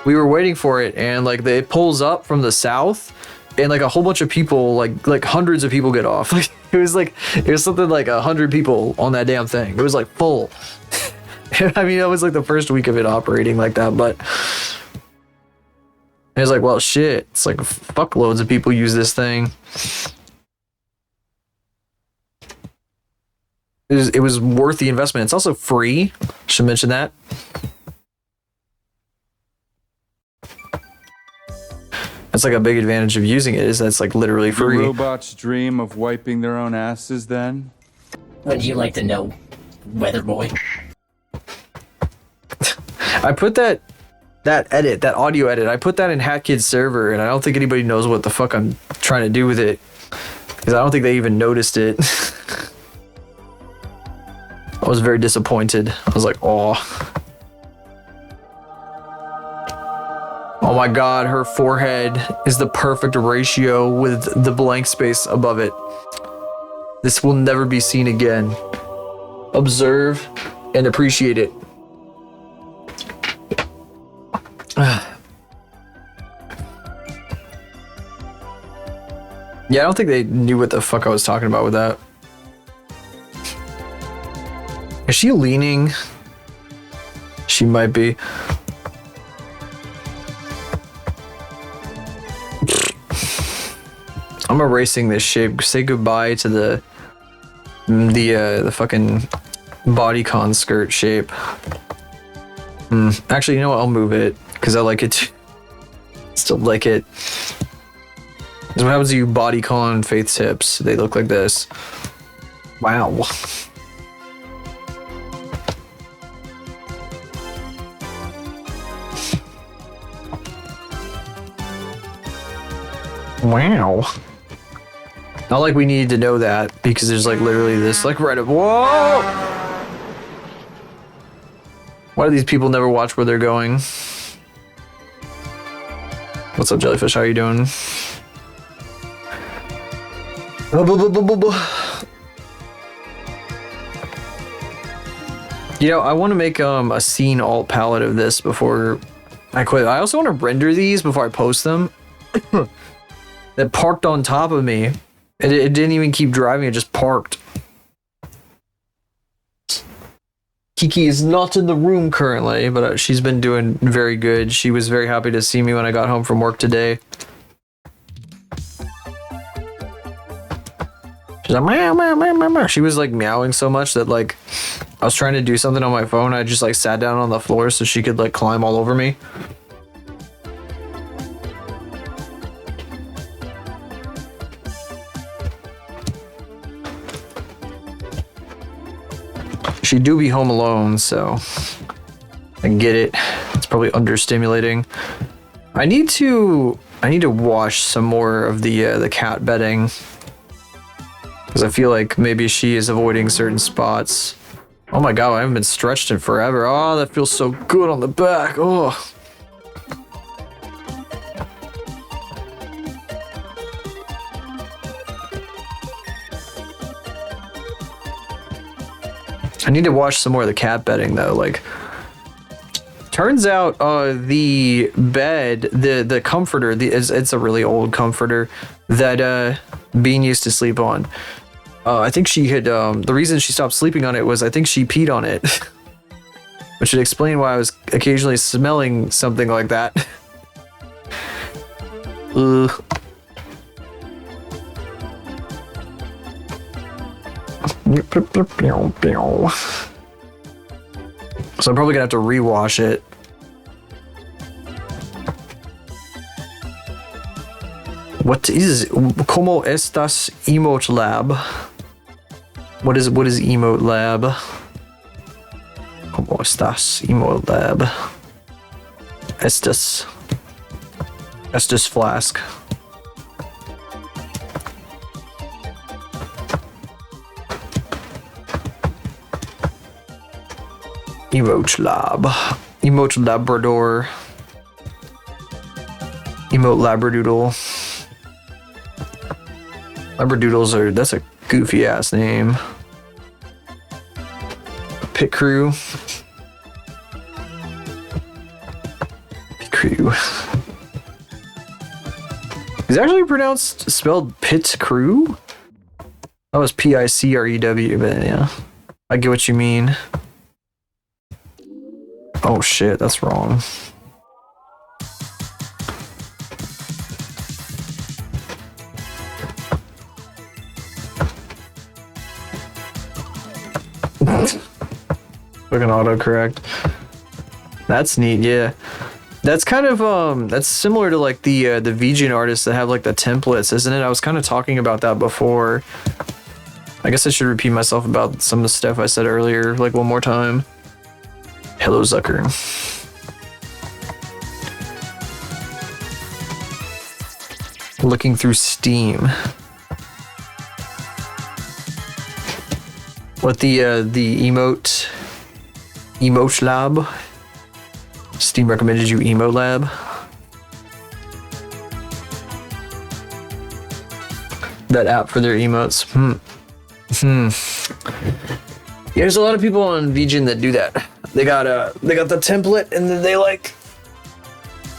we were waiting for it, and like it pulls up from the south, and like a whole bunch of people, like hundreds of people get off. Like it was something like 100 people on that damn thing. It was like full. I mean, that was like the first week of it operating like that, but it was like, well, shit. It's like fuckloads of people use this thing. It was worth the investment. It's also free. Should mention that. That's like a big advantage of using it, is that's like literally free. Do robots dream of wiping their own asses then? Would you like to know, Weather Boy? I put that audio edit, I put that in HackKid's server, and I don't think anybody knows what the fuck I'm trying to do with it. Because I don't think they even noticed it. I was very disappointed. I was like, oh. Oh my god, her forehead is the perfect ratio with the blank space above it. This will never be seen again. Observe and appreciate it. Yeah, I don't think they knew what the fuck I was talking about with that. Is she leaning? She might be. I'm erasing this shape. Say goodbye to the fucking bodycon skirt shape. Actually, you know what? I'll move it because I like it too. Still like it. This is what happens to you bodycon faith tips. They look like this. Wow. Wow. Not like we need to know that, because there's like literally this like right up. Whoa! Why do these people never watch where they're going? What's up, Jellyfish? How are you doing? You know, I want to make a scene alt palette of this before I quit. I also want to render these before I post them. That parked on top of me. It didn't even keep driving, it just parked. Kiki is not in the room currently, but she's been doing very good. She was very happy to see me when I got home from work today. She's like, meow, meow, meow, meow, meow. She was like meowing so much that like I was trying to do something on my phone. I just like sat down on the floor so she could like climb all over me. She do be home alone, so I get it. It's probably understimulating. I need to wash some more of the cat bedding, because I feel like maybe she is avoiding certain spots. Oh my god, I haven't been stretched in forever. Oh, that feels so good on the back. Oh. I need to wash some more of the cat bedding though. Like, turns out the bed, the comforter, it's a really old comforter that Bean used to sleep on. I think she had the reason she stopped sleeping on it was I think she peed on it, which would explain why I was occasionally smelling something like that. Ugh. So I'm probably gonna have to rewash it. What is Como estas emote lab? What is emote lab? Como estas emote lab? Estes flask. Emote lab. Emote labrador. Emote labradoodle. Labradoodles that's a goofy ass name. Pit Crew. Pit Crew. Is it actually spelled Pit Crew? That was Picrew, but yeah. I get what you mean. Oh shit, that's wrong. Fucking autocorrect. That's neat, yeah. That's kind of that's similar to like the VGen artists that have like the templates, isn't it? I was kind of talking about that before. I guess I should repeat myself about some of the stuff I said earlier, like one more time. Hello, Zucker. Looking through Steam. What the emote lab? Steam recommended you Emote Lab. That app for their emotes. Yeah, there's a lot of people on VGen that do that. They got the template, and then they like,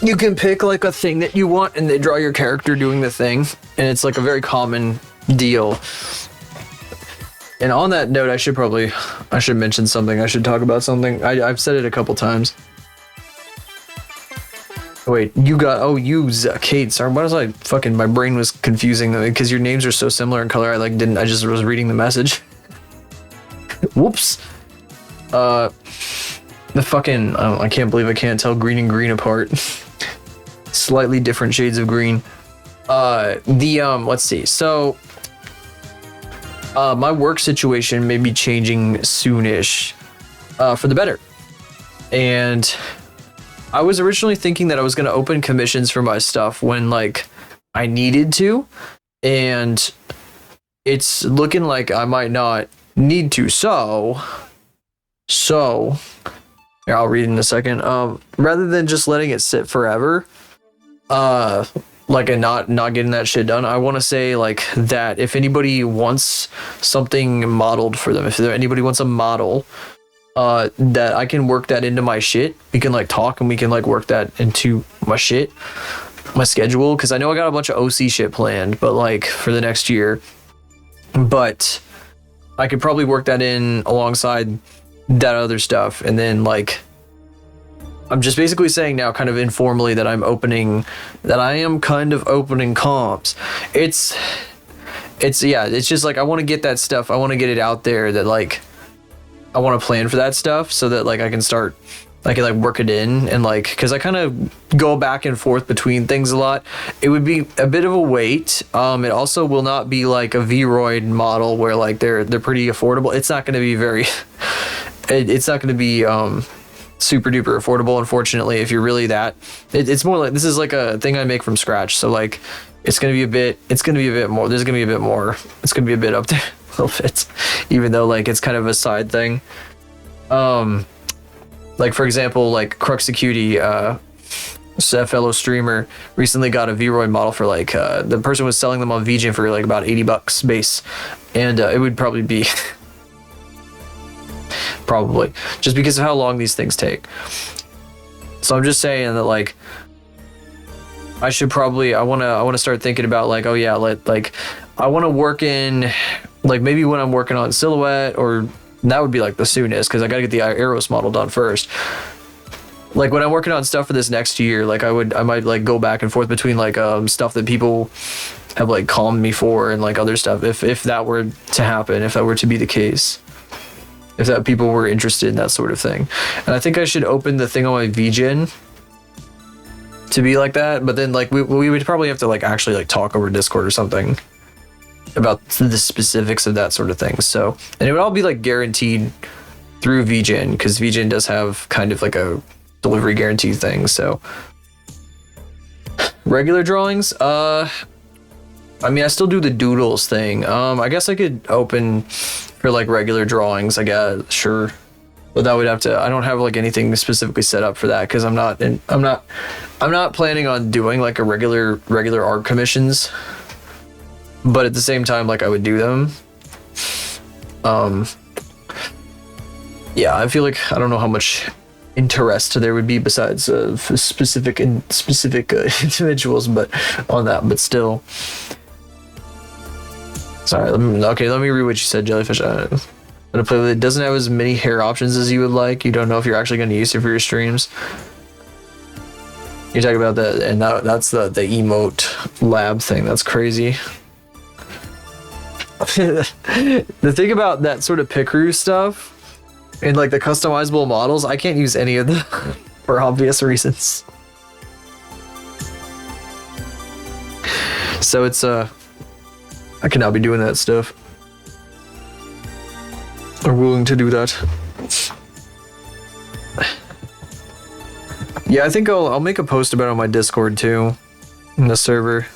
you can pick like a thing that you want, and they draw your character doing the thing, and it's like a very common deal. And on that note, I should mention something. I should talk about something. I've said it a couple times. Wait, Kate. Sorry, why was I fucking? My brain was confusing because your names are so similar in color. I just was reading the message. Whoops. The fucking. I can't believe I can't tell green and green apart. Slightly different shades of green. Let's see. So, my work situation may be changing soonish, for the better, and I was originally thinking that I was going to open commissions for my stuff when like I needed to, and it's looking like I might not need to. So here, I'll read in a second. Rather than just letting it sit forever, and not getting that shit done, I want to say like that if anybody wants something modeled for them, if anybody wants a model, that I can work that into my shit. We can like talk and we can like work that into my shit, my schedule, because I know I got a bunch of OC shit planned, but like for the next year. But I could probably work that in alongside that other stuff, and then like I'm just basically saying now, kind of informally, that I am kind of opening comps. It's just like I want to get that stuff. I want to get it out there that like I want to plan for that stuff so that like I can like work it in, and like because I kind of go back and forth between things a lot. It would be a bit of a wait. It also will not be like a Vroid model where like they're pretty affordable. It's not going to be very it's not going to be super duper affordable, unfortunately. If you're really that, it's more like this is like a thing I make from scratch, so like it's going to be a bit more. There's going to be a bit more. It's going to be a bit up there. A little bit, even though like it's kind of a side thing. Like for example, like Cruxacutie, a fellow streamer, recently got a Vroid model for like the person was selling them on VGen for like about $80 base, and it would probably be probably just because of how long these things take. So I'm just saying that like I want to start thinking about like, oh yeah, I want to work in like maybe when I'm working on Silhouette, or that would be like the soonest because I got to get the Eros model done first. Like when I'm working on stuff for this next year, like I might like go back and forth between like stuff that people have like calmed me for and like other stuff if that were to happen, if that were to be the case, if that people were interested in that sort of thing. And I think I should open the thing on my VGen to be like that, but then like we would probably have to like actually like talk over Discord or something about the specifics of that sort of thing. So, and it would all be like guaranteed through VGen, because VGen does have kind of like a delivery guarantee thing. So regular drawings, I mean I still do the doodles thing. I guess I could open for like regular drawings, I guess, sure, but that would have to, I don't have like anything specifically set up for that because I'm not planning on doing like a regular art commissions. but at the same time, like I would do them. Yeah, I feel like I don't know how much interest there would be besides specific individuals, but on that, but still. Sorry. Let me read what you said, Jellyfish. I'm gonna play with it. Doesn't have as many hair options as you would like. You don't know if you're actually gonna use it for your streams. You talk about that, and that's the emote lab thing. That's crazy. The thing about that sort of Pickaroo stuff and like the customizable models, I can't use any of them for obvious reasons. So it's I cannot be doing that stuff. Or willing to do that. Yeah, I think I'll make a post about it on my Discord too, in the server.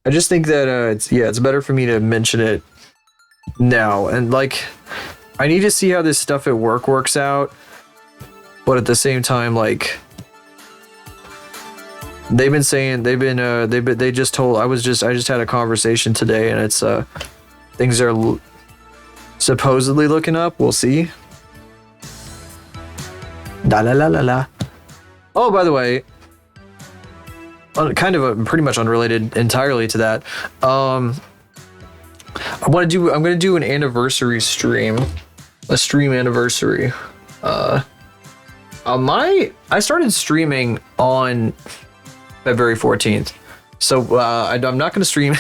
I just think that it's better for me to mention it now, and like I need to see how this stuff at work works out, but at the same time, like they just told I just had a conversation today, and it's things are supposedly looking up. We'll see. La la la la la. Oh, by the way, kind of pretty much unrelated entirely to that. I'm gonna do an anniversary stream, a stream anniversary. I started streaming on February 14th, so I'm not gonna stream.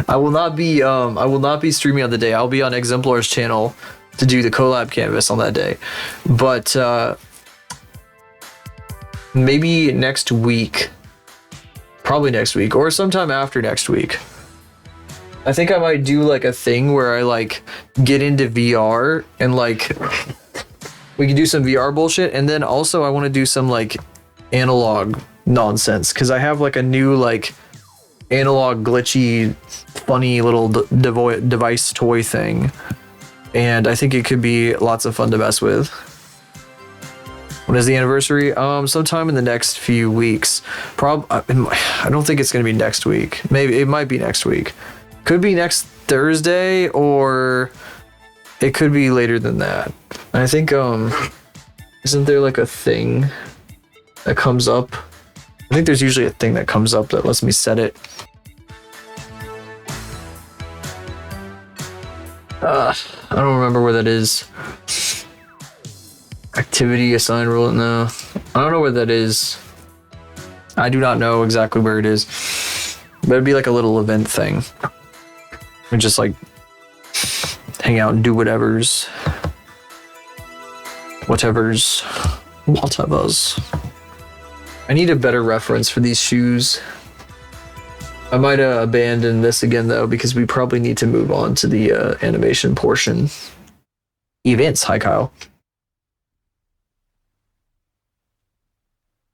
I will not be streaming on the day. I'll be on Exemplar's channel to do the collab canvas on that day, but maybe next week. Probably next week or sometime after next week. I think I might do like a thing where I like get into VR and like we can do some VR bullshit, and then also I want to do some like analog nonsense because I have like a new like analog glitchy funny little device toy thing, and I think it could be lots of fun to mess with. When is the anniversary? Sometime in the next few weeks. I don't think it's gonna be next week. Maybe it might be next week. Could be next Thursday, or it could be later than that. I think isn't there like a thing that comes up? I think there's usually a thing that comes up that lets me set it. I don't remember where that is. Activity assigned rule? No, I don't know where that is. I do not know exactly where it is, but it'd be like a little event thing. We just like hang out and do whatevers. I need a better reference for these shoes. I might abandon this again though, because we probably need to move on to the animation portion. Events. Hi, Kyle.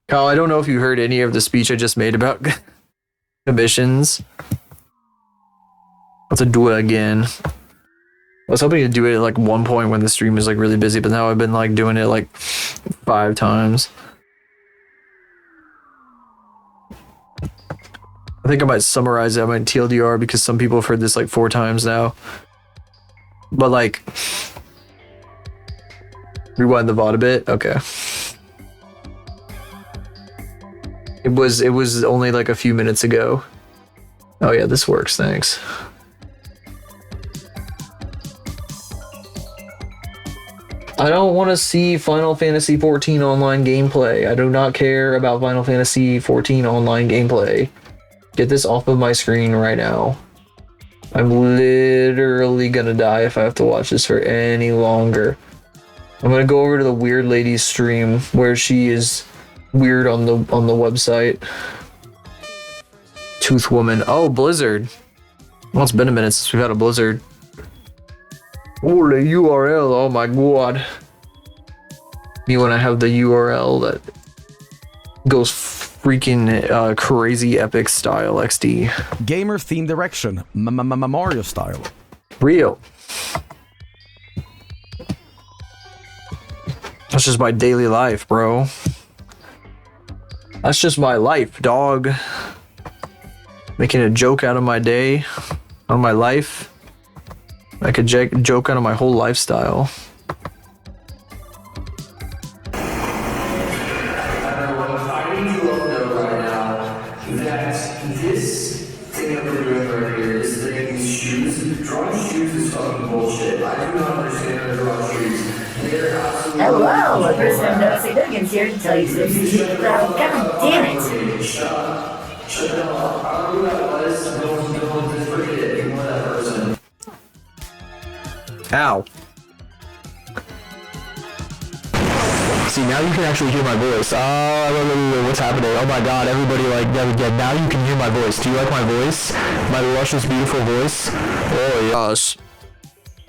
Kyle, I don't know if you heard any of the speech I just made about commissions. Let's do it again. I was hoping to do it at like one point when the stream is like really busy, but now I've been like doing it like 5 times. I think I might summarize it. I might TLDR because some people have heard this like 4 times now. But like, rewind the VOD a bit. Okay. It was only like a few minutes ago. Oh yeah, this works, thanks. I don't want to see Final Fantasy XIV online gameplay. I do not care about Final Fantasy XIV online gameplay. Get this off of my screen right now. I'm literally gonna die if I have to watch this for any longer. I'm gonna go over to the Weird Lady's stream where she is weird on the website. Tooth Woman. Oh, Blizzard. Well, it's been a minute since we've had a Blizzard. Oh, the URL. Oh my god. Me when I have the URL that goes freaking crazy epic style XD. Gamer theme direction. Mario style. Real. That's just my daily life, bro. That's just my life, dog. Making a joke out of my day, out of my life. Make a joke out of my whole lifestyle. Hello, a person of no significance here to tell you some shit. God damn it. Ow. See, now you can actually hear my voice. What's happening? Oh my god, everybody, like, yeah, now you can hear my voice. Do you like my voice? My luscious, beautiful voice? Oh, yes.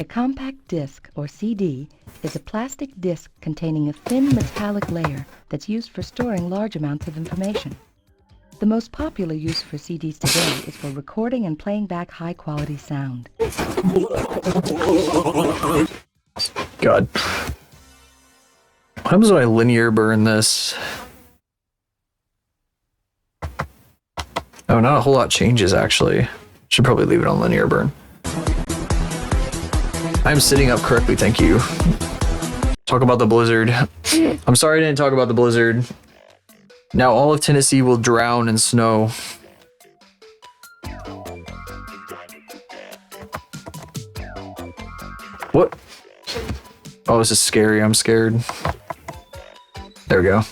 A compact disc, or CD, is a plastic disc containing a thin metallic layer that's used for storing large amounts of information. The most popular use for CDs today is for recording and playing back high-quality sound. God. What happens when I linear burn this? Oh, not a whole lot changes, actually. Should probably leave it on linear burn. I'm sitting up correctly, thank you. Talk about the blizzard. I'm sorry I didn't talk about the blizzard. Now all of Tennessee will drown in snow. What? Oh, this is scary. I'm scared. There we go.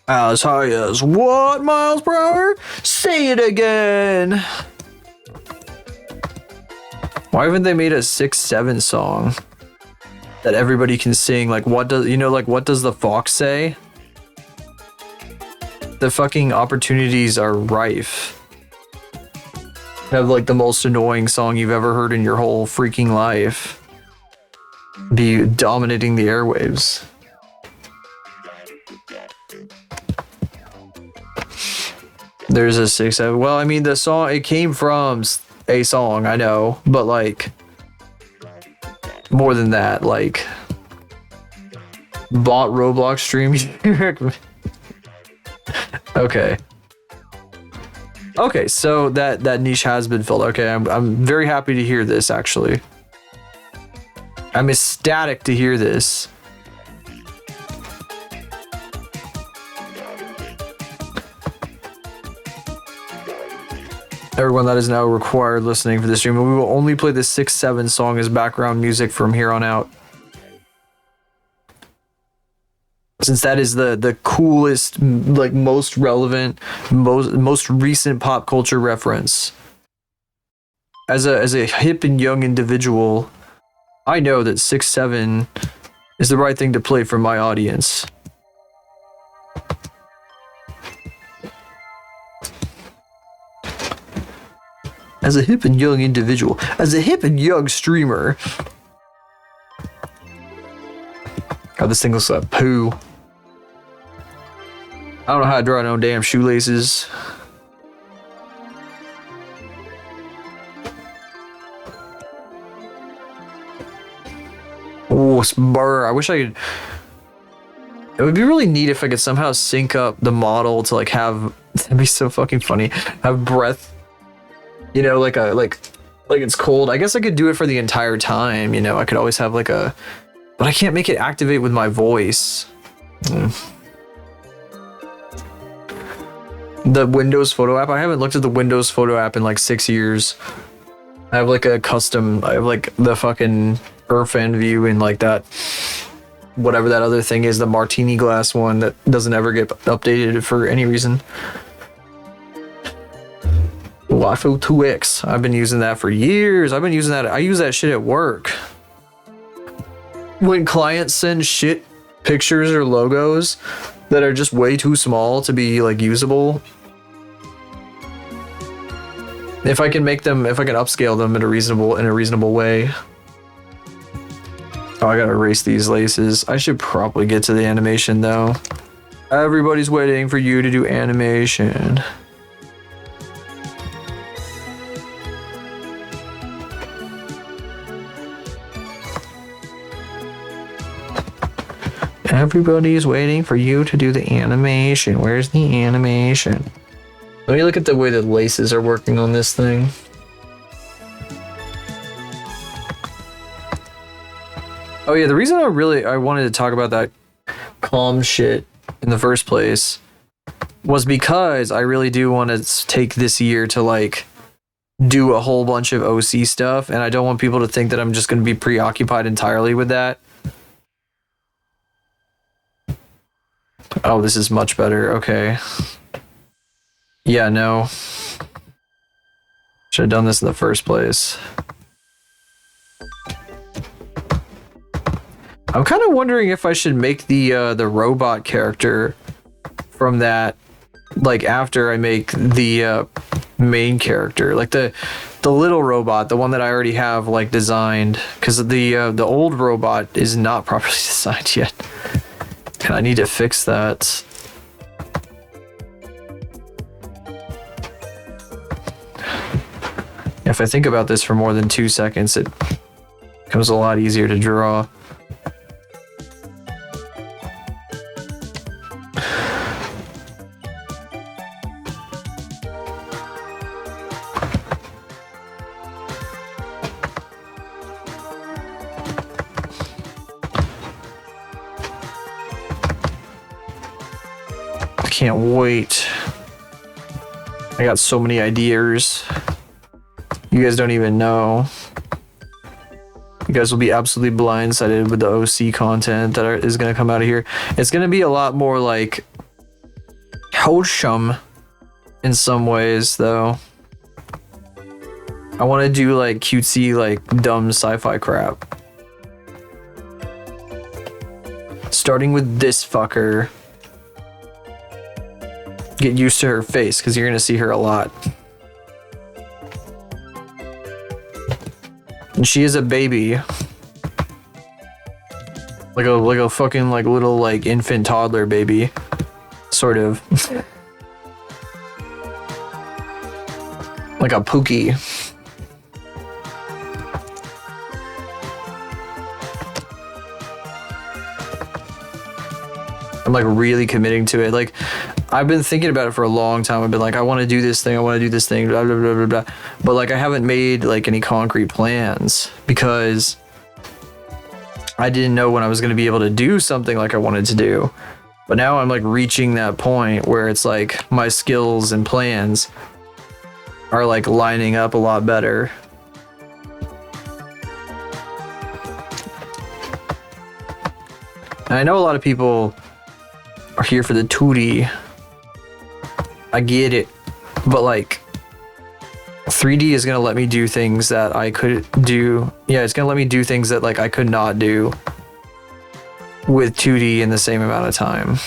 As high as what miles per hour? Say it again. Why haven't they made a 6-7 song that everybody can sing? Like, what does, you know, like, what does the fox say? The fucking opportunities are rife. Have like the most annoying song you've ever heard in your whole freaking life be dominating the airwaves. There's a 6-7. Well, I mean, the song, it came from a song, I know, but like more than that, like bought Roblox stream. Okay. Okay, so that niche has been filled. Okay, I'm very happy to hear this, actually. I'm ecstatic to hear this. Everyone, that is now required listening for this stream. We will only play the 6-7 song as background music from here on out. Since that is the coolest, like most relevant, most recent pop culture reference. As a hip and young individual, I know that 6-7 is the right thing to play for my audience. As a hip and young individual, as a hip and young streamer. God, this thing looks like poo. I don't know how to draw no damn shoelaces. Oh, spur. I wish I could. It would be really neat if I could somehow sync up the model to like have. That'd be so fucking funny. Have breath. You know, like it's cold. I guess I could do it for the entire time. You know, I could always have like a. But I can't make it activate with my voice. The Windows photo app. I haven't looked at the Windows photo app in like 6 years. I have like a custom. I have like the fucking Irfan view and like that. Whatever that other thing is, the martini glass one that doesn't ever get updated for any reason. LiFo 2X. I've been using that for years. I've been using that. I use that shit at work. When clients send shit pictures or logos that are just way too small to be like usable. If I can make them, if I can upscale them in a reasonable way. Oh, I gotta erase these laces. I should probably get to the animation though. Everybody's waiting for you to do animation. Everybody's waiting for you to do the animation. Where's the animation? Let me look at the way the laces are working on this thing. Oh yeah, the reason I wanted to talk about that calm shit in the first place was because I really do want to take this year to like do a whole bunch of OC stuff, and I don't want people to think that I'm just going to be preoccupied entirely with that. Oh, this is much better. Okay. Yeah, no. Should have done this in the first place. I'm kind of wondering if I should make the robot character from that, like after I make the main character, like the little robot, the one that I already have like designed, because the old robot is not properly designed yet, and I need to fix that. If I think about this for more than 2 seconds, it becomes a lot easier to draw. I can't wait. I got so many ideas. You guys don't even know. You guys will be absolutely blindsided with the OC content that is going to come out of here. It's going to be a lot more like wholesome in some ways, though. I want to do like cutesy, like dumb sci-fi crap. Starting with this fucker. Get used to her face, because you're going to see her a lot. And she is a baby. Like a fucking like little like infant toddler baby. Sort of. Like a Pookie. I'm like really committing to it. Like I've been thinking about it for a long time. I've been like, I want to do this thing. I want to do this thing. Blah, blah, blah, blah, blah. But like, I haven't made like any concrete plans because I didn't know when I was going to be able to do something like I wanted to do. But now I'm like reaching that point where it's like my skills and plans are like lining up a lot better. And I know a lot of people are here for the 2D. I get it, but like 3D is gonna let me do things that I could do. Yeah, it's gonna let me do things that like I could not do with 2D in the same amount of time.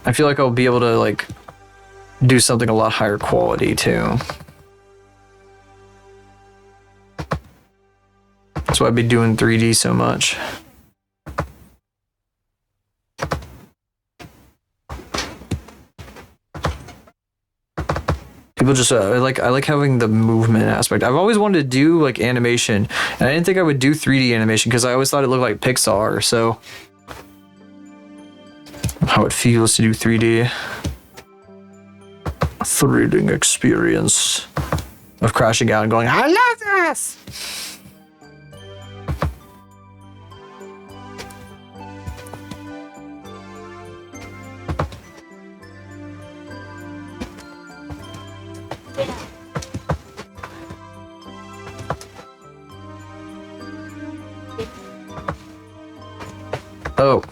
I feel like I'll be able to like do something a lot higher quality too. That's why I've been doing 3D so much. People just I like having the movement aspect. I've always wanted to do like animation, and I didn't think I would do 3D animation because I always thought it looked like Pixar. So how it feels to do 3D. A thrilling experience of crashing out and going, I love this. Oh,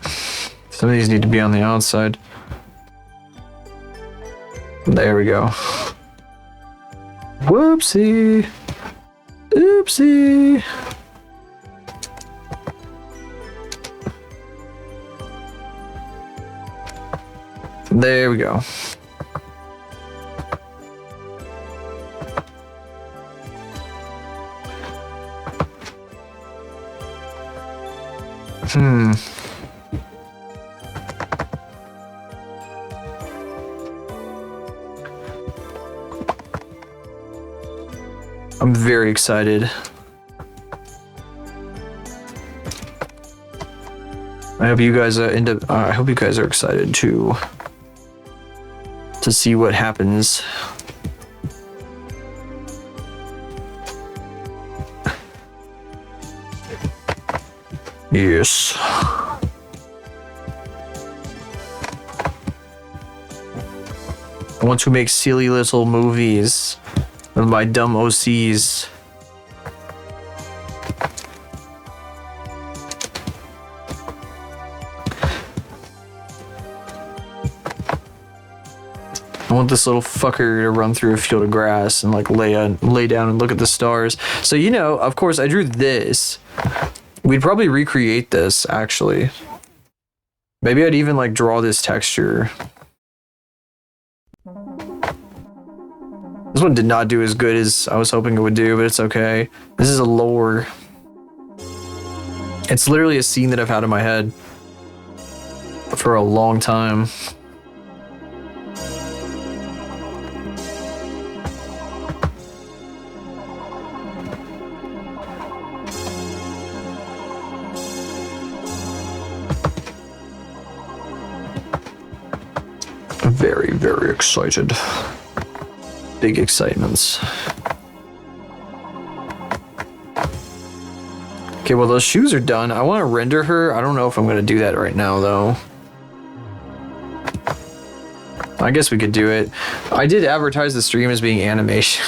some of these need to be on the outside. There we go. Whoopsie. Oopsie. There we go. I'm very excited. I hope you guys I hope you guys are excited to see what happens. Yes. I want to make silly little movies with my dumb OCs. I want this little fucker to run through a field of grass and like lay down and look at the stars. So, you know, of course I drew this. We'd probably recreate this actually. Maybe I'd even like draw this texture. This one did not do as good as I was hoping it would do, but it's okay. This is a lore. It's literally a scene that I've had in my head for a long time. Very, very excited. Big excitements. Okay, well those shoes are done. I want to render her. I don't know if I'm going to do that right now though. I guess we could do it. I did advertise the stream as being animation.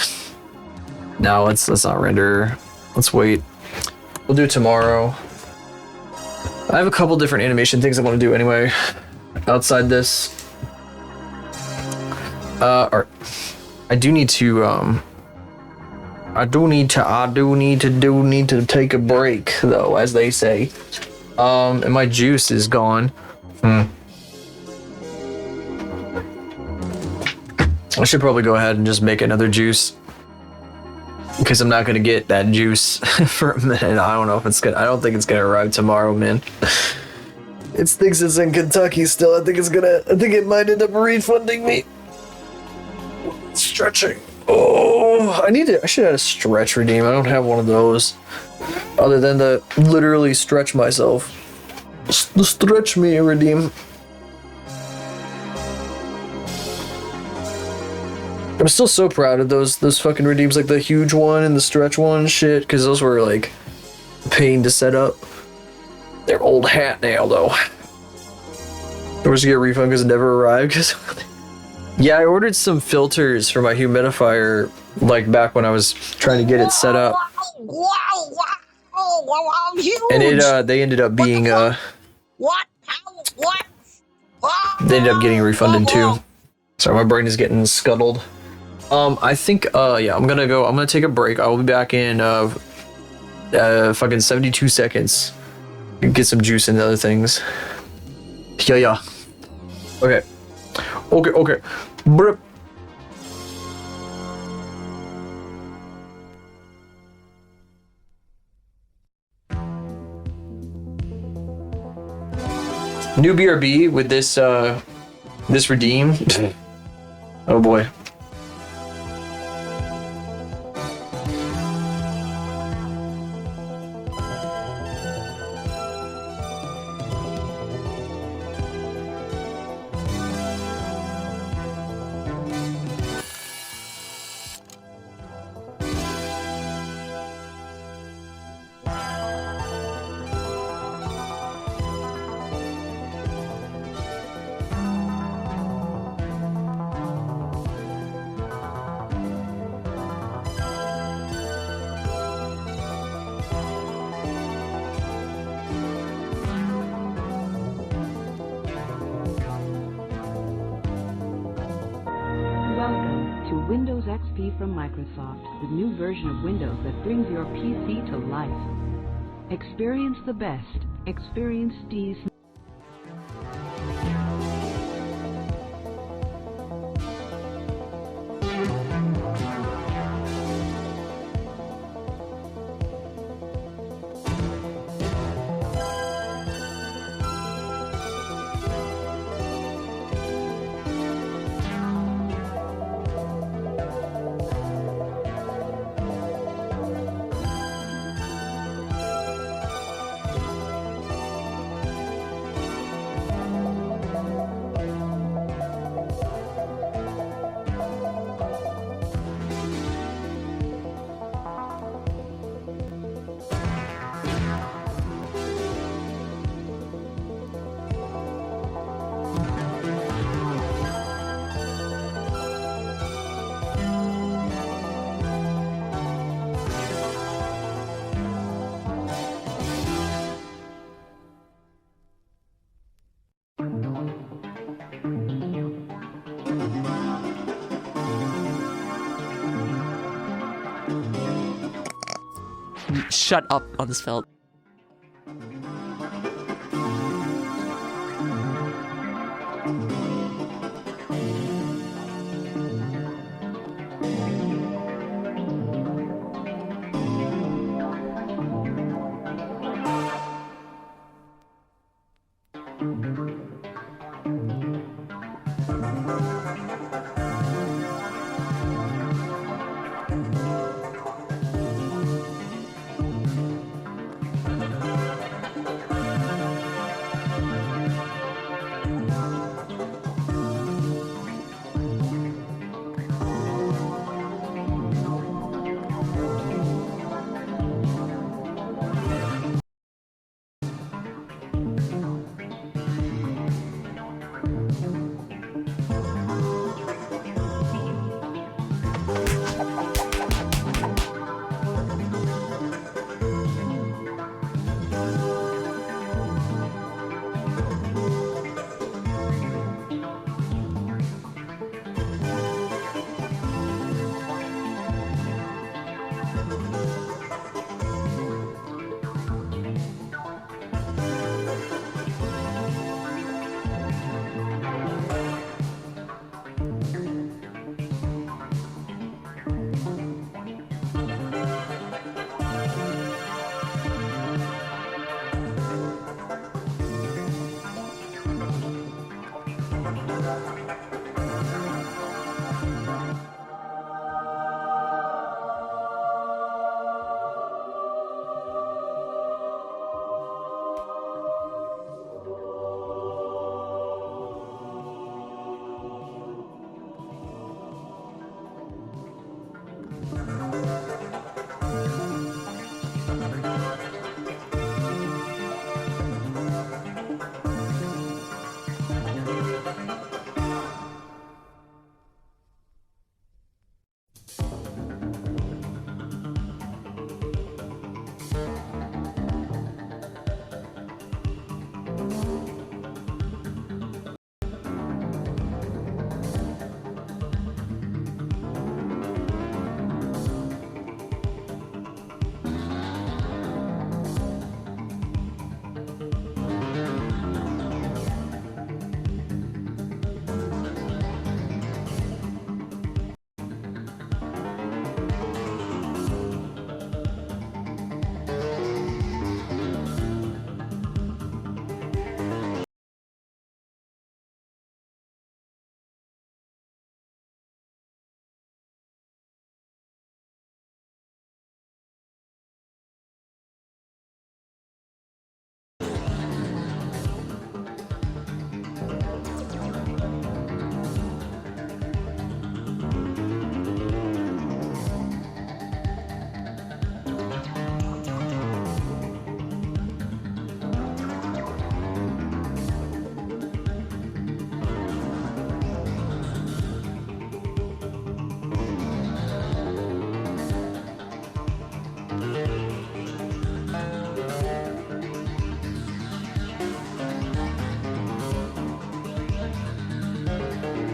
No, let's not render her. Let's wait. We'll do it tomorrow. I have a couple different animation things I want to do anyway. Outside this. Or I do need to take a break though, as they say. And my juice is gone. I should probably go ahead and just make another juice. Because I'm not gonna get that juice for a minute. I don't know if it's gonna, I don't think it's gonna arrive tomorrow, man. It thinks it's in Kentucky still. I think it might end up refunding me. Stretching. Oh, I should have a stretch redeem. I don't have one of those. Other than the literally stretch myself. The stretch me redeem. I'm still so proud of those fucking redeems, like the huge one and the stretch one shit, because those were like a pain to set up. They're old hat now though. Or was to get a refund because it never arrived because yeah, I ordered some filters for my humidifier, like back when I was trying to get it set up. And they ended up being, they ended up getting refunded too. Sorry, my brain is getting scuttled. I think, yeah, I'm gonna take a break. I will be back in, fucking 72 seconds. Get some juice and other things. Yeah. Okay. Brr. New BRB with this redeem. Oh boy. Windows XP from Microsoft, the new version of Windows that brings your PC to life. Experience the best. Experience D's. Shut up, Unsfelt.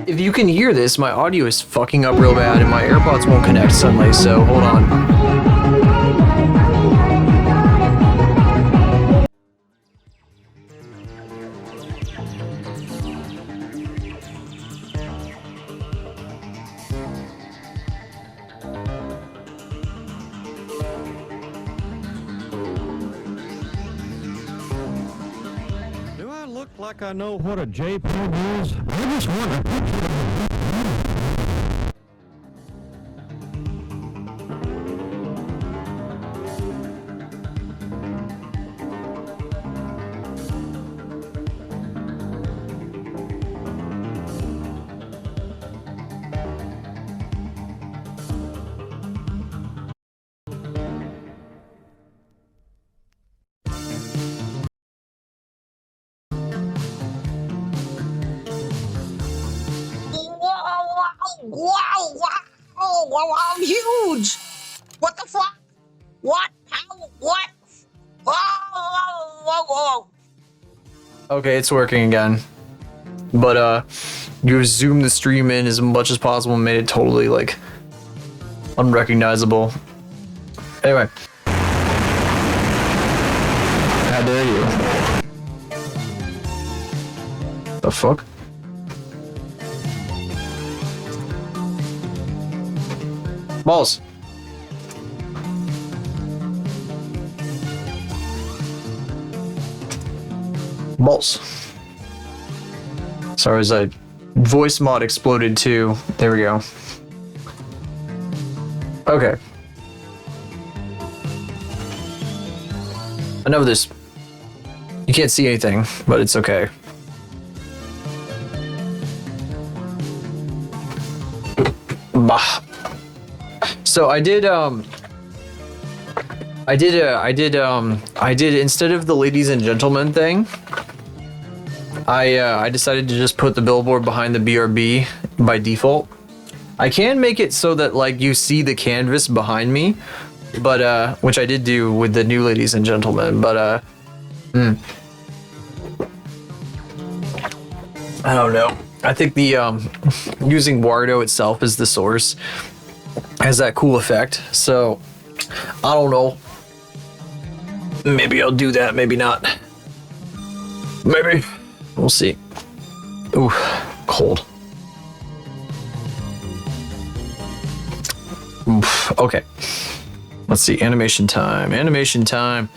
If you can hear this, my audio is fucking up real bad and my AirPods won't connect suddenly, so hold on. Do I look like I know what a JPEG is? I just want a picture of it. Wow, I'm huge! What the fuck? What? How? What? Whoa. Okay, it's working again. But, you zoomed the stream in as much as possible and made it totally, like, unrecognizable. Anyway. How dare you? The fuck? Balls. Balls. Sorry, as I voice mod exploded too. There we go. Okay. I know this. You can't see anything, but it's okay. Bah. So I did instead of the ladies and gentlemen thing, I decided to just put the billboard behind the BRB by default. I can make it so that like you see the canvas behind me, but which I did do with the new ladies and gentlemen, but I don't know. I think the using Wardo itself as the source has that cool effect. So I don't know. Maybe I'll do that, maybe not. Maybe. We'll see. Ooh, cold. Oof, okay. Let's see, animation time. Animation time.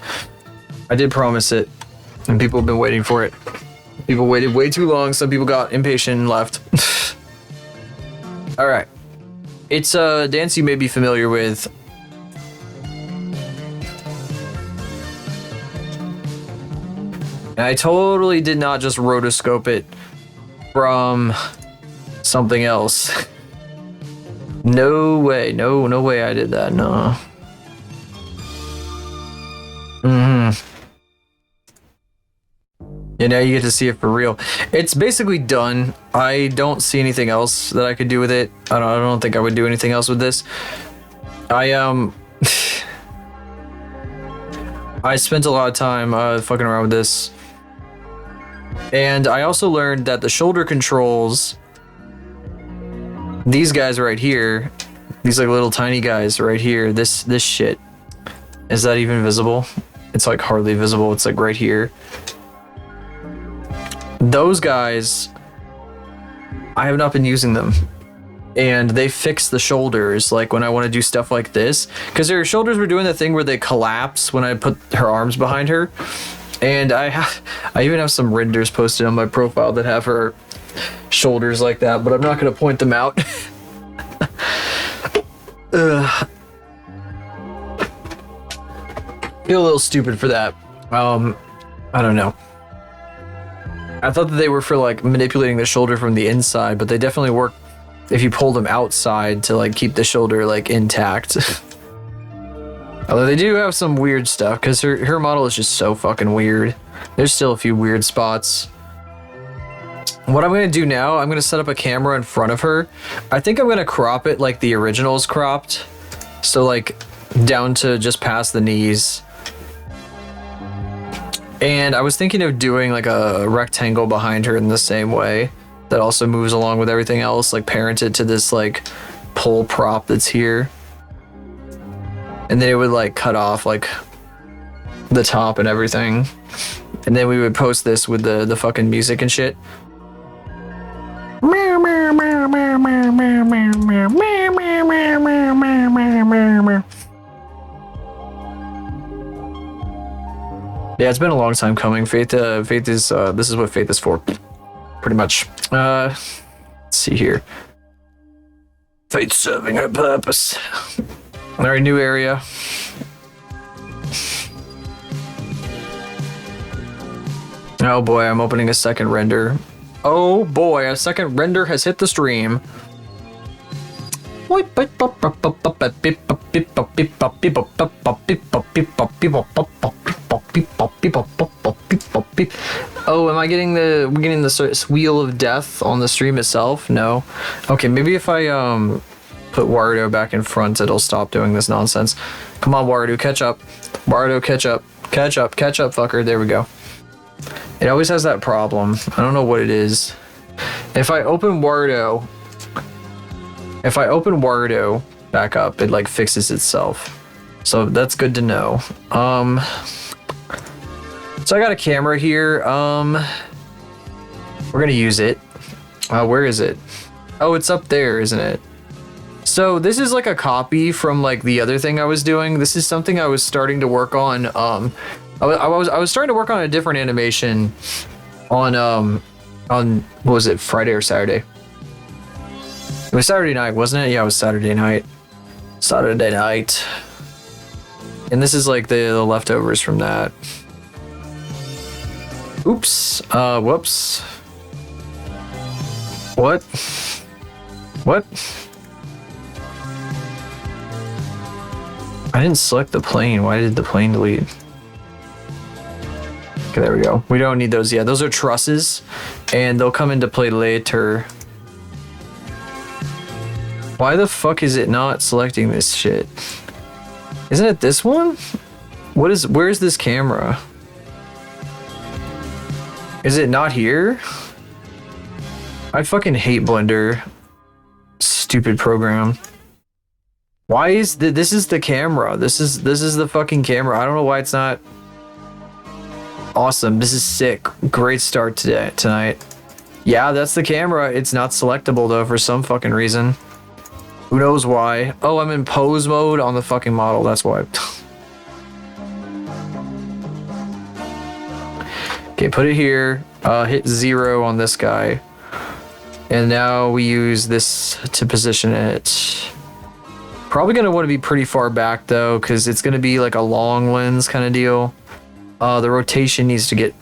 I did promise it, and people have been waiting for it. People waited way too long. Some people got impatient and left. All right. It's a dance you may be familiar with. And I totally did not just rotoscope it from something else. No way. No way I did that. No. Yeah, now you get to see it for real. It's basically done. I don't see anything else that I could do with it. I don't think I would do anything else with this. I spent a lot of time fucking around with this. And I also learned that the shoulder controls, these guys right here, these like little tiny guys right here, this shit, is that even visible? It's like hardly visible. It's like right here. Those guys, I have not been using them, and they fix the shoulders like when I want to do stuff like this, because her shoulders were doing the thing where they collapse when I put her arms behind her. And I even have some renders posted on my profile that have her shoulders like that, but I'm not going to point them out. Feel a little stupid for that. I don't know. I thought that they were for like manipulating the shoulder from the inside, but they definitely work if you pull them outside to like keep the shoulder like intact. Although they do have some weird stuff, because her model is just so fucking weird. There's still a few weird spots. What I'm going to do now, I'm going to set up a camera in front of her. I think I'm going to crop it like the original's cropped. So like down to just past the knees. And I was thinking of doing like a rectangle behind her in the same way. That also moves along with everything else, like parent it to this like pole prop that's here. And then it would like cut off like the top and everything. And then we would post this with the fucking music and shit. Yeah, it's been a long time coming. Faith is this is what Faith is for, pretty much. Let's see here. Faith serving her purpose. All right, new area. Oh boy, I'm opening a second render. Oh boy, a second render has hit the stream. Oh, am I getting the wheel of death on the stream itself? No. Okay, maybe if I put Warudo back in front, it'll stop doing this nonsense. Come on, Warudo, catch up. Warudo, catch up. Catch up, fucker. There we go. It always has that problem. I don't know what it is. If I open Warudo back up, it like fixes itself. So that's good to know. So I got a camera here. We're gonna use it. Where is it? Oh, it's up there, isn't it? So this is like a copy from like the other thing I was doing. This is something I was starting to work on. I was starting to work on a different animation on what was it, Friday or Saturday? It was Saturday night, wasn't it? Yeah, it was Saturday night. Saturday night. And this is like the leftovers from that. Oops. Whoops. What? What? I didn't select the plane. Why did the plane delete? Okay, there we go. We don't need those yet. Those are trusses, and they'll come into play later. Why the fuck is it not selecting this shit? Isn't it this one? Where's this camera? Is it not here? I fucking hate Blender. Stupid program. Why is this is the camera? This is the fucking camera. I don't know why it's not. Awesome. This is sick. Great start tonight. Yeah, that's the camera. It's not selectable though for some fucking reason. Who knows why? Oh, I'm in pose mode on the fucking model. That's why. Okay, put it here. Hit 0 on this guy. And now we use this to position it. Probably gonna want to be pretty far back though, because it's gonna be like a long lens kind of deal. The rotation needs to get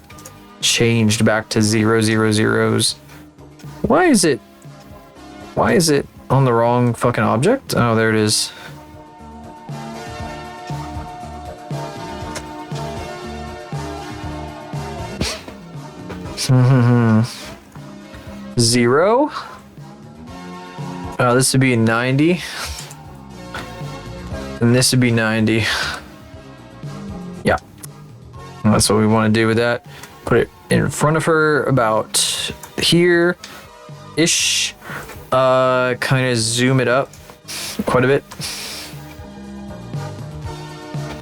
changed back to 0, 0, 0s. Why is it on the wrong fucking object? Oh, there it is. Zero. This would be 90. And this would be 90. Yeah. That's what we want to do with that. Put it in front of her about here-ish. Kind of zoom it up quite a bit.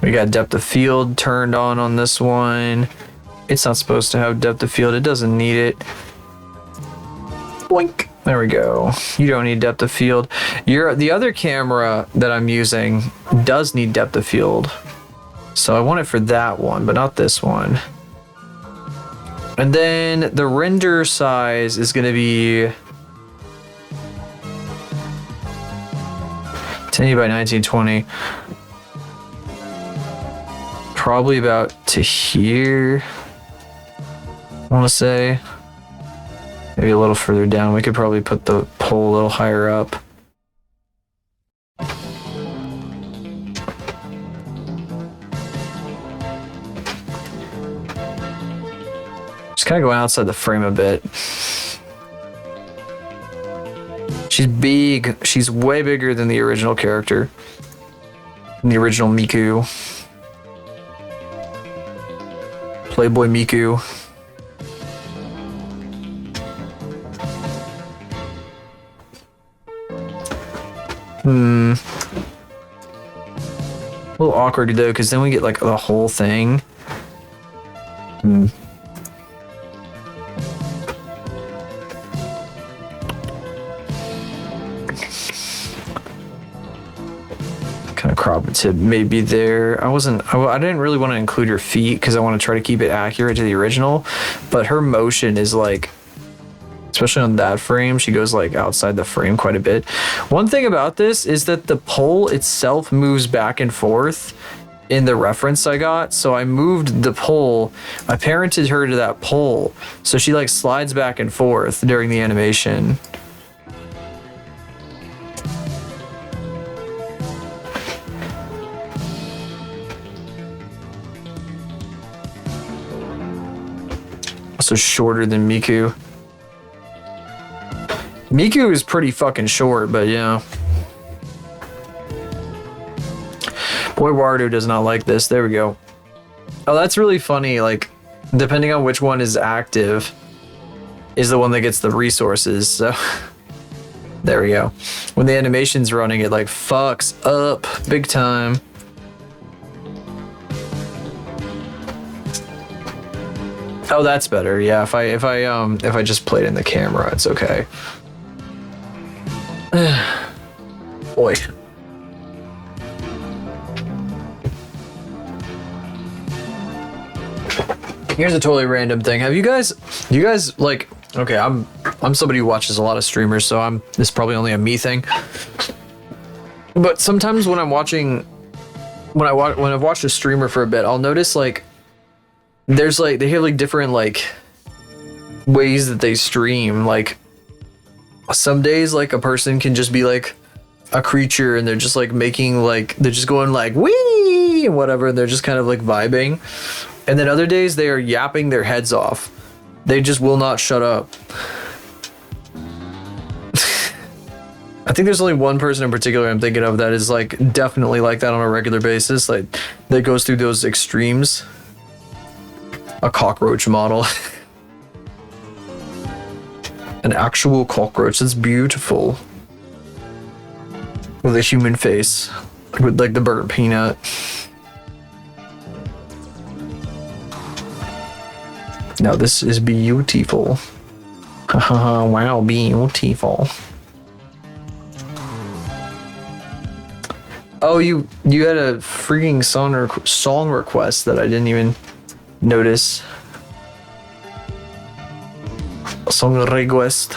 We got depth of field turned on this one. It's not supposed to have depth of field. It doesn't need it. Boink. There we go. You don't need depth of field. The other camera that I'm using does need depth of field. So I want it for that one, but not this one. And then the render size is going to be 1080 by 1920. Probably about to here. I want to say. Maybe a little further down. We could probably put the pole a little higher up. Just kind of going outside the frame a bit. She's big. She's way bigger than the original character. Than the original Miku. Playboy Miku. A little awkward though, because then we get like the whole thing. Kind of crop it to maybe there. I didn't really want to include her feet because I want to try to keep it accurate to the original, but her motion is like, especially on that frame, she goes like outside the frame quite a bit. One thing about this is that the pole itself moves back and forth in the reference I got. So I moved the pole, I parented her to that pole. So she like slides back and forth during the animation. Also shorter than Miku. Miku is pretty fucking short, but yeah. Boy, Warudo does not like this. There we go. Oh, that's really funny. Like, depending on which one is active, is the one that gets the resources. So, there we go. When the animation's running, it like fucks up big time. Oh, that's better. Yeah, if I just played in the camera, it's okay. Boy. Here's a totally random thing. You guys like, okay, I'm somebody who watches a lot of streamers, so this is probably only a me thing. But sometimes when I've watched a streamer for a bit, I'll notice like there's like they have like different like ways that they stream. Like some days like a person can just be like a creature and they're just like making like they're just going like wee and whatever, and they're just kind of like vibing. And then other days they are yapping their heads off. They just will not shut up. I think there's only one person in particular I'm thinking of that is like definitely like that on a regular basis, like that goes through those extremes. A cockroach model. An actual cockroach that's beautiful. With a human face. With like the burnt peanut. Now this is beautiful. Haha, wow, beautiful. Oh, you had a freaking song request that I didn't even notice. A song request.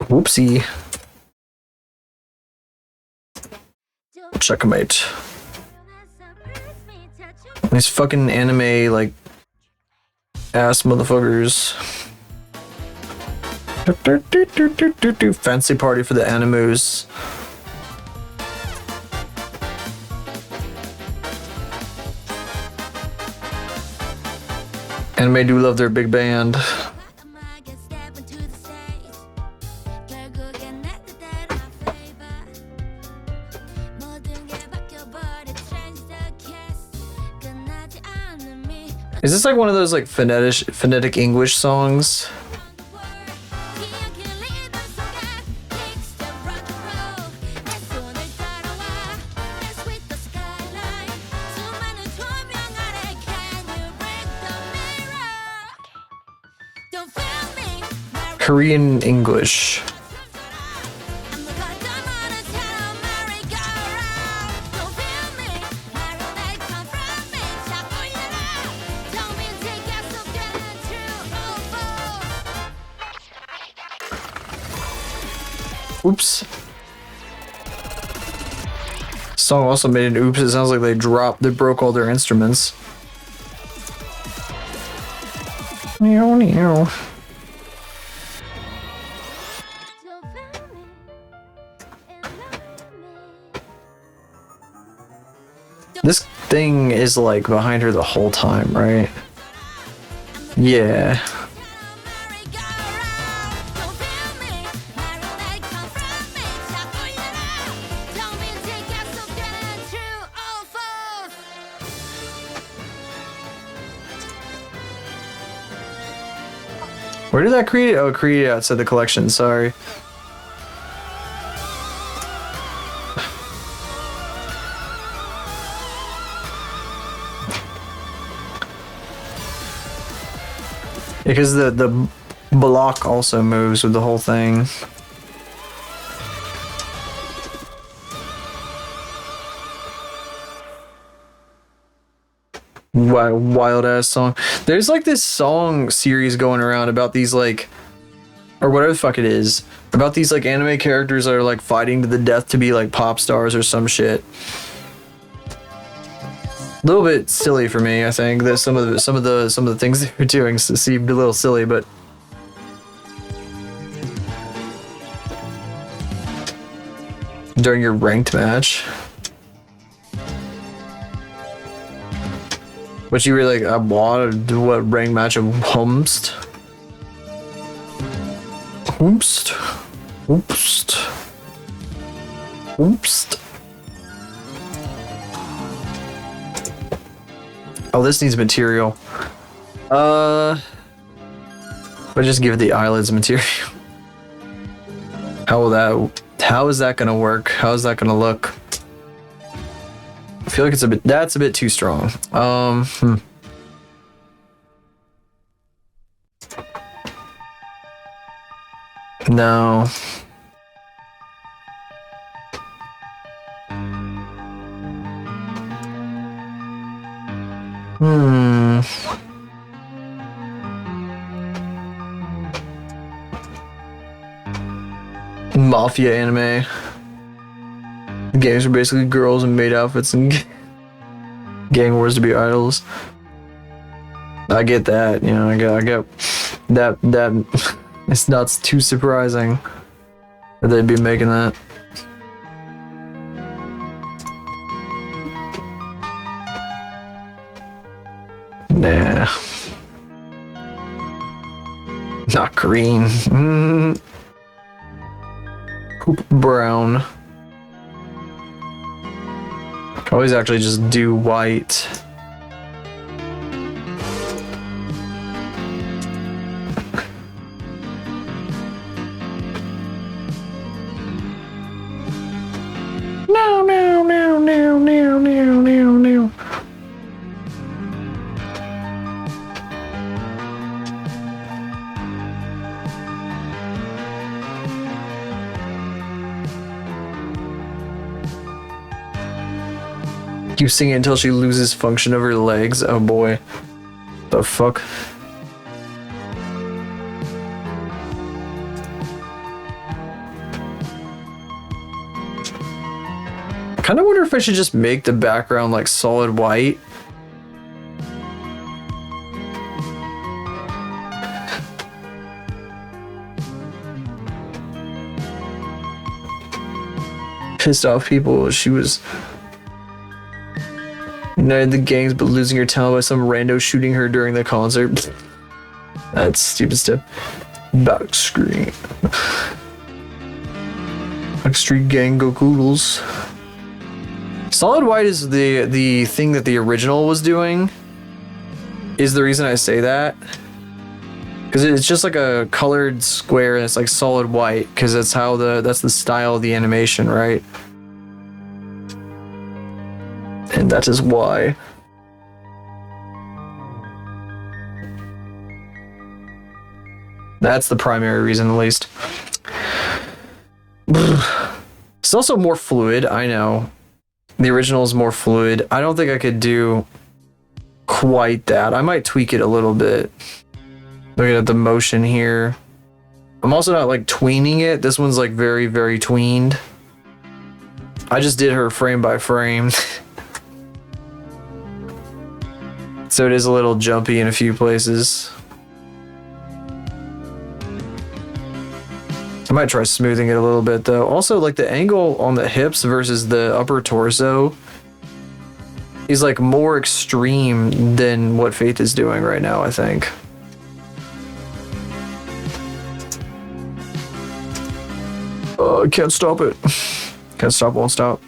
Whoopsie. Checkmate. These fucking anime, like, ass motherfuckers. Fancy party for the animus. Anime do love their big band. Is this like one of those like phonetic English songs? Korean English. Oops. Song also made an oops. It sounds like they broke all their instruments. Meow, meow. This thing is like behind her the whole time, right? Yeah. Where did that create? Oh, create outside the collection, sorry. Because the block also moves with the whole thing. Wild ass song. There's like this song series going around about these like, or whatever the fuck it is, about these like anime characters that are like fighting to the death to be like pop stars or some shit. A little bit silly for me, I think. That some of the things they're doing seemed a little silly, but during your ranked match. But you were like, I wanted to what ranked match of Humst? Humst? Humst? Humst? Oh, this needs material. But just give it the eyelids material. How is that gonna work? How is that gonna look? feel like that's a bit too strong. No. Mafia anime. The games are basically girls in maid outfits and gang wars to be idols. I get that, you know, I get that it's not too surprising that they'd be making that. Nah. Not green. Poop brown. Always actually just do white. No. Keep singing until she loses function of her legs. Oh boy. The fuck? I kind of wonder if I should just make the background like solid white. Pissed off people. She was united the gangs, but losing her talent by some rando shooting her during the concert. That's stupid stuff. Back screen. Backstreet Gang go Koodles. Solid white is the thing that the original was doing. Is the reason I say that. Because it's just like a colored square and it's like solid white. Because that's how that's the style of the animation, right? And that is why. That's the primary reason, at least. It's also more fluid, I know. The original is more fluid. I don't think I could do quite that. I might tweak it a little bit. Looking at the motion here. I'm also not like tweening it. This one's like very, very tweened. I just did her frame by frame. So it is a little jumpy in a few places. I might try smoothing it a little bit though. Also, like the angle on the hips versus the upper torso is like more extreme than what Faith is doing right now, I think. I can't stop it. Can't stop, won't stop.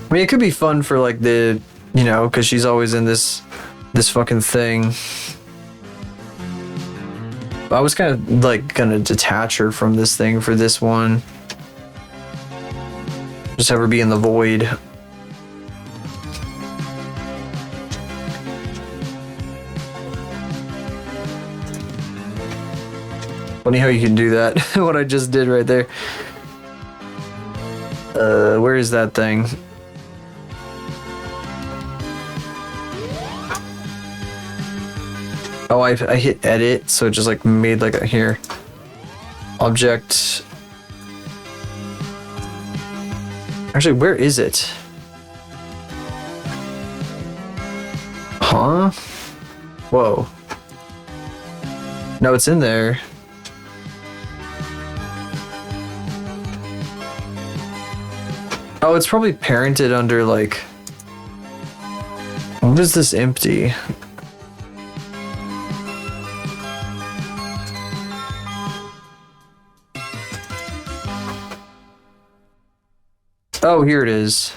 I mean, it could be fun for like the, you know, because she's always in this fucking thing. I was kind of like gonna detach her from this thing for this one. Just have her be in the void. Funny how you can do that. What I just did right there. Where is that thing? Oh, I hit edit, so it just like made like a here. Object. Actually, where is it? Huh? Whoa. No, it's in there. Oh, it's probably parented under like... What is this empty? Oh, here it is.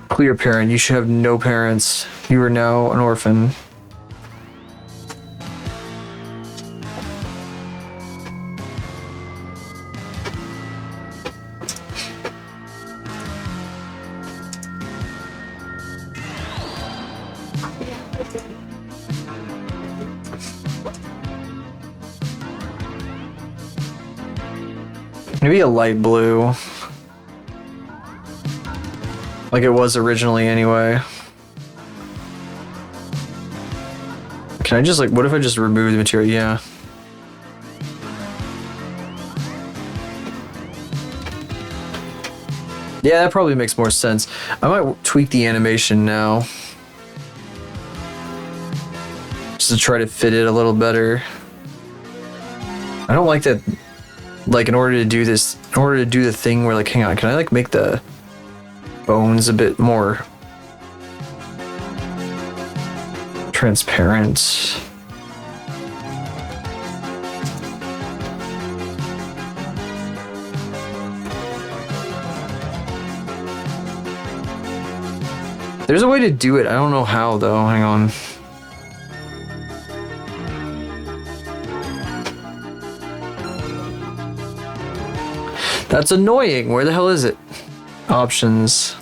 Clear parent. You should have no parents. You are now an orphan. Maybe a light blue. Like it was originally anyway. Can I just like, what if I just remove the material? Yeah. Yeah, that probably makes more sense. I might tweak the animation now. Just to try to fit it a little better. I don't like that, like in order to do this, in order to do the thing where like, hang on, can I like make the bones a bit more transparent? There's a way to do it. I don't know how though. Hang on. That's annoying. Where the hell is it? Options.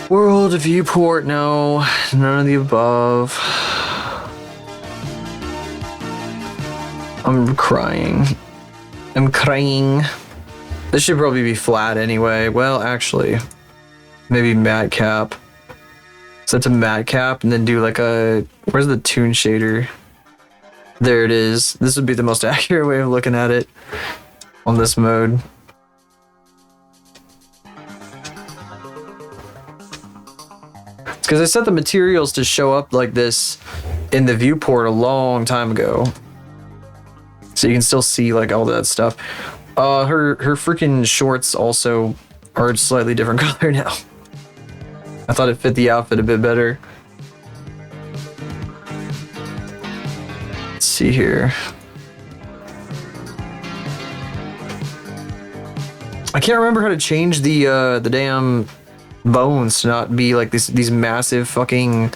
World viewport. No. None of the above. I'm crying. I'm crying. This should probably be flat anyway. Well, actually, maybe matte cap. Set to matte cap and then do like a, where's the toon shader? There it is. This would be the most accurate way of looking at it on this mode. It's because I set the materials to show up like this in the viewport a long time ago. So you can still see like all that stuff. Her freaking shorts also are a slightly different color now. I thought it fit the outfit a bit better. Let's see here. I can't remember how to change the damn bones to not be like these massive fucking.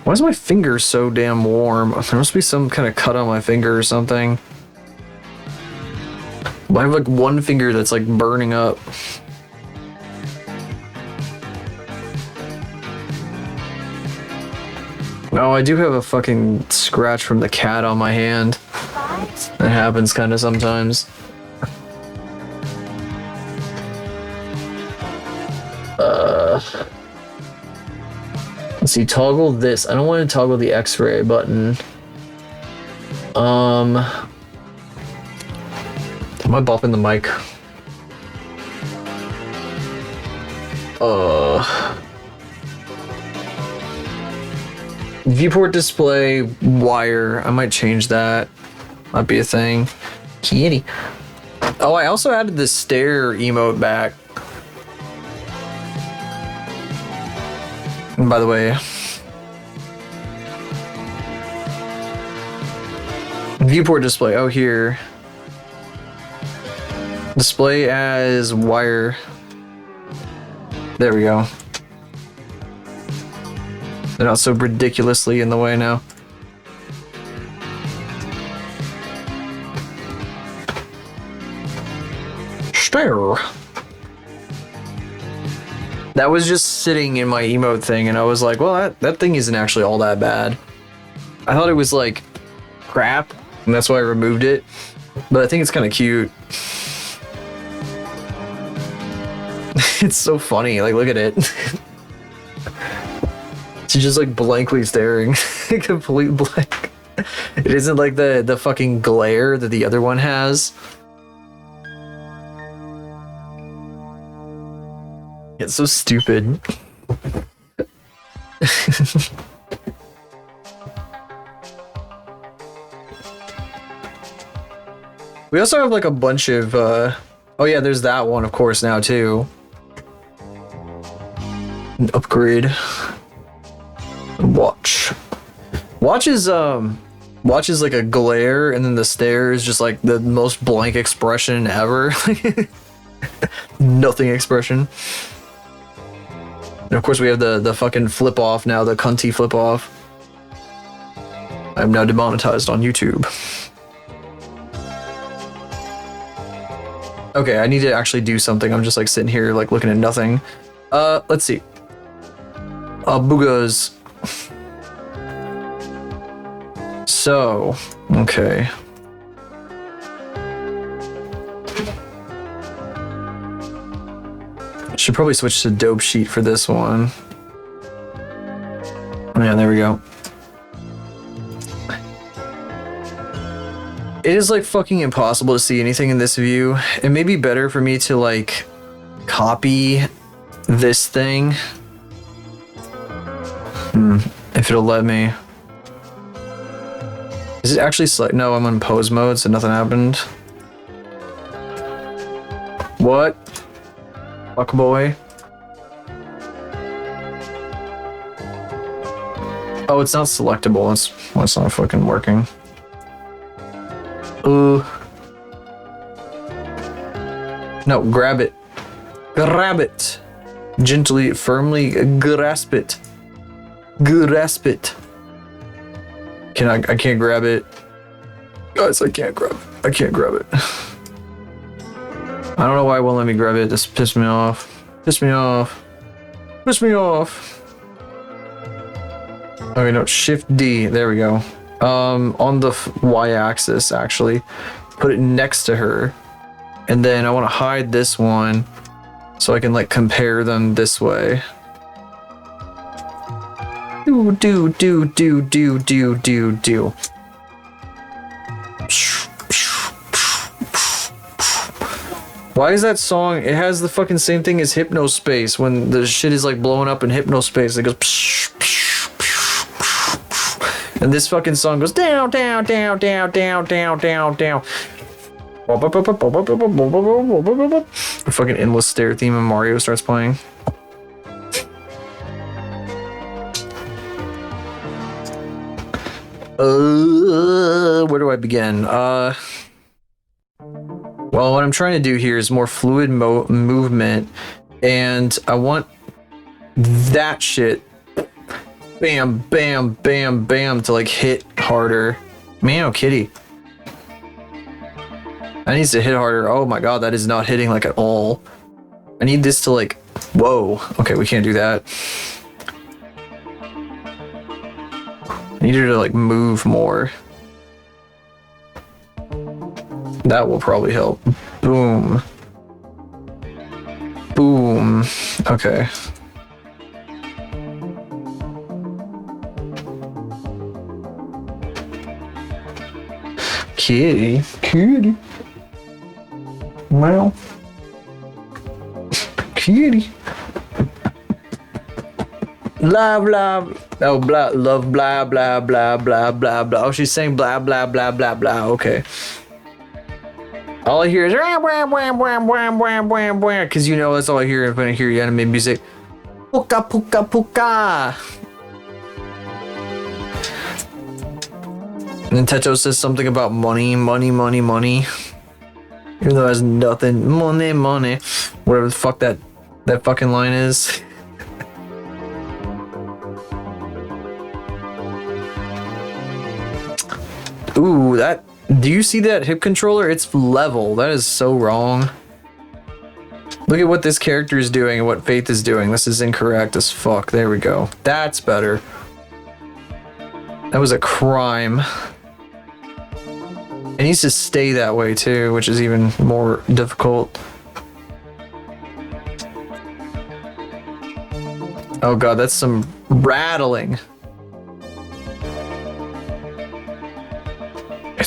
Why is my finger so damn warm? There must be some kind of cut on my finger or something. I have like one finger that's like burning up. Oh, I do have a fucking scratch from the cat on my hand. That happens kind of sometimes. Let's see, toggle this. I don't want to toggle the X-ray button. Am I bopping the mic? Viewport display wire. I might change that. Might be a thing. Kitty. Oh, I also added the stare emote back. And by the way, viewport display. Oh, here. Display as wire. There we go. They're not so ridiculously in the way now. Stare. That was just sitting in my emote thing, and I was like, well, that thing isn't actually all that bad. I thought it was like crap, and that's why I removed it. But I think it's kind of cute. It's so funny. Like, look at it. She's just like blankly staring. Complete blank. It isn't like the fucking glare that the other one has. It's so stupid. We also have like a bunch of oh yeah, there's that one of course now too. An upgrade. Watch. Watch is like a glare, and then the stare is just like the most blank expression ever. Nothing expression. And of course we have the fucking flip off now, the cunty flip off. I'm now demonetized on YouTube. Okay, I need to actually do something. I'm just like sitting here like looking at nothing. Let's see. Boogas. So, okay. Should probably switch to dope sheet for this one. Yeah, there we go. It is like fucking impossible to see anything in this view. It may be better for me to like copy this thing. If it'll let me. Is it actually select? No, I'm on pose mode, so nothing happened. What? Fuck boy. Oh, it's not selectable. That's why it's not fucking working. No, grab it. Grab it. Gently, firmly grasp it. Grasp it. I can't grab it. Guys, I can't grab it. I can't grab it. I don't know why it won't let me grab it. This pissed me off. Pissed me off. Pissed me off. Okay, no, Shift D. There we go. On the Y-axis, actually. Put it next to her. And then I want to hide this one so I can, like, compare them this way. Do. Why is that song? It has the fucking same thing as Hypnospace. When the shit is like blowing up in Hypnospace, it goes. And this fucking song goes down. The fucking endless stair theme of Mario starts playing. Where do I begin? Well, what I'm trying to do here is more fluid movement, and I want that shit, bam, bam, bam, bam, to like hit harder. Meow kitty. That needs to hit harder. Oh my god, that is not hitting like at all. I need this to like, whoa. Okay, we can't do that. I need her to like move more. That will probably help. Boom. Boom. Okay. Kitty. Kitty. Meow. Kitty. Love, love. Oh, blah, love, blah, blah, blah, blah, blah, blah. Oh, she's saying blah, blah, blah, blah, blah. Okay. All I hear is wham, wham, wham, wham, wham, wham, wham, wham. Because you know that's all I hear when I hear anime music. Puka, puka, puka. And then Teto says something about money, money, money, money. Even though it has nothing. Money, money. Whatever the fuck that fucking line is. Ooh, that. Do you see that hip controller? It's level. That is so wrong. Look at what this character is doing and what Faith is doing. This is incorrect as fuck. There we go. That's better. That was a crime. It needs to stay that way too, which is even more difficult. Oh god, that's some rattling.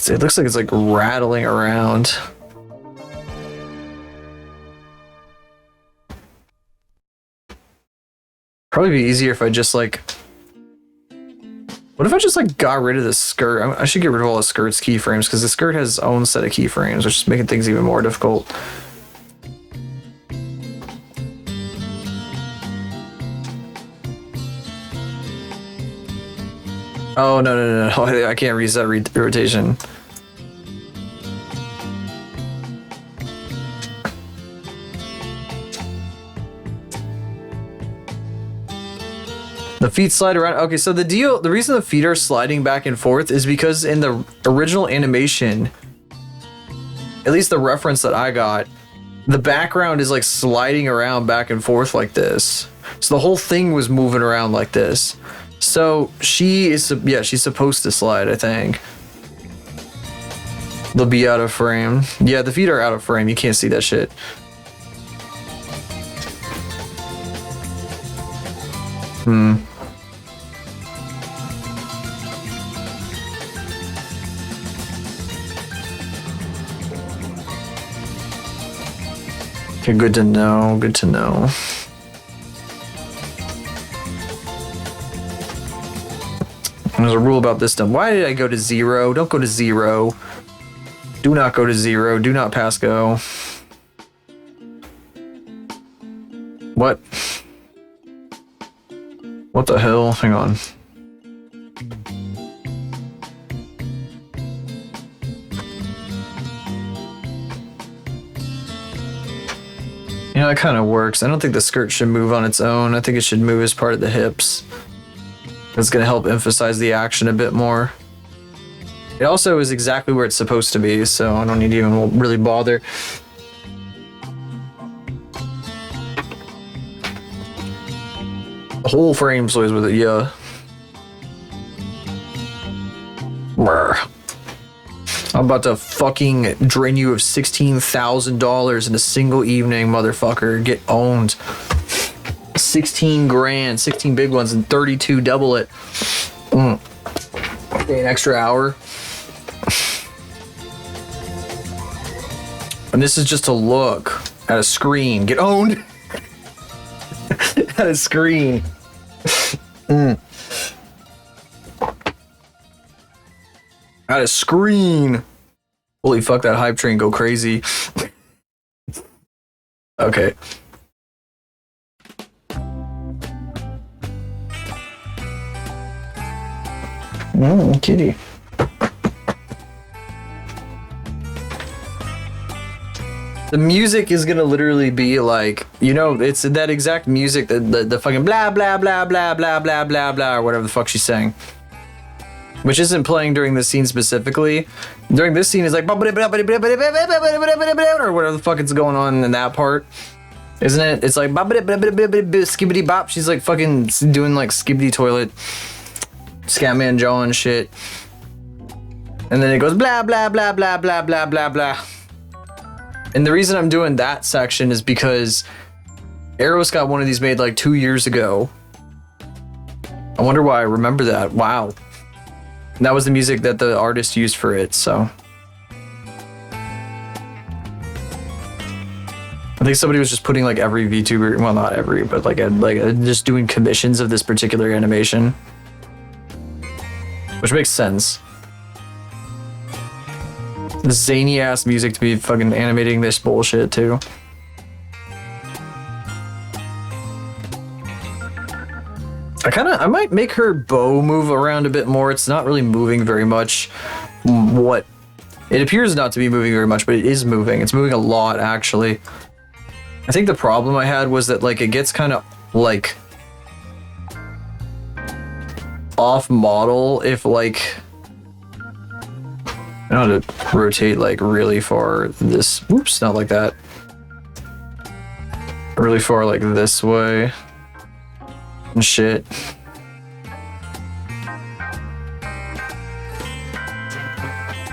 It looks like it's like rattling around. Probably be easier if I just like... What if I just like got rid of the skirt? I should get rid of all the skirt's keyframes because the skirt has its own set of keyframes, which is making things even more difficult. Oh, no. I can't reset rotation. The feet slide around. Okay, so the reason the feet are sliding back and forth is because in the original animation, at least the reference that I got, the background is like sliding around back and forth like this. So the whole thing was moving around like this. So she's supposed to slide, I think. They'll be out of frame. Yeah, the feet are out of frame. You can't see that shit. Okay, good to know. Good to know. There's a rule about this stuff. Why did I go to 0? Don't go to 0. Do not go to 0. Do not pass go. What? What the hell? Hang on. You know, it kind of works. I don't think the skirt should move on its own. I think it should move as part of the hips. It's going to help emphasize the action a bit more. It also is exactly where it's supposed to be, so I don't need to even really bother. The whole frame plays with it, yeah. Brr. I'm about to fucking drain you of $16,000 in a single evening, motherfucker. Get owned. 16 grand, 16 big ones, and 32 double it. Okay, an extra hour. And this is just to look at a screen. Get owned. At a screen. At a screen. Holy fuck, that hype train go crazy. Okay. Kitty. The music is gonna literally be like, you know, it's that exact music, the fucking blah blah blah blah blah blah blah blah or whatever the fuck she's saying. Which isn't playing during this scene specifically. During this scene is like or whatever the fuck is going on in that part. Isn't it? It's like skibbity bop. She's like fucking doing like skibbity toilet. Scatman jaw and shit. And then it goes blah blah blah blah blah blah blah blah. And the reason I'm doing that section is because Eros got one of these made like 2 years ago. I wonder why I remember that. Wow. And that was the music that the artist used for it, so. I think somebody was just putting like every VTuber, well not every, but like just doing commissions of this particular animation. Which makes sense. Zany ass music to be fucking animating this bullshit too. I might make her bow move around a bit more. It's not really moving very much. What? It appears not to be moving very much, but it is moving. It's moving a lot actually. I think the problem I had was that like it gets kind of like off model if like I know how to rotate like really far this, whoops, not like that. Really far like this way. And shit.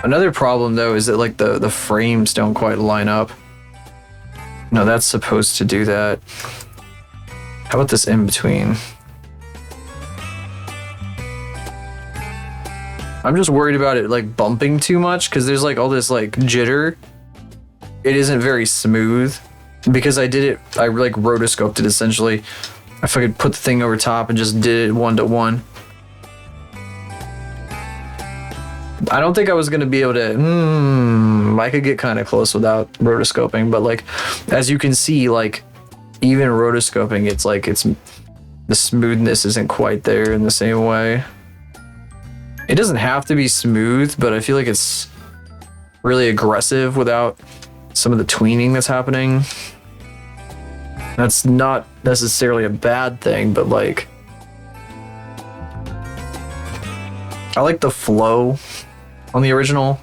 Another problem though is that like the frames don't quite line up. No, that's supposed to do that. How about this in between? I'm just worried about it like bumping too much because there's like all this like jitter. It isn't very smooth because I like rotoscoped it essentially. I fucking put the thing over top and just did it 1-to-1. I don't think I was gonna be able to, I could get kind of close without rotoscoping, but like, as you can see, like, even rotoscoping, it's like, the smoothness isn't quite there in the same way. It doesn't have to be smooth, but I feel like it's really aggressive without some of the tweening that's happening. That's not necessarily a bad thing, but like, I like the flow on the original.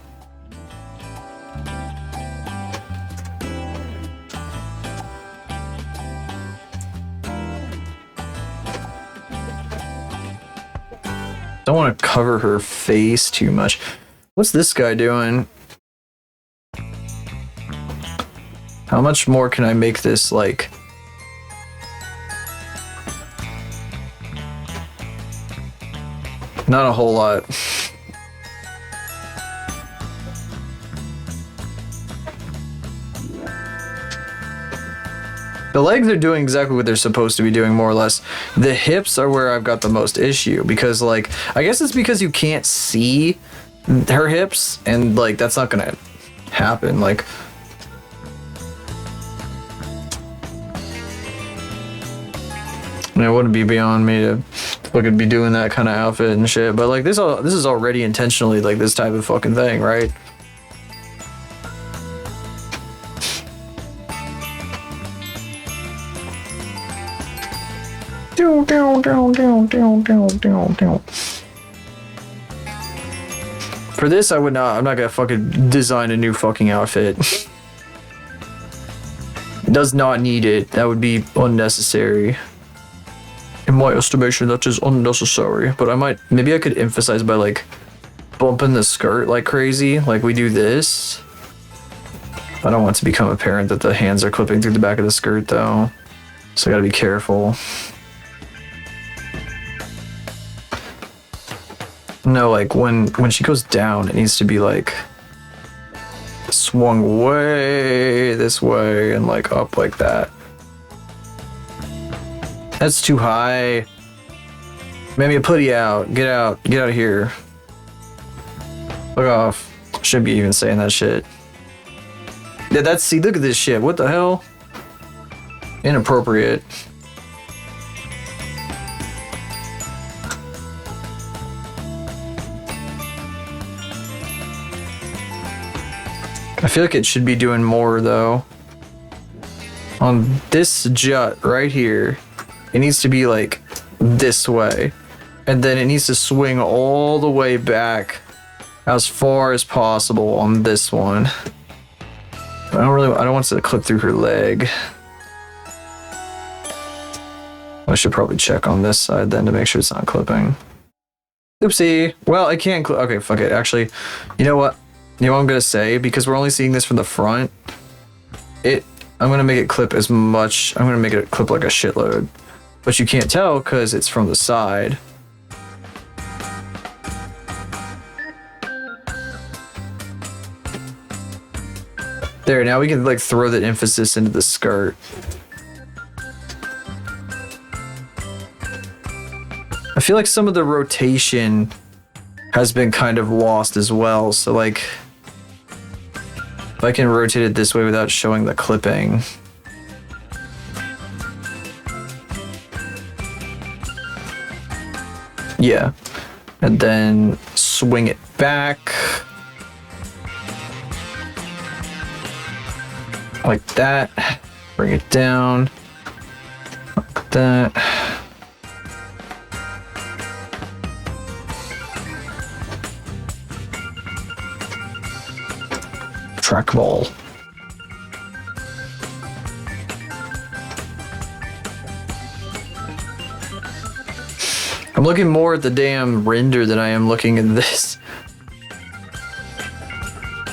Don't want to cover her face too much. What's this guy doing? How much more can I make this, like... Not a whole lot. The legs are doing exactly what they're supposed to be doing, more or less. The hips are where I've got the most issue, because, like, I guess it's because you can't see her hips, and, like, that's not gonna happen. Like, it wouldn't be beyond me to fucking be doing that kind of outfit and shit, but, like, this is already intentionally, like, this type of fucking thing, right? For this, I'm not gonna fucking design a new fucking outfit. Does not need it. That would be unnecessary. In my estimation, that is unnecessary. But maybe I could emphasize by, like, bumping the skirt like crazy, like we do this. I don't want it to become apparent that the hands are clipping through the back of the skirt, though. So I gotta be careful. No, like, when she goes down, it needs to be, like, swung way this way and, like, up like that. That's too high. Maybe a putty out. Get out. Get out of here. Look off. Shouldn't be even saying that shit. Yeah, see, look at this shit. What the hell? Inappropriate. I feel like it should be doing more, though. On this jut right here, it needs to be, like, this way. And then it needs to swing all the way back as far as possible on this one. I don't want it to clip through her leg. I should probably check on this side then to make sure it's not clipping. Oopsie. Well, I can't okay, fuck it. Actually, you know what? You know what I'm gonna say? Because we're only seeing this from the front. I'm gonna make it clip as much. I'm gonna make it clip like a shitload. But you can't tell because it's from the side. There, now we can, like, throw that emphasis into the skirt. I feel like some of the rotation has been kind of lost as well, so, like, if I can rotate it this way without showing the clipping. Yeah. And then swing it back. Like that. Bring it down. Like that. Trackball. I'm looking more at the damn render than I am looking at this.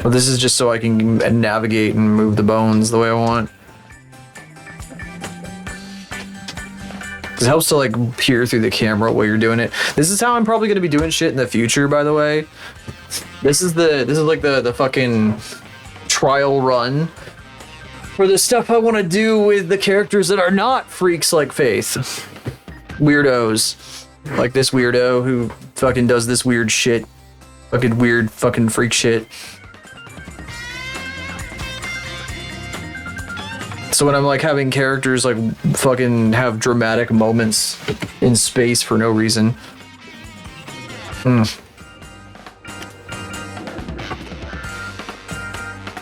Well, this is just so I can navigate and move the bones the way I want. It helps to, like, peer through the camera while you're doing it. This is how I'm probably gonna be doing shit in the future, by the way. This is like the fucking trial run for the stuff I want to do with the characters that are not freaks like Faith. Weirdos. Like this weirdo who fucking does this weird shit. Fucking weird fucking freak shit. So when I'm, like, having characters, like, fucking have dramatic moments in space for no reason.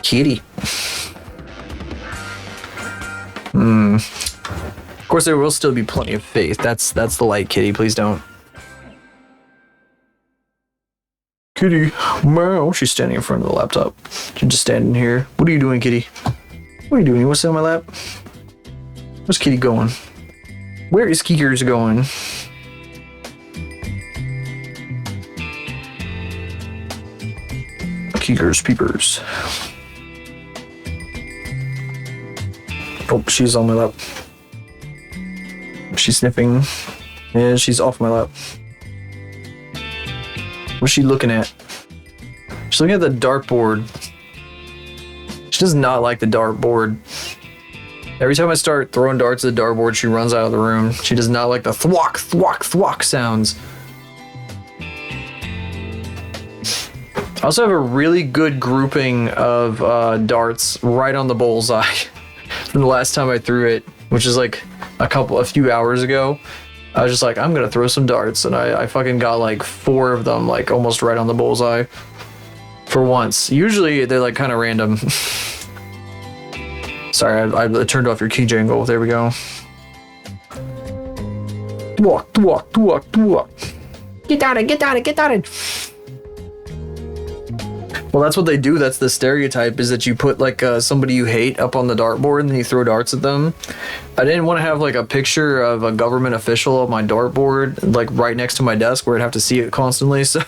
Kitty. Of course, there will still be plenty of Faith. That's the light kitty. Please don't. Kitty, meow. She's standing in front of the laptop. She's just standing here. What are you doing, Kitty? What are you doing? You want to sit on my lap? Where's Kitty going? Where is Keekers going? Keekers, peepers. Oh, she's on my lap. She's sniffing. And she's off my lap. What's she looking at? She's looking at the dartboard. She does not like the dartboard. Every time I start throwing darts at the dartboard, she runs out of the room. She does not like the thwack, thwack, thwack sounds. I also have a really good grouping of darts right on the bullseye from the last time I threw it, which is like a few hours ago. I was just like, I'm gonna throw some darts, and I fucking got like 4 of them, like almost right on the bullseye for once. Usually they're like kind of random. Sorry, I turned off your key jangle. There we go. Walk, walk, walk, walk. Get out of it, get out of it, get out of it. Well, that's what they do. That's the stereotype, is that you put like somebody you hate up on the dartboard and then you throw darts at them. I didn't want to have like a picture of a government official on my dartboard, like right next to my desk where I'd have to see it constantly. So,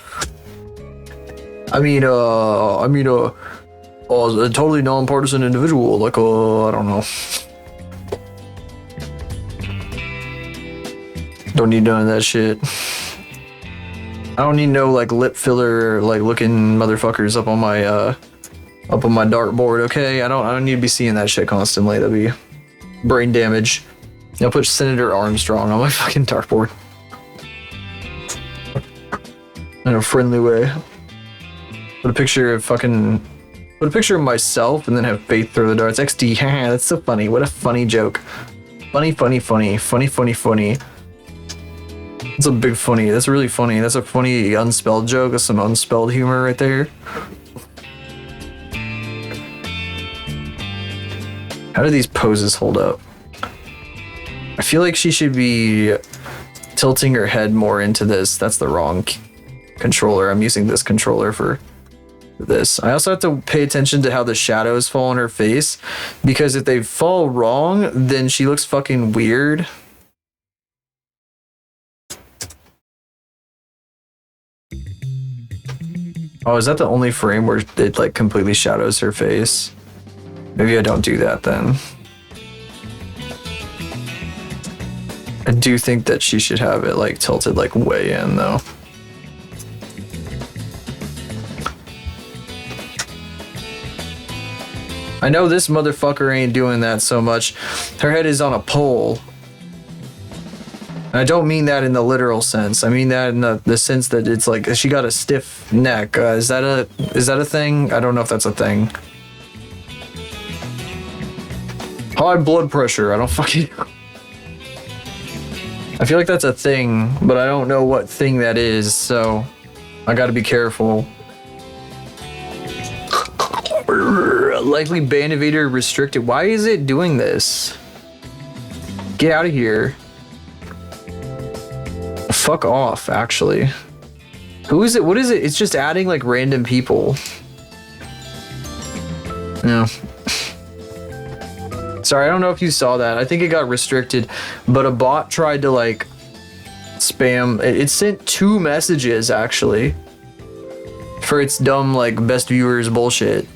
a totally non-partisan individual, like, I don't know. Don't need none of that shit. I don't need no like lip filler like looking motherfuckers up on my dartboard, okay? I don't need to be seeing that shit constantly. That'd be brain damage. I'll put Senator Armstrong on my fucking dartboard. In a friendly way. Put a picture of myself and then have Faith throw the darts. XD, haha, that's so funny. What a funny joke. Funny, funny, funny. Funny, funny, funny. That's a big funny. That's really funny. That's a funny unspelled joke. That's some unspelled humor right there. How do these poses hold up? I feel like she should be tilting her head more into this. That's the wrong controller. I'm using this controller for this. I also have to pay attention to how the shadows fall on her face, because if they fall wrong, then she looks fucking weird. Oh, is that the only frame where it like completely shadows her face? Maybe I don't do that then. I do think that she should have it like tilted like way in though. I know this motherfucker ain't doing that so much. Her head is on a pole. I don't mean that in the literal sense. I mean that in the sense that it's like she got a stiff neck. Is that a thing? I don't know if that's a thing. High blood pressure. I don't fucking. I feel like that's a thing, but I don't know what thing that is, so I gotta be careful. Likely band evader restricted. Why is it doing this? Get out of here. Fuck off, actually. Who is it? What is it? It's just adding like random people. No. Sorry, I don't know if you saw that. I think it got restricted, but a bot tried to like spam. It sent 2 messages actually for its dumb like best viewers bullshit.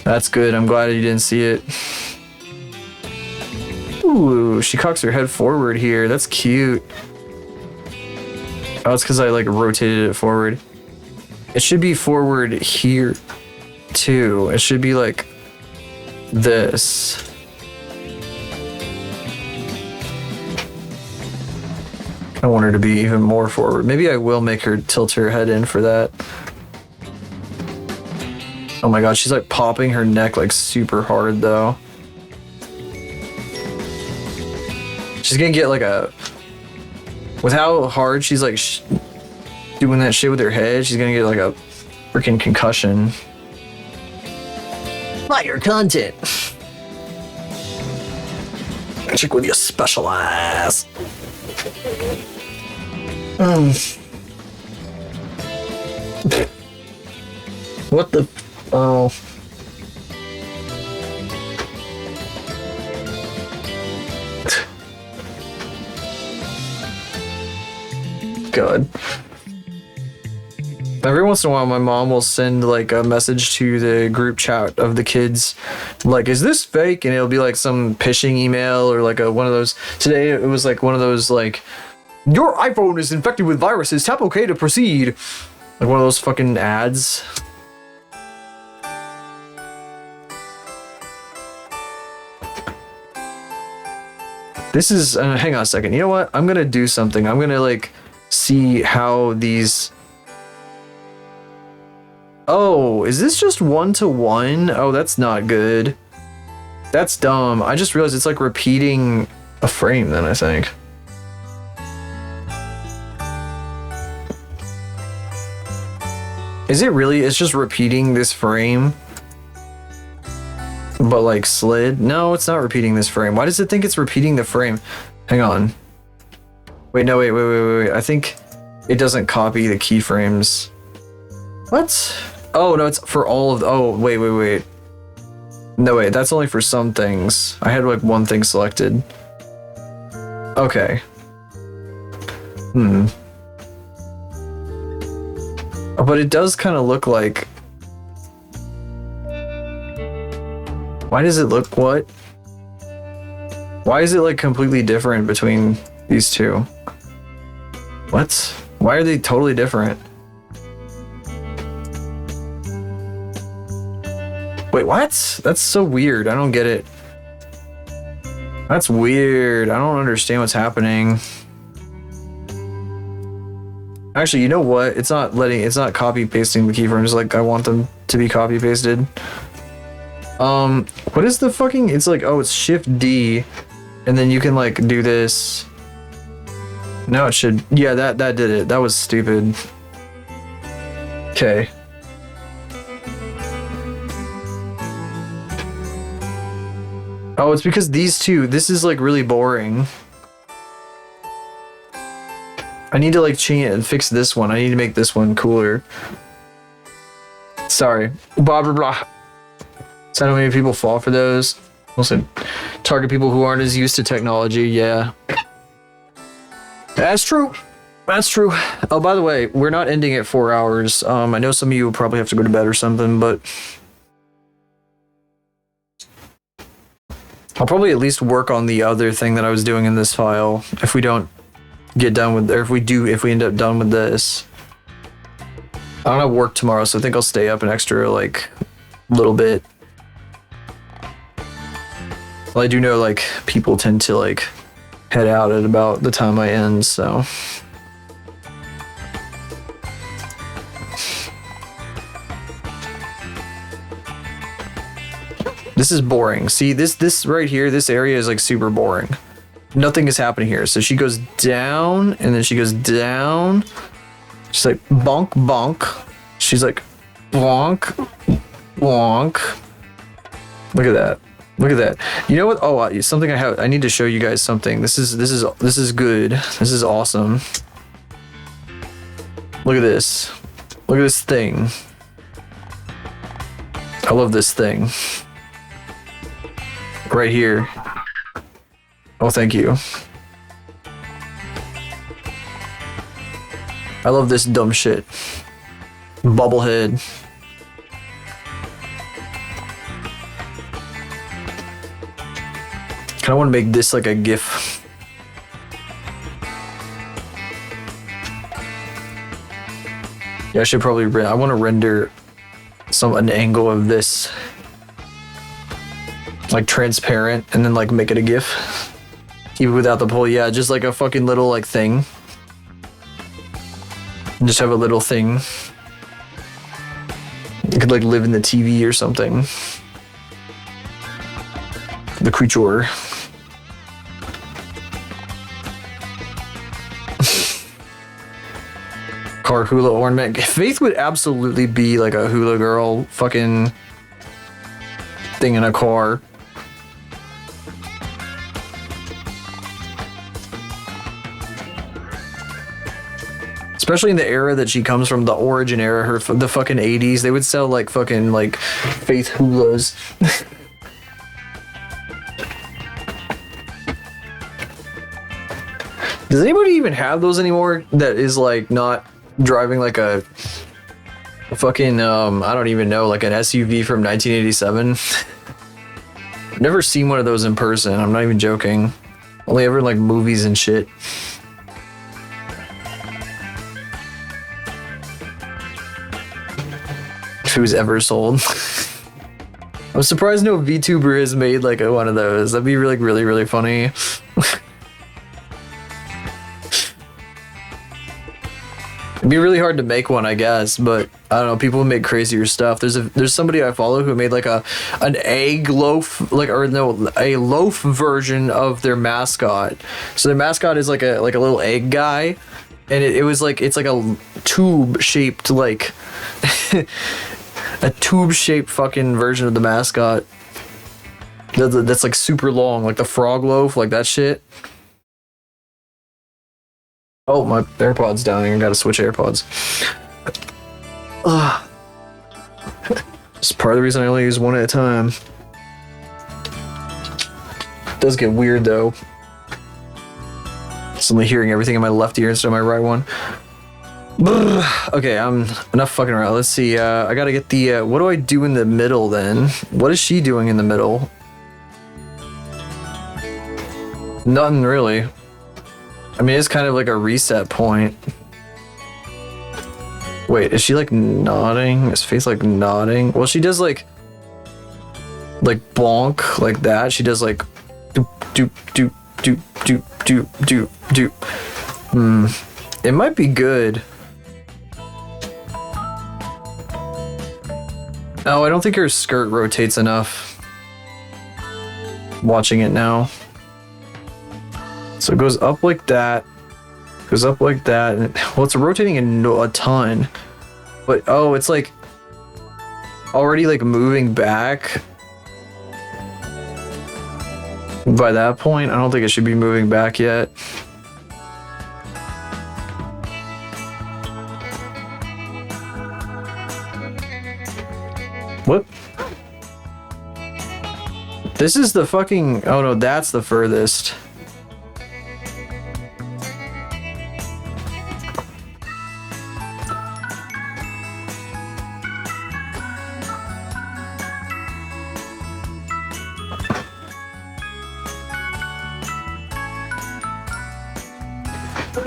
That's good. I'm glad you didn't see it. Ooh, she cocks her head forward here. That's cute. Oh, it's because I like rotated it forward. It should be forward here too. It should be like this. I want her to be even more forward. Maybe I will make her tilt her head in for that. Oh my god, she's like popping her neck like super hard though. She's gonna get like a... With how hard she's like doing that shit with her head, she's gonna get like a freaking concussion. Fire content! Chick with your special eyes. What the? Oh. God. Every once in a while, my mom will send like a message to the group chat of the kids, like, "Is this fake?" And it'll be like some phishing email or like one of those. Today it was like one of those like, "Your iPhone is infected with viruses. Tap OK to proceed." Like one of those fucking ads. This is. Hang on a second. You know what? I'm gonna do something. I'm gonna like see how these. Oh, is this just 1-to-1? Oh, that's not good. That's dumb. I just realized it's like repeating a frame then, I think. Is it really? It's just repeating this frame? But like slid? No, it's not repeating this frame. Why does it think it's repeating the frame? Hang on. Wait, no, wait. I think it doesn't copy the keyframes. What? Oh, no, it's for all of the... Oh, wait. No, wait, that's only for some things. I had like one thing selected. Okay. But it does kind of look like... Why does it look... What? Why is it like completely different between these two? What? Why are they totally different? Wait, what? That's so weird. I don't get it. That's weird. I don't understand what's happening. Actually, you know what? It's not copy pasting the keyframes like I want them to be copy pasted. What is the fucking? It's like, oh, it's Shift D, and then you can like do this. Now it should. Yeah, that did it. That was stupid. Okay. Oh, it's because these two, this is like really boring. I need to like change it and fix this one. I need to make this one cooler. Sorry. Blah, blah, blah. So how many people fall for those? Also, target people who aren't as used to technology. Yeah. That's true. That's true. Oh, by the way, we're not ending at 4 hours. I know some of you will probably have to go to bed or something, but... I'll probably at least work on the other thing that I was doing in this file if we don't get done with, or if we end up done with this. I don't have work tomorrow, so I think I'll stay up an extra like little bit. Well, I do know like people tend to like head out at about the time I end, so. This is boring. See, this right here, this area is like super boring. Nothing is happening here. So she goes down, and then she goes down. She's like, bonk, bonk. She's like, bonk, bonk. Look at that. Look at that. You know what? Oh, something I need to show you guys something. This is good. This is awesome. Look at this. Look at this thing. I love this thing. Right here. Oh, thank you. I love this dumb shit. Bubblehead. Kinda wanna make this like a GIF. Yeah, I should probably I wanna render an angle of this like transparent and then like make it a GIF. Even without the pole, yeah, just like a fucking little like thing. And just have a little thing. It could like live in the TV or something. The creature. Car hula ornament. Faith would absolutely be like a hula girl fucking thing in a car. Especially in the era that she comes from, the origin era, the fucking 80s, they would sell like fucking like Faith Hulas. Does anybody even have those anymore that is like not driving like a fucking I don't even know, like an SUV from 1987? I've never seen one of those in person. I'm not even joking. Only ever in like movies and shit. If it was ever sold. I'm surprised no VTuber has made like one of those. That'd be really, really, really funny. It'd be really hard to make one, I guess, but I don't know. People make crazier stuff. There's somebody I follow who made like an egg loaf, like, or no, a loaf version of their mascot. So their mascot is like a little egg guy, and it was like, it's like a tube shaped, like a tube shaped fucking version of the mascot. That's like super long, like the frog loaf, like that shit. Oh, my AirPod's dying. I gotta switch AirPods. Ugh. It's part of the reason I only use one at a time. It does get weird though. Suddenly hearing everything in my left ear instead of my right one. Okay, I'm enough fucking around. Let's see. I gotta get the. What do I do in the middle then? What is she doing in the middle? Nothing really. I mean, it's kind of like a reset point. Wait, is she like nodding? Is face like nodding? Well, she does like bonk like that. She does like doop doop doop doop doop doop doop doop. It might be good. Oh, I don't think her skirt rotates enough. Watching it now. So it goes up like that, goes up like that, and well, it's rotating a ton, but oh, it's like already like moving back. By that point, I don't think it should be moving back yet. What? This is the fucking, oh no, that's the furthest.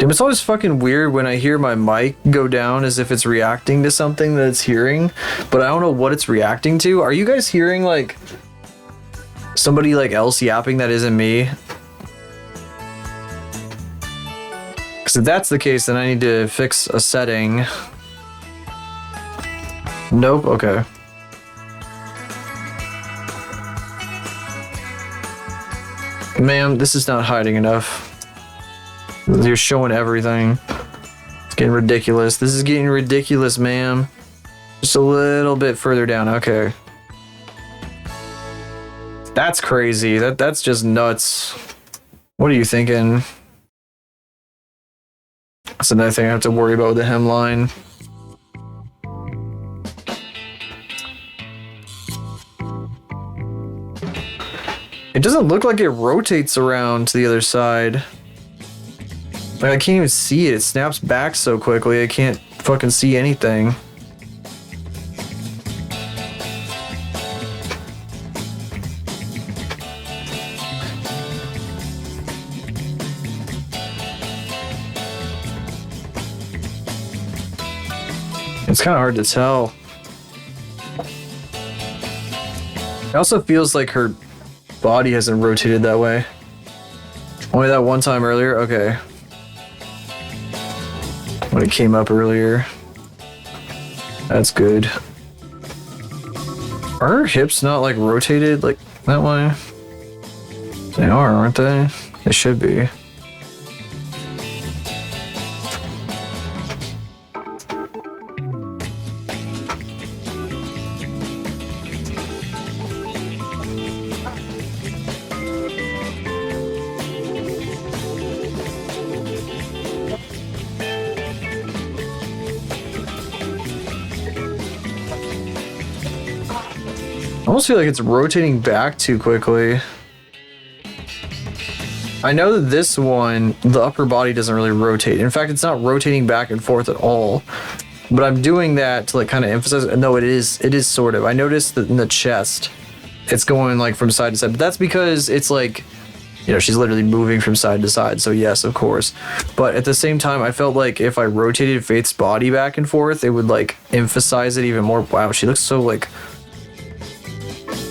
It's always fucking weird when I hear my mic go down as if it's reacting to something that it's hearing, but I don't know what it's reacting to. Are you guys hearing like somebody like else yapping that isn't me? Because if that's the case, then I need to fix a setting. Nope, okay. Ma'am, this is not hiding enough. You're showing everything. It's getting ridiculous. This is getting ridiculous, ma'am. Just a little bit further down. Okay. That's crazy. That's just nuts. What are you thinking? That's another thing I have to worry about with the hemline. It doesn't look like it rotates around to the other side. Like, I can't even see it. It snaps back so quickly, I can't fucking see anything. It's kind of hard to tell. It also feels like her body hasn't rotated that way. Only that one time earlier? Okay. When it came up earlier. That's good. Are her hips not like rotated like that way? They are, aren't they? They should be. almost feel like it's rotating back too quickly. I know that this one, the upper body doesn't really rotate. In fact, it's not rotating back and forth at all. But I'm doing that to like kind of emphasize. No, it is sort of. I noticed that in the chest, it's going like from side to side. But that's because it's like, you know, she's literally moving from side to side. So yes, of course. But at the same time, I felt like if I rotated Faith's body back and forth, it would like emphasize it even more. Wow, she looks so like,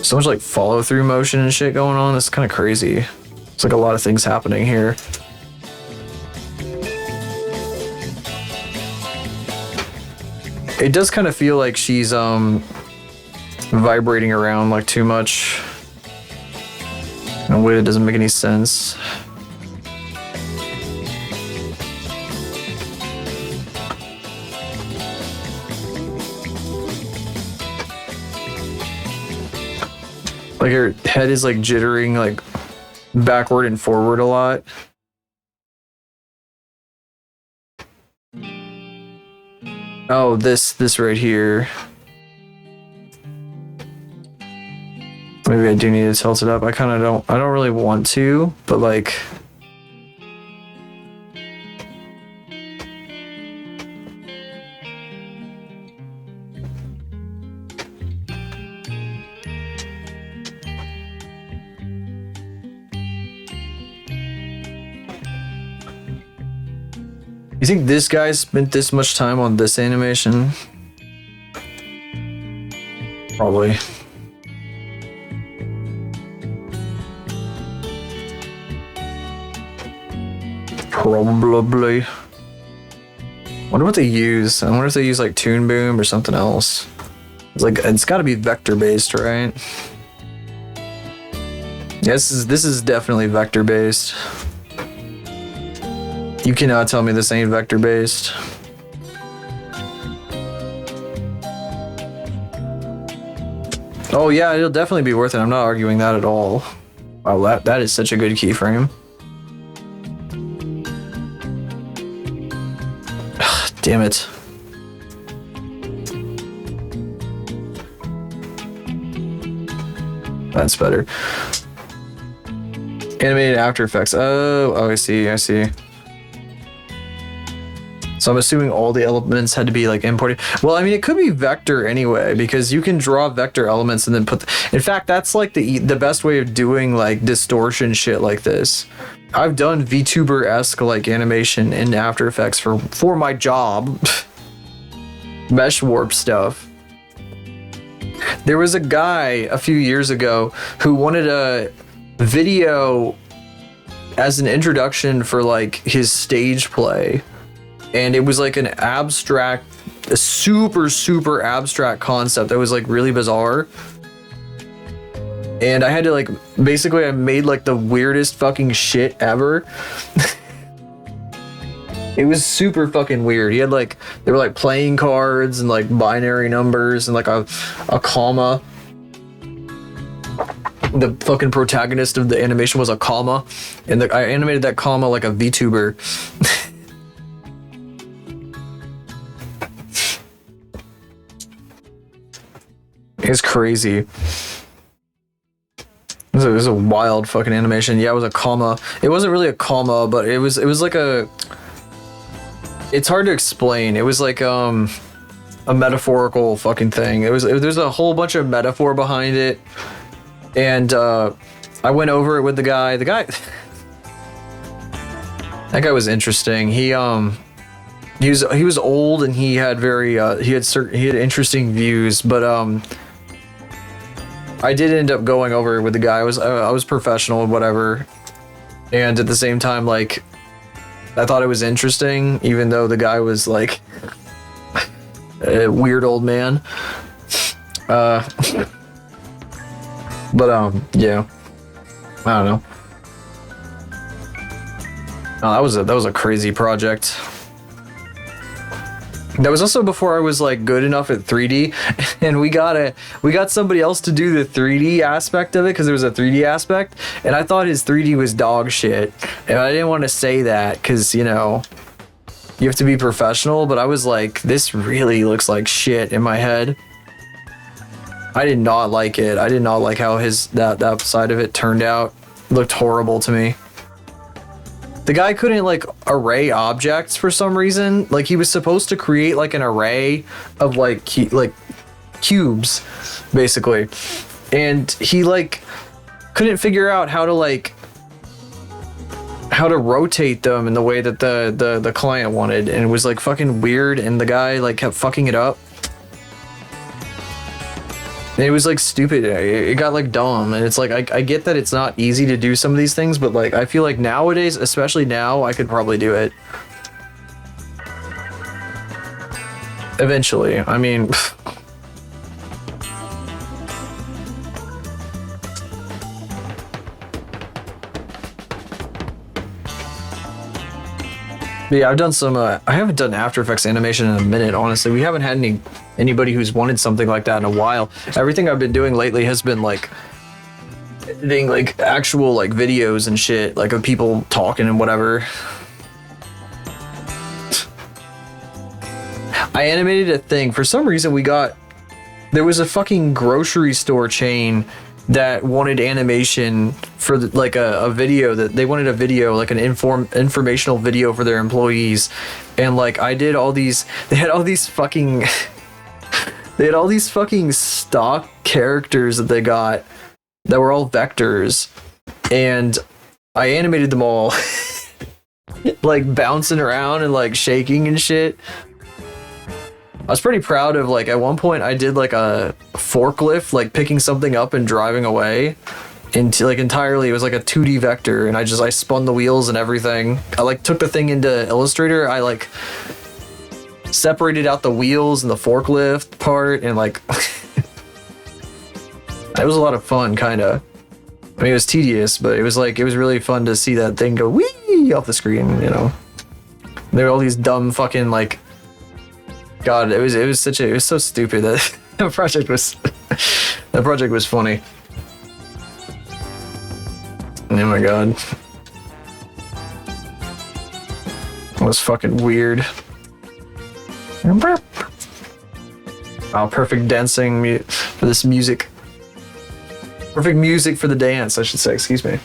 so much like follow through motion and shit going on. It's kind of crazy. It's like a lot of things happening here. It does kind of feel like she's vibrating around like too much in a way that doesn't make any sense. Like her head is like jittering like backward and forward a lot. Oh, this right here. Maybe I do need to tilt it up. I don't really want to, but like you think this guy spent this much time on this animation? Probably. Probably. Wonder what they use. I wonder if they use like Toon Boom or something else. It's like it's got to be vector based, right? Yes, this is definitely vector based. You cannot tell me this ain't vector based. Oh yeah, it'll definitely be worth it. I'm not arguing that at all. Wow, that is such a good keyframe. Damn it. That's better. Animated After Effects. Oh, I see. So I'm assuming all the elements had to be like imported. Well, I mean, it could be vector anyway, because you can draw vector elements and then put. In fact, that's like the best way of doing like distortion shit like this. I've done VTuber-esque like animation in After Effects for my job. Mesh warp stuff. There was a guy a few years ago who wanted a video as an introduction for like his stage play. And it was like an abstract, a super abstract concept that was like really bizarre. And I had to like, basically I made like the weirdest fucking shit ever. It was super fucking weird. He had like, there were like playing cards and like binary numbers and like a comma. The fucking protagonist of the animation was a comma. And I animated that comma like a VTuber. It's crazy. It was a wild fucking animation. Yeah, it was a comma. It wasn't really a comma, but it was like a. It's hard to explain. It was like a metaphorical fucking thing. There's a whole bunch of metaphor behind it, and I went over it with the guy. That guy was interesting. He was old and he had he had interesting views, but I did end up going over with the guy. I was professional and whatever, and at the same time, like, I thought it was interesting, even though the guy was like a weird old man. But yeah, I don't know. Oh, that was a crazy project. That was also before I was like good enough at 3D, and we got somebody else to do the 3D aspect of it, because there was a 3D aspect, and I thought his 3D was dog shit, and I didn't want to say that because, you know, you have to be professional, but I was like, this really looks like shit in my head. I did not like it. I did not like how that side of it turned out. It looked horrible to me. The guy couldn't like array objects for some reason. Like he was supposed to create like an array of like cubes, basically, and he like couldn't figure out how to rotate them in the way that the client wanted, and it was like fucking weird, and the guy like kept fucking it up. And it was like stupid. It got like dumb, and it's like I get that it's not easy to do some of these things, but like I feel like nowadays, especially now, I could probably do it. Eventually, I mean. But yeah, I've done some. I haven't done After Effects animation in a minute, honestly. We haven't had anybody who's wanted something like that in a while. Everything I've been doing lately has been like editing like actual like videos and shit, like of people talking and whatever. I animated a thing. For some reason, there was a fucking grocery store chain that wanted animation for like a video, that they wanted a video, like an informational video for their employees. And like I did all these, they had all these fucking stock characters that they got that were all vectors, and I animated them all like bouncing around and like shaking and shit. I was pretty proud of, like, at one point I did like a forklift, like picking something up and driving away into like entirely, it was like a 2D vector, and I spun the wheels and everything. I like took the thing into Illustrator, I like separated out the wheels and the forklift part, and like it was a lot of fun, kind of. I mean, it was tedious, but it was really fun to see that thing go wee off the screen, you know. There were all these dumb fucking like, God, it was so stupid. That that project was funny. Oh my God, it was fucking weird. Oh, perfect dancing for this music. Perfect music for the dance, I should say. Excuse me.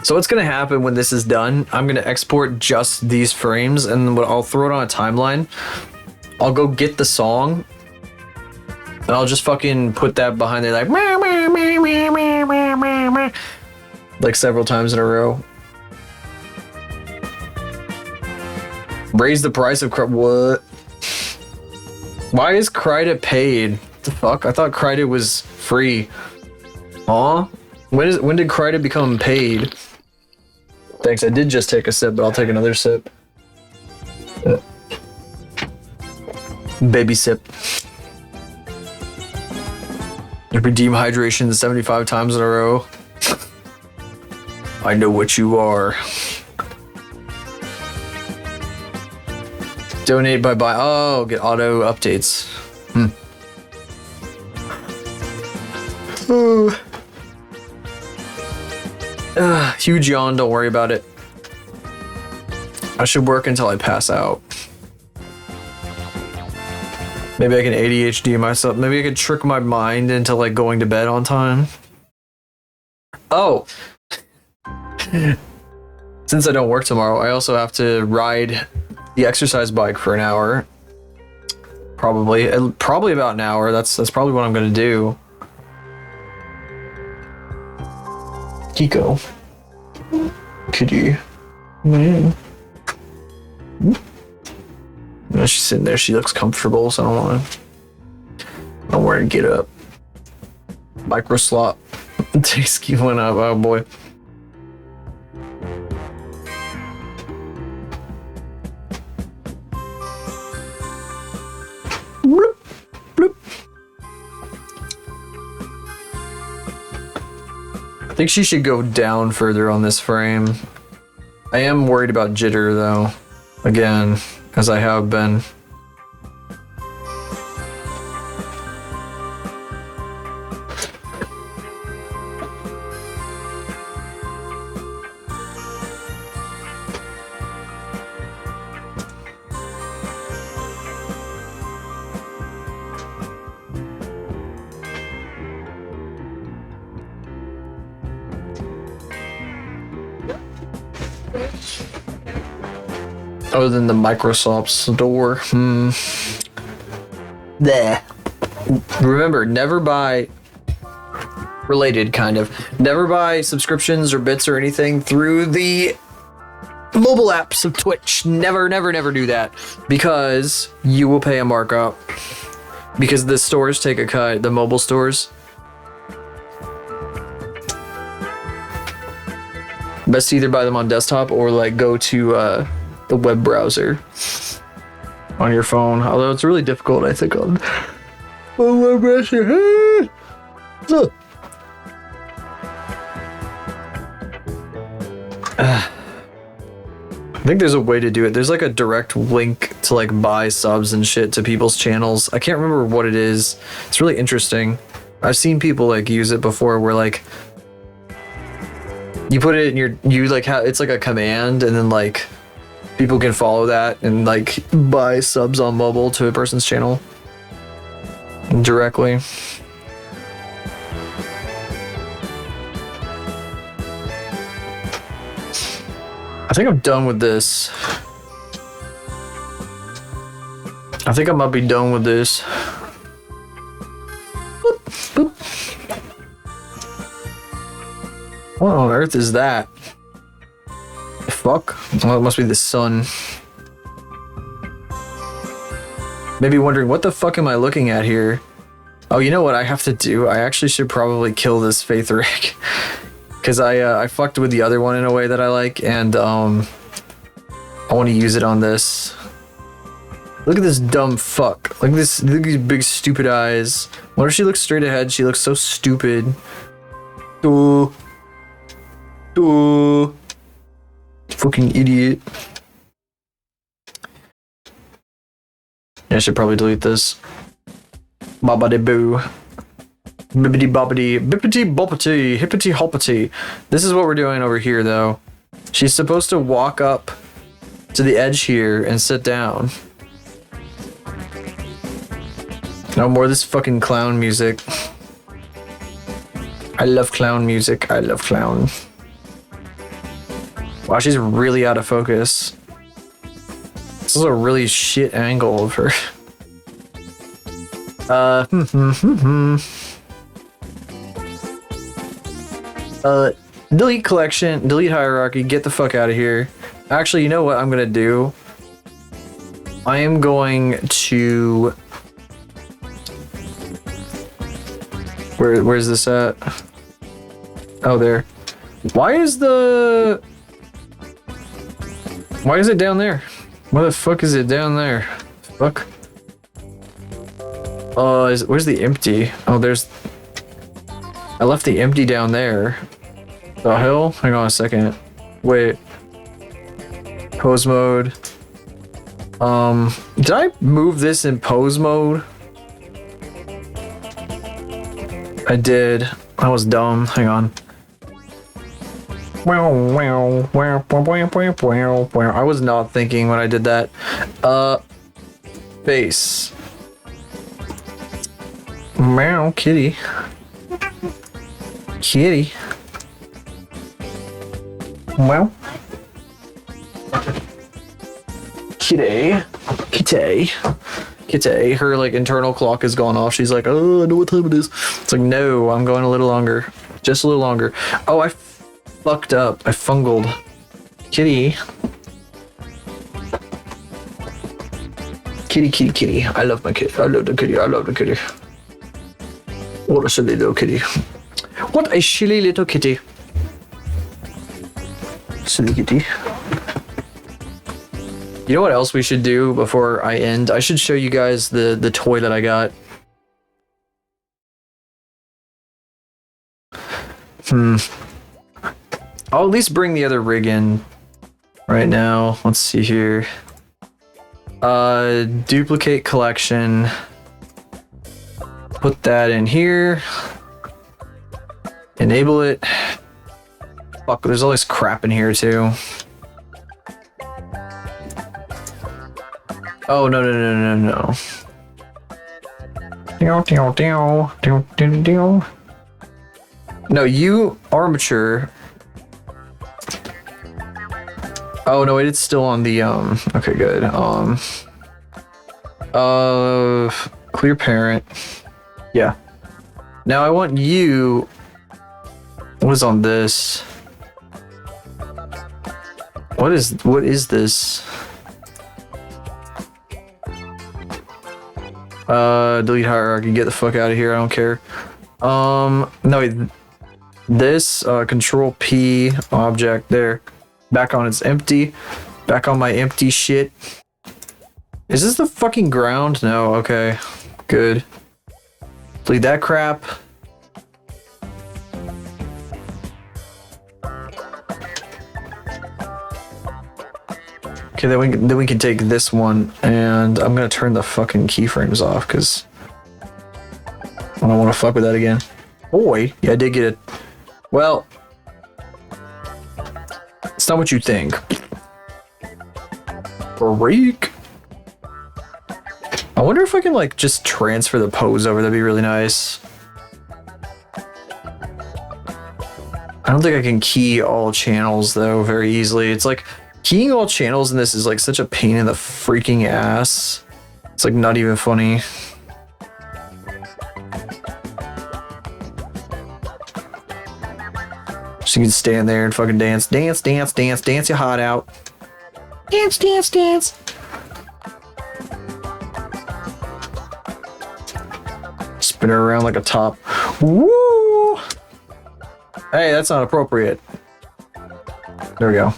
So what's gonna happen when this is done, I'm gonna export just these frames, and I'll throw it on a timeline. I'll go get the song, and I'll just fucking put that behind there like several times in a row. Raise the price of what? Why is Kryda paid? What the fuck? I thought Kryda was free. Aw? When did Kryda become paid? Thanks, I did just take a sip, but I'll take another sip. Baby sip. You redeem hydration 75 times in a row. I know what you are. Donate by buy. Oh, get auto updates. Ooh. Huge yawn, don't worry about it. I should work until I pass out. Maybe I can ADHD myself. Maybe I could trick my mind into like going to bed on time. Oh. Since I don't work tomorrow, I also have to ride the exercise bike for an hour. Probably about an hour. That's probably what I'm gonna do. Kiko, could you? Man. No, she's sitting there. She looks comfortable, so I don't want to get up. Micro slot. Tasky went up. Oh boy. Bloop, bloop. I think she should go down further on this frame. I am worried about jitter though, again, as I have been. Other than the Microsoft Store. There. Remember, never buy... Related, kind of. Never buy subscriptions or bits or anything through the mobile apps of Twitch. Never, never, never do that. Because you will pay a markup. Because the stores take a cut, the mobile stores. Best to either buy them on desktop or like go to the web browser on your phone. Although it's really difficult, I think, on web browser. I think there's a way to do it. There's like a direct link to like buy subs and shit to people's channels. I can't remember what it is. It's really interesting. I've seen people like use it before where like you put it in your, it's like a command and then like people can follow that and like buy subs on mobile to a person's channel directly. I think I'm done with this. I think I might be done with this. Boop, boop. What on earth is that? The fuck? Well, it must be the sun. Maybe wondering, what the fuck am I looking at here? Oh, you know what I have to do? I actually should probably kill this Faith Rick. Because I fucked with the other one in a way that I like, and I want to use it on this. Look at this dumb fuck. Look at this. Look at these big stupid eyes. What if she looks straight ahead? She looks so stupid. Fucking idiot. Yeah, I should probably delete this. Babadi boo. Bibbidi bobbidi, bippity boppity, hippity hoppity. This is what we're doing over here, though. She's supposed to walk up to the edge here and sit down. No more of this fucking clown music. I love clown music. I love clown. Wow, she's really out of focus. This is a really shit angle of her. Delete collection, delete hierarchy, get the fuck out of here. Actually, you know what I'm gonna do? I am going to... Where's this at? Oh, there. Why is it down there? Why the fuck is it down there? Fuck. Where's the empty? Oh, there's... I left the empty down there. The hell? Hang on a second. Wait. Pose mode. Did I move this in pose mode? I did. That was dumb. Hang on. I was not thinking when I did that. Face. Meow, kitty. Kitty. Well. Kitty. Kitty. Kitty. Her like internal clock has gone off. She's like, oh, I know what time it is. It's like, no, I'm going a little longer. Just a little longer. Oh, I fucked up. I fungled. Kitty. Kitty, kitty, kitty. I love my kitty. I love the kitty. I love the kitty. What a silly little kitty. What a silly little kitty. Silly kitty. You know what else we should do before I end? I should show you guys the toy that I got. I'll at least bring the other rig in right now. Let's see here. Duplicate collection. Put that in here. Enable it. Fuck, there's all this crap in here too. Oh, no, no, no, no, no. No, you armature. Oh no, it's still on the okay, good. Clear parent. Yeah. Now I want you. What is on this? What is this? Delete hierarchy. Get the fuck out of here. I don't care. No, this control P object there. Back on its empty. Back on my empty shit. Is this the fucking ground? No. Okay. Good. Delete that crap. Okay, then we can take this one, and I'm gonna turn the fucking keyframes off because I don't want to fuck with that again. Boy, yeah, I did get it. Well, it's not what you think. Freak. I wonder if I can like just transfer the pose over. That'd be really nice. I don't think I can key all channels though very easily. It's like keying all channels in this is like such a pain in the freaking ass. It's like not even funny. So you can stand there and fucking dance, dance, dance, dance, dance your heart out. Dance, dance, dance. Spin her around like a top. Woo! Hey, that's not appropriate. There we go.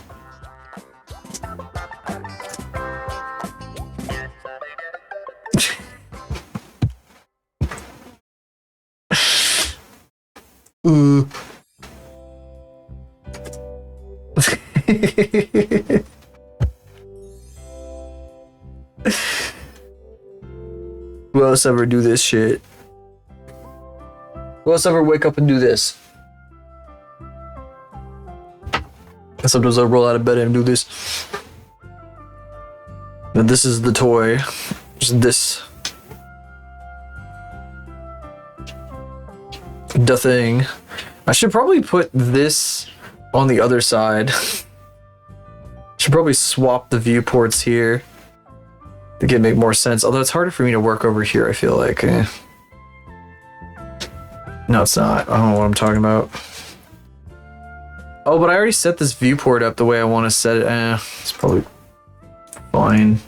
Who else ever do this shit? Who else ever wake up and do this? Sometimes I roll out of bed and do this. And this is the toy. Just this. The thing. I should probably put this on the other side. Should probably swap the viewports here to make more sense. Although it's harder for me to work over here, I feel like. No, it's not. I don't know what I'm talking about. Oh, but I already set this viewport up the way I want to set it. It's probably fine.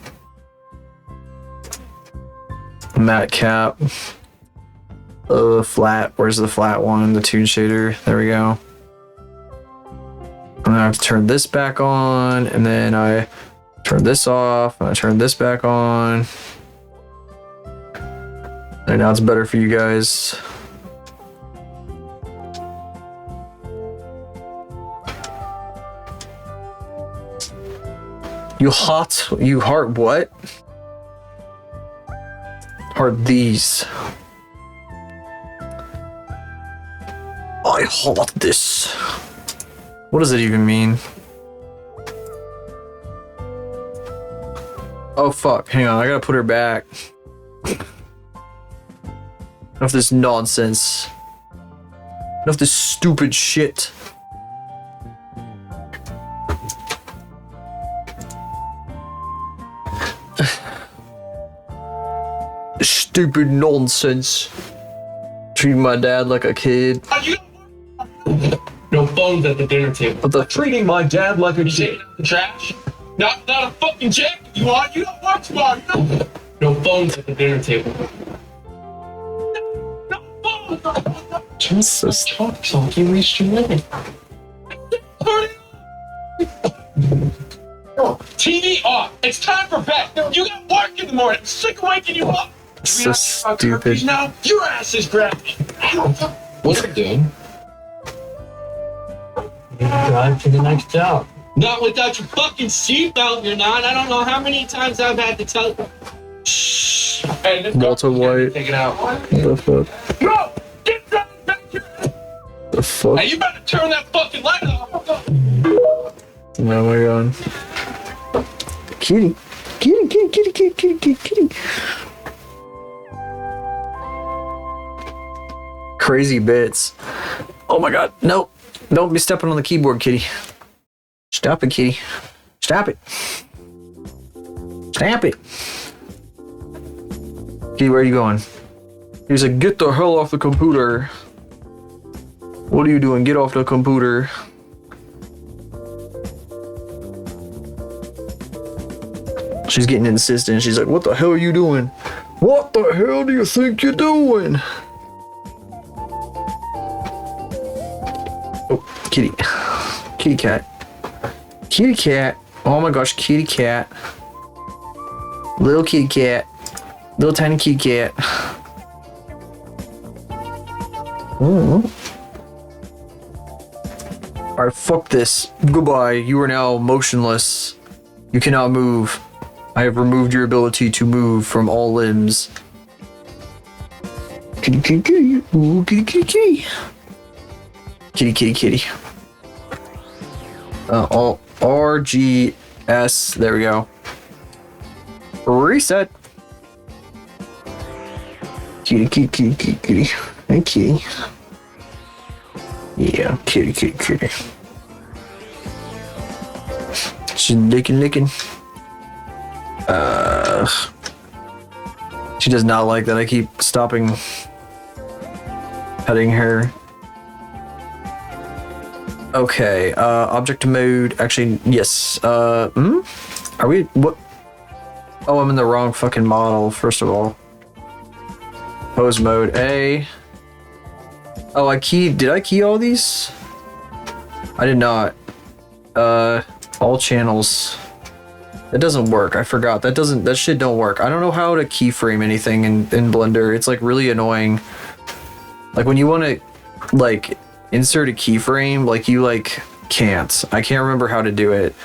Matte cap. Flat. Where's the flat one? The tune shader. There we go. And I have to turn this back on, and then I turn this off, and I turn this back on. And now it's better for you guys. You heart what? Heart these. I heart this. What does it even mean? Oh fuck, hang on, I gotta put her back. Enough this nonsense. Enough this stupid shit. Stupid nonsense. Treating my dad like a kid. No phones at the dinner table. What the? Treating my dad like a kid. The trash. Not a fucking jack. You want? You don't want tomorrow. No phones at the dinner table. No phones. Jesus. Talk. You reached your limit. TV off. It's time for bed. You got work in the morning. I'm sick of waking you up. So stupid. Now your ass is grabbing. What's it doing? Drive to the next job. Not without your fucking seatbelt, you're not. I don't know how many times I've had to tell you. Shh. Hey, Walter White. Take it out. What the fuck? No! Get driving back here! The fuck? Hey, you better turn that fucking light off. Oh my god. Kitty. Kitty. Crazy bits. Oh my god. Nope. Don't be stepping on the keyboard, kitty. Stop it, kitty. Stop it. Stop it. Okay, where are you going? He's like, get the hell off the computer. What are you doing? Get off the computer. She's getting insistent. She's like, what the hell are you doing? What the hell do you think you're doing? Oh, kitty. Kitty cat. Kitty cat. Oh my gosh, kitty cat. Little kitty cat. Little tiny kitty cat. Oh. Alright, fuck this. Goodbye. You are now motionless. You cannot move. I have removed your ability to move from all limbs. Kitty, kitty, kitty. Ooh, kitty, kitty, kitty. Kitty, kitty, kitty. All RGS. There we go. Reset. Kitty, kitty, kitty, kitty, kitty. Hey, kitty. Yeah, kitty, kitty, kitty. She's licking. She does not like that I keep stopping petting her. Okay, object mode. Actually, yes. Are we, what? Oh, I'm in the wrong fucking model, first of all. Pose mode, A. Oh, did I key all these? I did not. All channels. That doesn't work. I forgot. That shit don't work. I don't know how to keyframe anything in Blender. It's like really annoying. Like when you want to like insert a keyframe, like you like can't. I can't remember how to do it.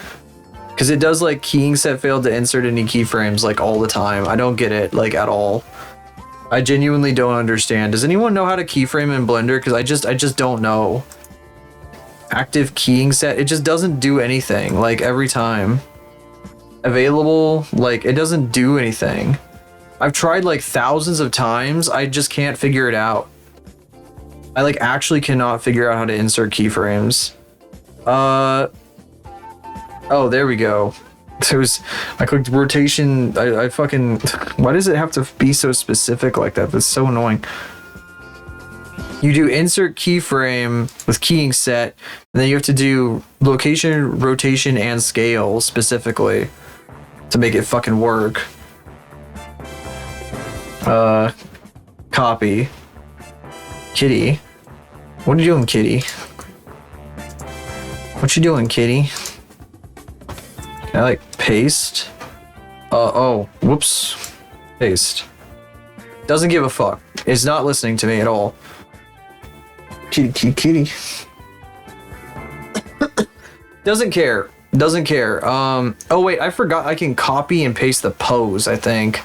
Cause it does like keying set failed to insert any keyframes like all the time. I don't get it like at all. I genuinely don't understand. Does anyone know how to keyframe in Blender? Cause I just don't know. Active keying set, it just doesn't do anything like every time. Available, like it doesn't do anything. I've tried like thousands of times. I just can't figure it out. I like actually cannot figure out how to insert keyframes. Oh, there we go. I clicked rotation. I fucking, why does it have to be so specific like that? That's so annoying. You do insert keyframe with keying set, and then you have to do location, rotation, and scale specifically to make it fucking work. Copy. Kitty. What are you doing, kitty? What you doing, kitty? Can I like paste? Oh, whoops. Paste. Doesn't give a fuck. It's not listening to me at all. Kitty, kitty, kitty. Doesn't care. Doesn't care. Oh wait, I forgot I can copy and paste the pose, I think.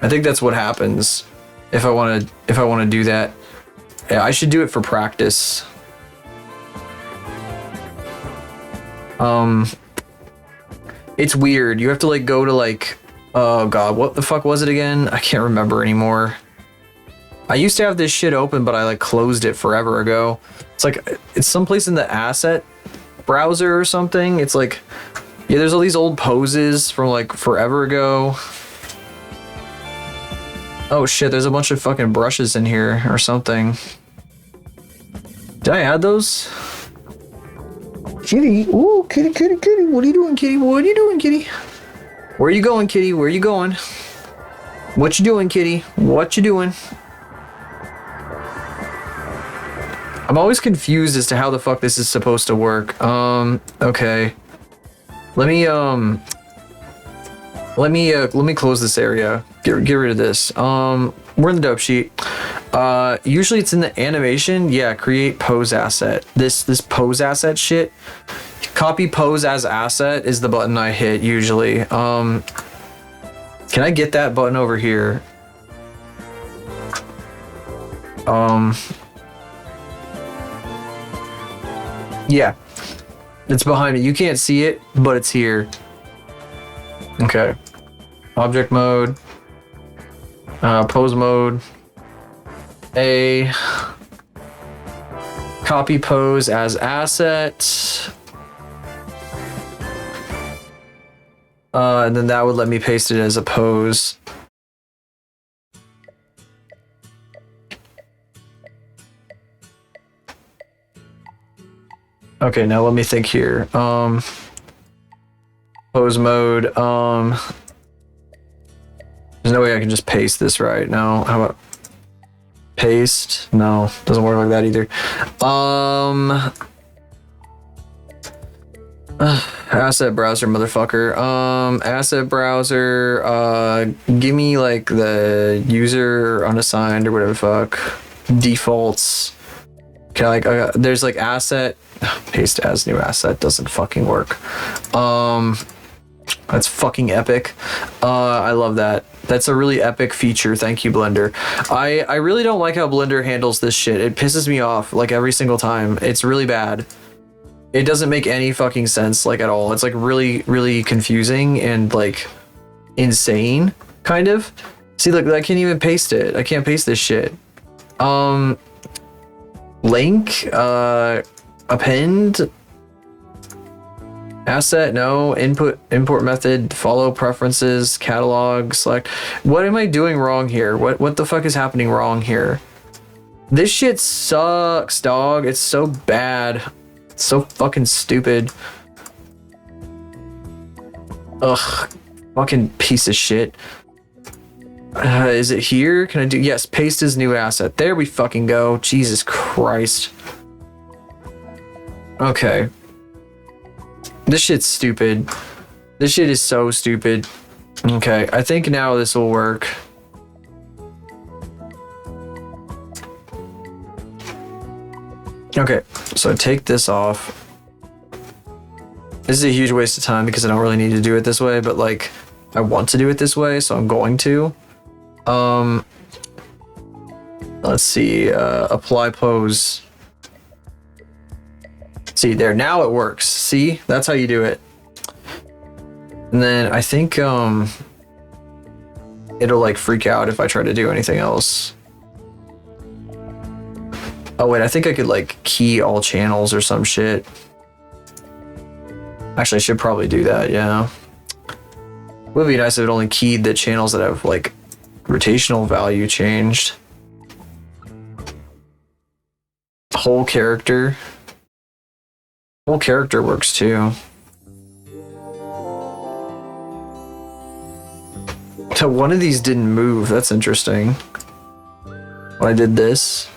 I think that's what happens if I want to do that. Yeah, I should do it for practice. It's weird. You have to like go to like, oh god, what the fuck was it again? I can't remember anymore. I used to have this shit open, but I like closed it forever ago. It's like, it's someplace in the asset browser or something. It's like, yeah, there's all these old poses from like forever ago. Oh shit, there's a bunch of fucking brushes in here or something. Did I add those? Kitty, ooh, kitty, kitty, kitty. What are you doing, kitty? What are you doing, kitty? Where are you going, kitty? Where are you going? What you doing, kitty? What you doing? I'm always confused as to how the fuck this is supposed to work. Okay. Let me close this area. Get rid of this. We're in the dope sheet. Usually it's in the animation. Yeah, create pose asset. This pose asset shit. Copy pose as asset is the button I hit usually. Can I get that button over here? Yeah, it's behind me. You can't see it, but it's here. Okay. Object mode. Pose mode. A. Copy pose as asset. And then that would let me paste it as a pose. Okay, now let me think here. Pose mode. There's no way I can just paste this right now. How about paste? No, doesn't work like that either. Asset browser, motherfucker. Asset browser. Give me like the user unassigned or whatever the fuck. Defaults. Okay, like there's like asset. Paste as new asset doesn't fucking work. That's fucking epic. I love that. That's a really epic feature. Thank you, Blender. I really don't like how Blender handles this shit. It pisses me off like every single time. It's really bad. It doesn't make any fucking sense like at all. It's like really, really confusing and like insane, kind of. See, look, I can't even paste it. I can't paste this shit. Link, append, asset, no, import method, follow preferences, catalog, select. What am I doing wrong here? What the fuck is happening wrong here? This shit sucks, dog. It's so bad. It's so fucking stupid. Ugh, fucking piece of shit. Is it here? Can I do? Yes, paste as new asset. There we fucking go. Jesus Christ. Okay. This shit's stupid. This shit is so stupid. Okay, I think now this will work. Okay, so take this off. This is a huge waste of time because I don't really need to do it this way, but like I want to do it this way, so I'm going to. Let's see, apply pose. See there, now it works. See, that's how you do it. And then I think it'll like freak out if I try to do anything else. Oh wait, I think I could like key all channels or some shit. Actually, I should probably do that, yeah. Would be nice if it only keyed the channels that have like rotational value changed. Whole character. Whole character works too. So one of these didn't move. That's interesting. When I did this.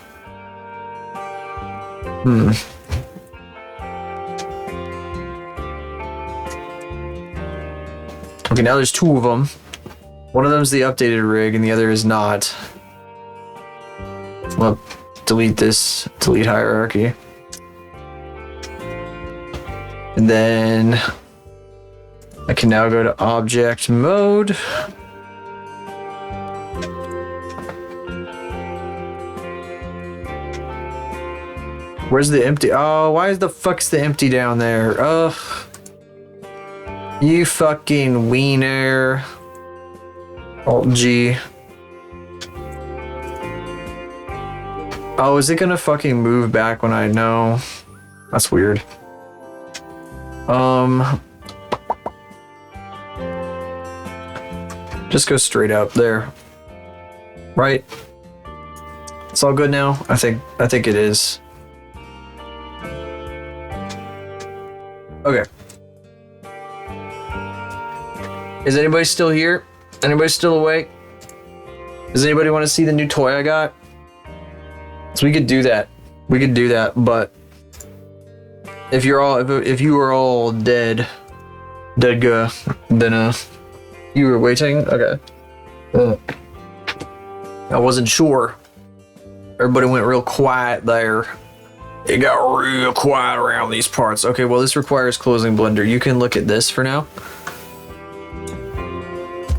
Okay, now there's two of them. One of them's the updated rig and the other is not. Well, delete this. Delete hierarchy. And then I can now go to object mode. Where's the empty? Oh, why is the fuck's the empty down there? Ugh. You fucking wiener. Alt G. Oh, is it gonna fucking move back when I know? That's weird. Just go straight up there. Right? It's all good now? I think it is. Okay. Is anybody still here? Anybody still awake? Does anybody want to see the new toy I got? So we could do that. We could do that, but if you're all if you were all dead, then you were waiting. Okay. I wasn't sure. Everybody went real quiet there. It got real quiet around these parts. Okay, well this requires closing Blender. You can look at this for now.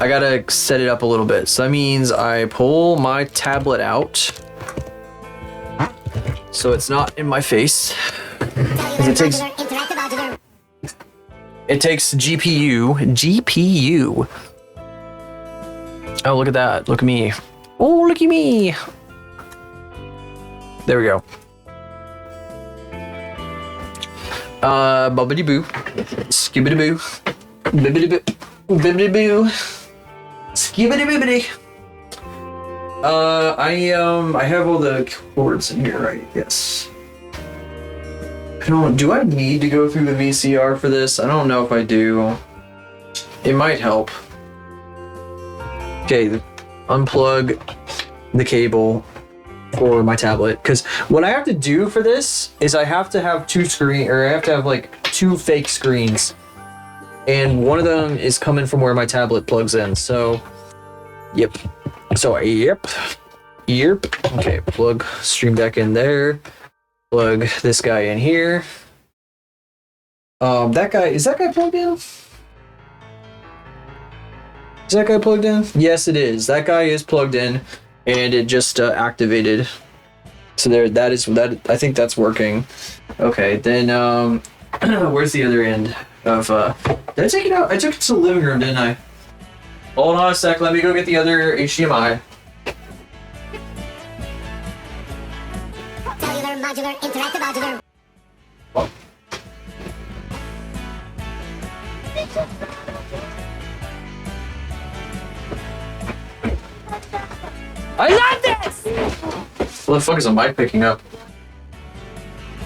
I gotta set it up a little bit. So that means I pull my tablet out. So it's not in my face. It takes GPU. Oh, look at that. Look at me. Oh, look at me. There we go. Bubbity boo. Skibbity boo. Bibbity boo. Bibbidi boo. Skibbity bibbity. I have all the cords in here, right? Yes. Do I need to go through the VCR for this? I don't know if I do. It might help. Okay, unplug the cable for my tablet, because what I have to do for this is I have to have I have to have like 2 fake screens, and one of them is coming from where my tablet plugs in. So, yep. Okay, plug Stream Deck in there. Plug this guy in here. Is that guy plugged in? Is that guy plugged in? Yes, it is. That guy is plugged in, and it just activated. So that I think that's working. Okay, then where's the other end of did I take it out? I took it to the living room, didn't I? Hold on a sec, let me go get the other HDMI. Cellular, modular, interactive modular. I love this! What the fuck is the mic picking up?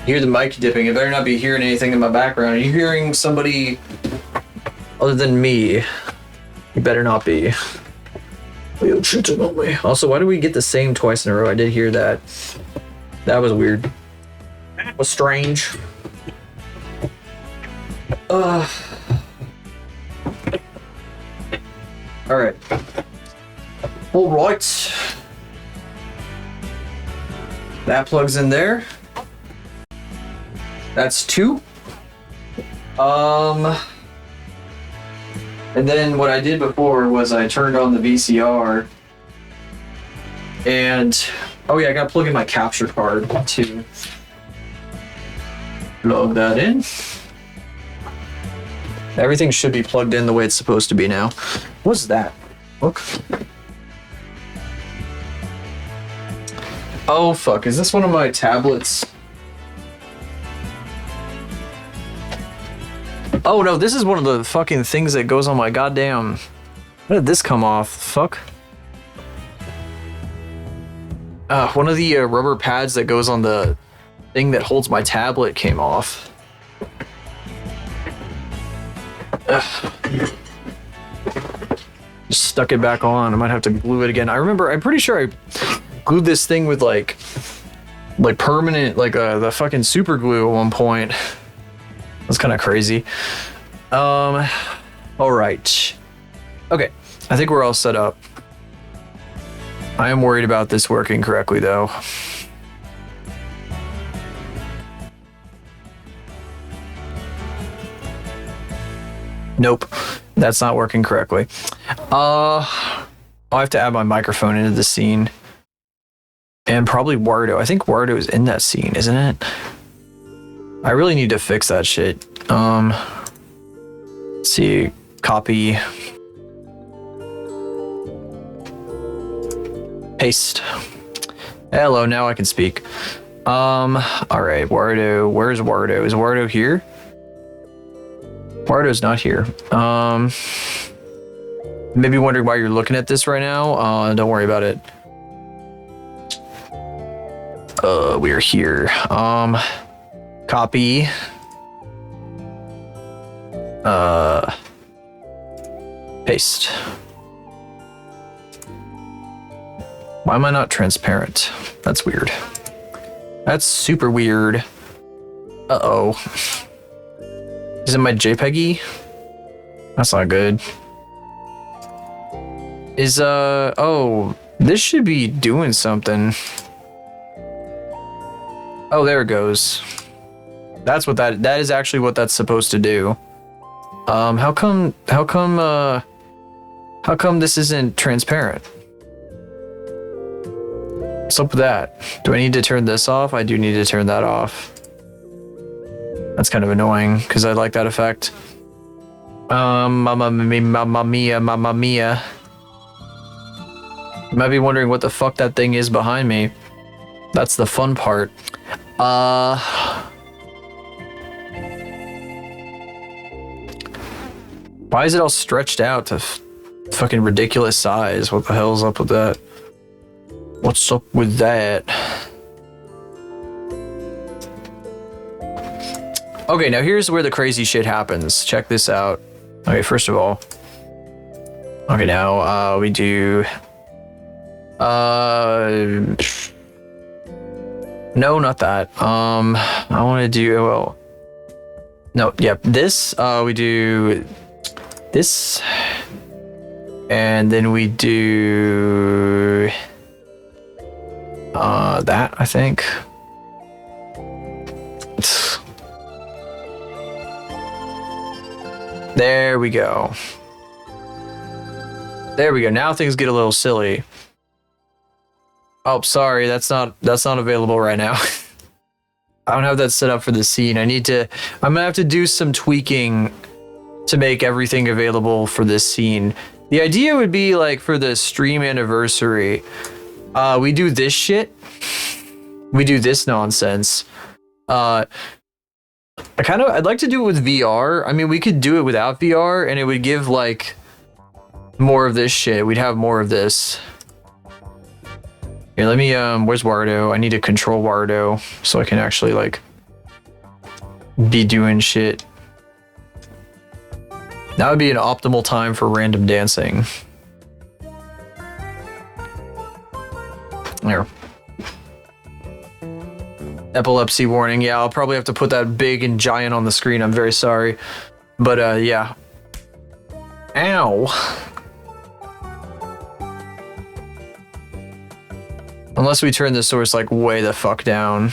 You hear the mic dipping. It better not be hearing anything in my background. Are you hearing somebody other than me? You better not be. Also, why do we get the same twice in a row? I did hear that. That was weird. That was strange. Alright. Alright. That plugs in there. That's 2. And then what I did before was I turned on the VCR. And oh yeah, I gotta plug in my capture card too. Plug that in. Everything should be plugged in the way it's supposed to be now. What's that? Look. Oh fuck, is this one of my tablets? Oh no, this is one of the fucking things that goes on my goddamn... How did this come off? Fuck. One of the rubber pads that goes on the thing that holds my tablet came off. Just stuck it back on. I might have to glue it again. I'm pretty sure I glued this thing with like permanent, the fucking super glue at one point. That's kind of crazy. All right. Okay, I think we're all set up. I am worried about this working correctly, though. Nope, that's not working correctly. I'll have to add my microphone into the scene. And probably Wardo. I think Wardo is in that scene, isn't it? I really need to fix that shit. Let's see, copy. Paste. Hello, now I can speak. Alright, Wardo. Where's Wardo? Is Wardo here? Wardo's not here. Maybe wondering why you're looking at this right now. Don't worry about it. We're here. Copy. Paste. Why am I not transparent? That's weird. That's super weird. Uh-oh. Is it my JPEG-y? That's not good. Oh, this should be doing something. Oh, there it goes. That's what that is actually what that's supposed to do. How come this isn't transparent? What's up with that? Do I need to turn this off? I do need to turn that off. That's kind of annoying because I like that effect. Mamma mia, mamma mia. You might be wondering what the fuck that thing is behind me. That's the fun part. Why is it all stretched out to fucking ridiculous size? What the hell's up with that? What's up with that? Okay, now here's where the crazy shit happens. Check this out. Okay, first of all. Okay, now we do... No, not that. I want to do... Well... No, yep. This, we do... This... And then we do... that, I think. There we go. There we go. Now things get a little silly. Oh, sorry, that's not available right now. I don't have that set up for the scene. I'm gonna have to do some tweaking to make everything available for this scene. The idea would be like for the stream anniversary, we do this shit. We do this nonsense. I'd like to do it with VR. I mean, we could do it without VR and it would give like more of this shit. We'd have more of this. Here, let me, where's Wardo? I need to control Wardo so I can actually like be doing shit. That would be an optimal time for random dancing. There. Epilepsy warning. Yeah, I'll probably have to put that big and giant on the screen. I'm very sorry. But, yeah. Ow. Unless we turn the source, like, way the fuck down.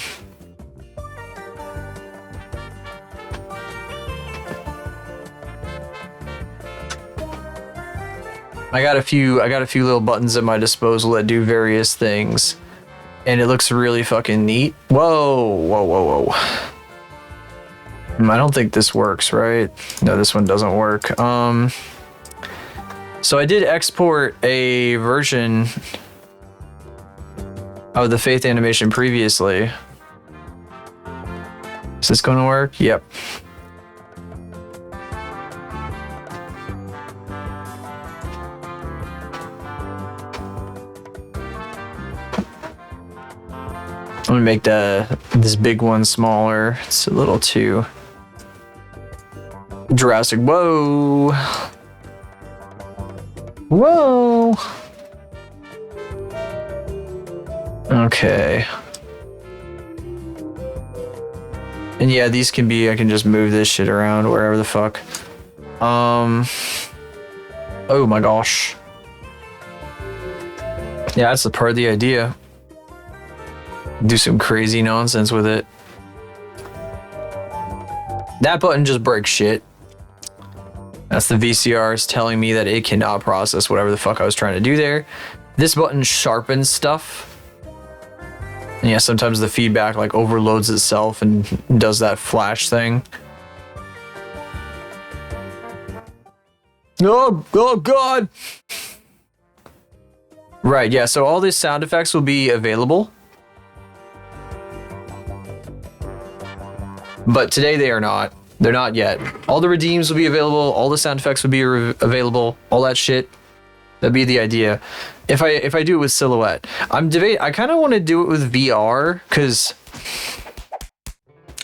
I got a few little buttons at my disposal that do various things. And it looks really fucking neat. Whoa, whoa, whoa, whoa. I don't think this works, right? No, this one doesn't work. So I did export a version of the Faith animation previously. Is this gonna work? Yep. I'm gonna make this big one smaller. It's a little too drastic. Whoa. Whoa. Okay. And yeah, these can be, I can just move this shit around wherever the fuck. Oh my gosh. Yeah, that's the part of the idea. Do some crazy nonsense with it. That button just breaks shit. That's the VCRs telling me that it cannot process whatever the fuck I was trying to do there. This button sharpens stuff. And yeah, sometimes the feedback like overloads itself and does that flash thing. Oh god! Right, yeah, so all these sound effects will be available. But today they are not. They're not yet. All the redeems will be available. All the sound effects will be available. All that shit. That'd be the idea. If I do it with Silhouette, I'm debating. I kind of want to do it with VR because,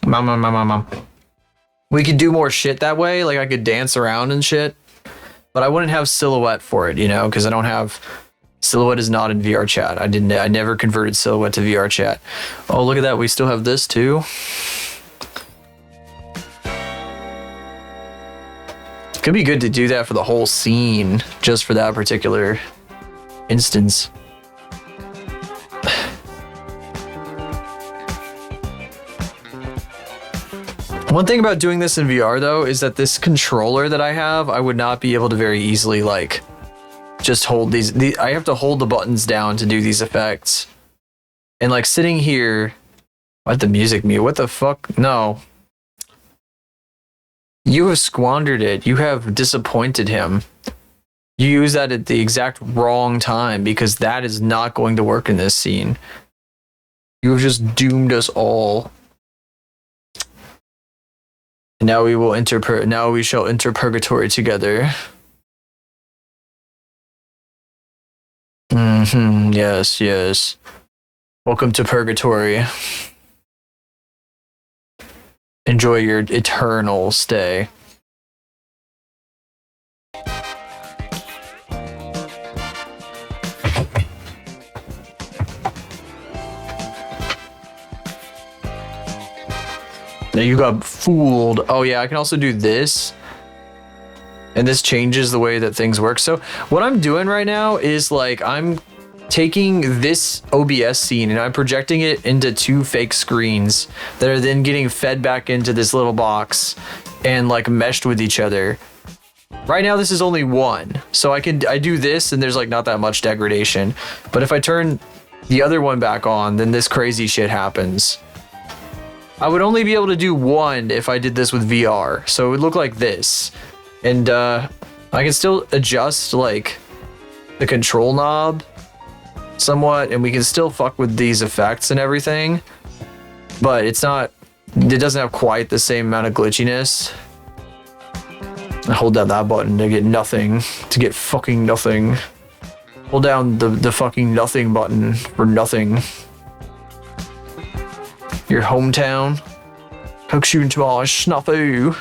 mom. We could do more shit that way. Like I could dance around and shit. But I wouldn't have Silhouette for it, you know, because I don't have. Silhouette is not in VR chat. I never converted Silhouette to VR chat. Oh, look at that. We still have this too. Could be good to do that for the whole scene, just for that particular instance. One thing about doing this in VR though is that this controller that I have, I would not be able to very easily like just hold these. I have to hold the buttons down to do these effects. And like sitting here, let the music mute. What the fuck? No. You have squandered it. You have disappointed him. You use that at the exact wrong time because that is not going to work in this scene. You have just doomed us all. Now we will now we shall enter purgatory together. Yes, yes. Welcome to purgatory. Enjoy your eternal stay. Now you got fooled. Oh yeah, I can also do this. And this changes the way that things work. So what I'm doing right now is like I'm taking this OBS scene and I'm projecting it into 2 fake screens that are then getting fed back into this little box and like meshed with each other. Right now this is only 1. So I do this and there's like not that much degradation. But if I turn the other one back on, then this crazy shit happens. I would only be able to do 1 if I did this with VR. So it would look like this. And I can still adjust like the control knob somewhat, and we can still fuck with these effects and everything, but it doesn't have quite the same amount of glitchiness. I hold down that button to get nothing, to get fucking nothing. Hold down the fucking nothing button for nothing. Your hometown hooks you into my snafu.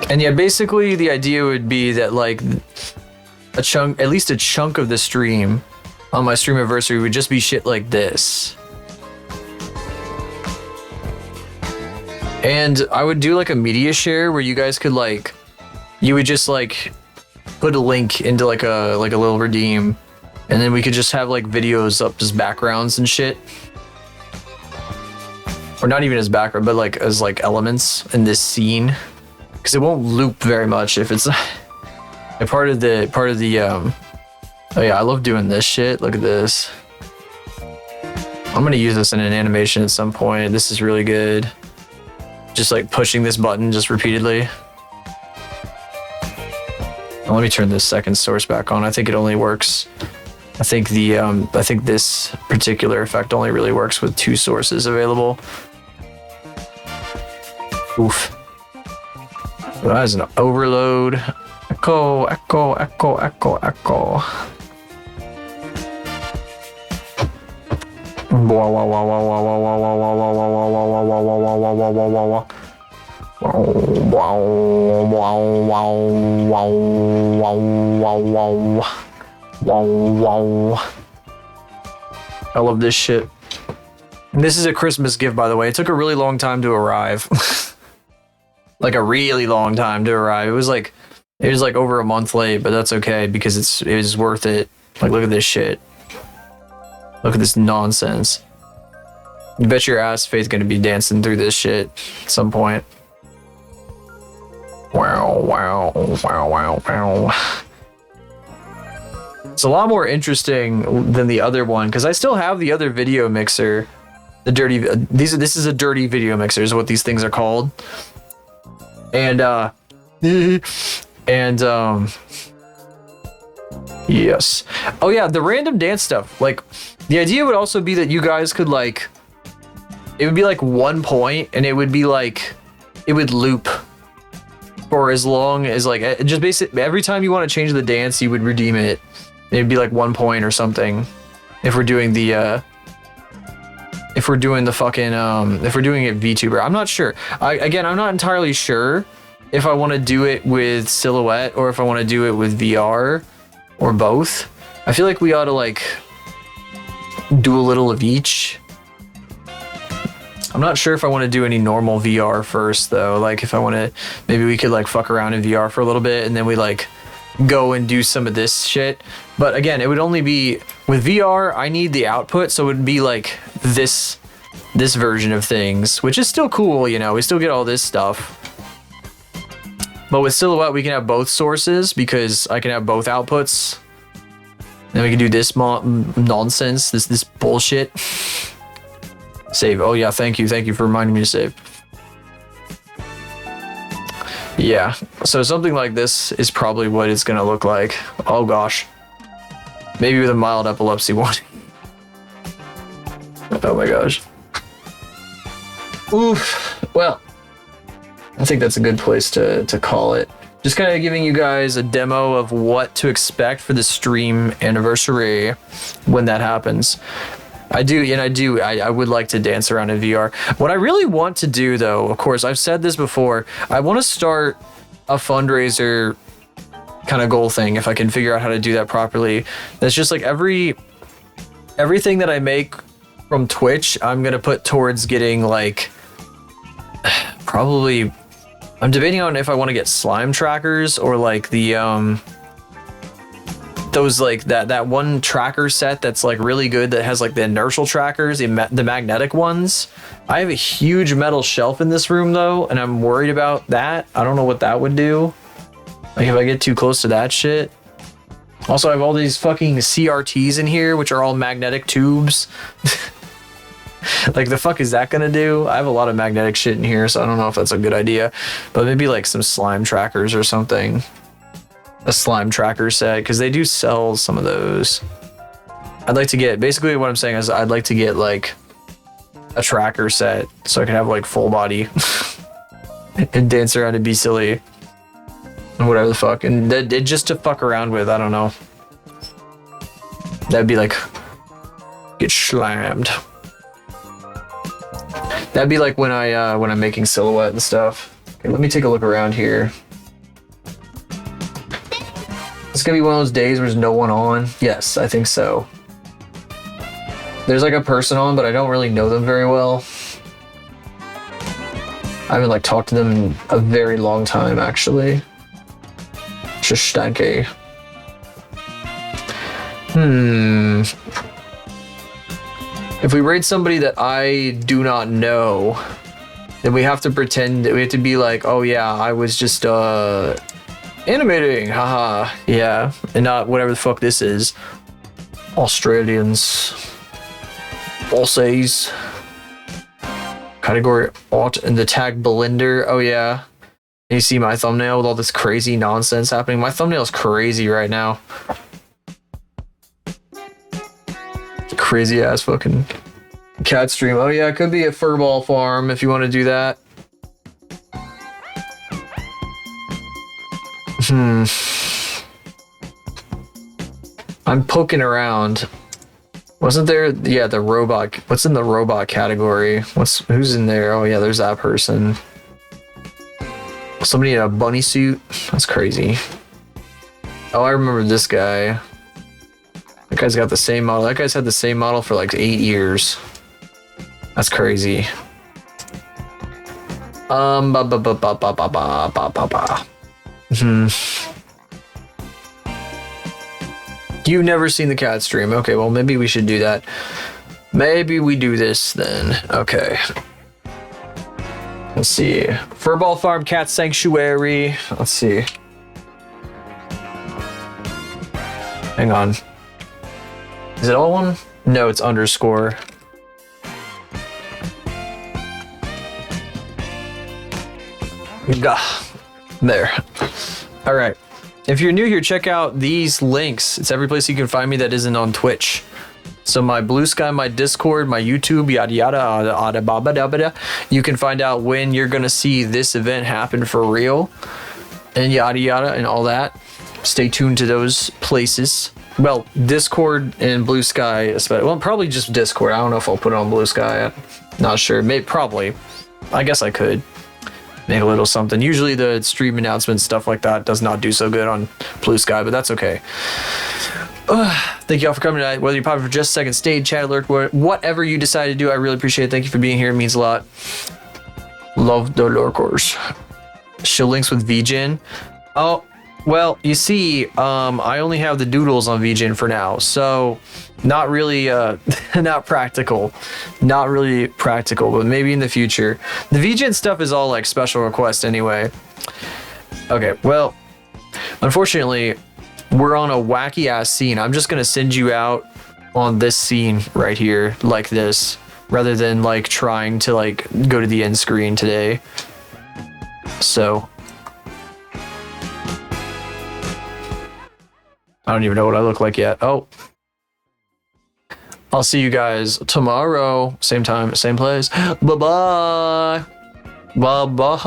And yeah, basically the idea would be that like at least a chunk of the stream on my stream anniversary would just be shit like this. And I would do like a media share where you guys could like, you would just like put a link into like a little redeem, and then we could just have like videos up as backgrounds and shit. Or not even as background, but like as like elements in this scene. Because it won't loop very much if it's a part of the oh yeah, I love doing this shit. Look at this. I'm gonna use this in an animation at some point. This is really good. Just like pushing this button just repeatedly. Well, let me turn this second source back on. I think it only works. I think this particular effect only really works with 2 sources available. Oof. That is an overload. Echo, echo, echo, echo, echo. Wow, wow, wow, wow, wow, wow, wow, wow, wow, wow, wow, wow, wow, wow, wow, wow, wow, wow, wow. Wow, wow, wow, wow, wow, wow, wow, wow. I love this shit. And this is a Christmas gift, by the way. It took a really long time to arrive. Like a really long time to arrive. It was like over a month late, but that's okay because it was worth it. Like, look at this shit. Look at this nonsense. You bet your ass Faith's gonna be dancing through this shit at some point. Wow, wow, wow, wow, wow. It's a lot more interesting than the other one because I still have the other video mixer. The dirty. This is a dirty video mixer is what these things are called. And yes. Oh yeah, the random dance stuff. Like, the idea would also be that you guys could like, it would be like 1 point, and it would be like, it would loop for as long as like, just basically every time you want to change the dance, you would redeem it. It'd be like 1 point or something. If we're doing the if we're doing the fucking if we're doing it VTuber. I'm not sure. I'm not entirely sure if I want to do it with Silhouette or if I want to do it with VR or both. I feel like we ought to like do a little of each. I'm not sure if I want to do any normal VR first though. Like if I want to, maybe we could like fuck around in VR for a little bit and then we like go and do some of this shit. But again, it would only be with VR. I need the output, so it would be like this version of things, which is still cool. You know, we still get all this stuff. But with Silhouette, we can have both sources because I can have both outputs. Then we can do this nonsense, this bullshit. Save. Oh yeah, thank you for reminding me to save. Yeah, so something like this is probably what it's gonna look like. Oh gosh. Maybe with a mild epilepsy one. Oh my gosh. Oof. Well, I think that's a good place to call it. Just kind of giving you guys a demo of what to expect for the stream anniversary when that happens. I would like to dance around in VR. What I really want to do, though, of course, I've said this before, I want to start a fundraiser kind of goal thing if I can figure out how to do that properly. That's just like everything that I make from Twitch, I'm gonna put towards getting like probably. I'm debating on if I want to get slime trackers or like the those like that one tracker set that's like really good that has like the inertial trackers, the magnetic ones. I have a huge metal shelf in this room though, and I'm worried about that. I don't know what that would do. Like if I get too close to that shit. Also, I have all these fucking CRTs in here, which are all magnetic tubes. Like the fuck is that gonna do? I have a lot of magnetic shit in here, so I don't know if that's a good idea. But maybe like some slime trackers or something. A slime tracker set, because they do sell some of those. I'd like to get, basically what I'm saying is I'd like to get like a tracker set so I can have like full body and dance around and be silly and whatever the fuck. And just to fuck around with, I don't know. That'd be like, get slammed. That'd be like when I'm making silhouette and stuff. Okay, let me take a look around here. It's gonna be one of those days where there's no one on. Yes, I think so. There's like a person on, but I don't really know them very well. I haven't like talked to them in a very long time, actually. Just stanky. If we raid somebody that I do not know, then we have to pretend that we have to be like, oh yeah, I was just animating, haha, yeah, and not whatever the fuck this is. Australians. Aussies. Category alt and the tag Belinda. Oh yeah. You see my thumbnail with all this crazy nonsense happening? My thumbnail's crazy right now. Crazy ass fucking cat stream. Oh yeah, it could be a furball farm if you want to do that. I'm poking around. Wasn't there? Yeah, the robot. What's in the robot category? Who's in there? Oh yeah, there's that person. Somebody in a bunny suit. That's crazy. Oh, I remember this guy. That guy's got the same model. That guy's had the same model for like 8 years. That's crazy. You've never seen the cat stream. Okay, well maybe we should do that. Maybe we do this then. Okay. Let's see. Furball Farm Cat Sanctuary. Let's see. Hang on. Is it all one? No, it's underscore. There. All right. If you're new here, check out these links. It's every place you can find me that isn't on Twitch. So my Blue Sky, my Discord, my YouTube, yada yada. You can find out when you're gonna see this event happen for real, and yada yada and all that. Stay tuned to those places. Well, Discord and Blue Sky, especially. Well, probably just Discord. I don't know if I'll put it on Blue Sky. I'm not sure. Maybe, probably. I guess I could make a little something. Usually the stream announcements, stuff like that, does not do so good on Blue Sky, but that's okay. Thank you all for coming tonight. Whether you're popping for just a second, stayed, chat alert, whatever you decide to do, I really appreciate it. Thank you for being here. It means a lot. Love the lurkers. Show links with VGen. Oh, well, you see, I only have the doodles on VGen for now, so not really, not practical. Not really practical, but maybe in the future. The VGen stuff is all like special request anyway. Okay, well, unfortunately, we're on a wacky ass scene. I'm just gonna send you out on this scene right here, like this, rather than like trying to like go to the end screen today. So I don't even know what I look like yet. Oh, I'll see you guys tomorrow. Same time, same place. Bye-bye. Bye-bye.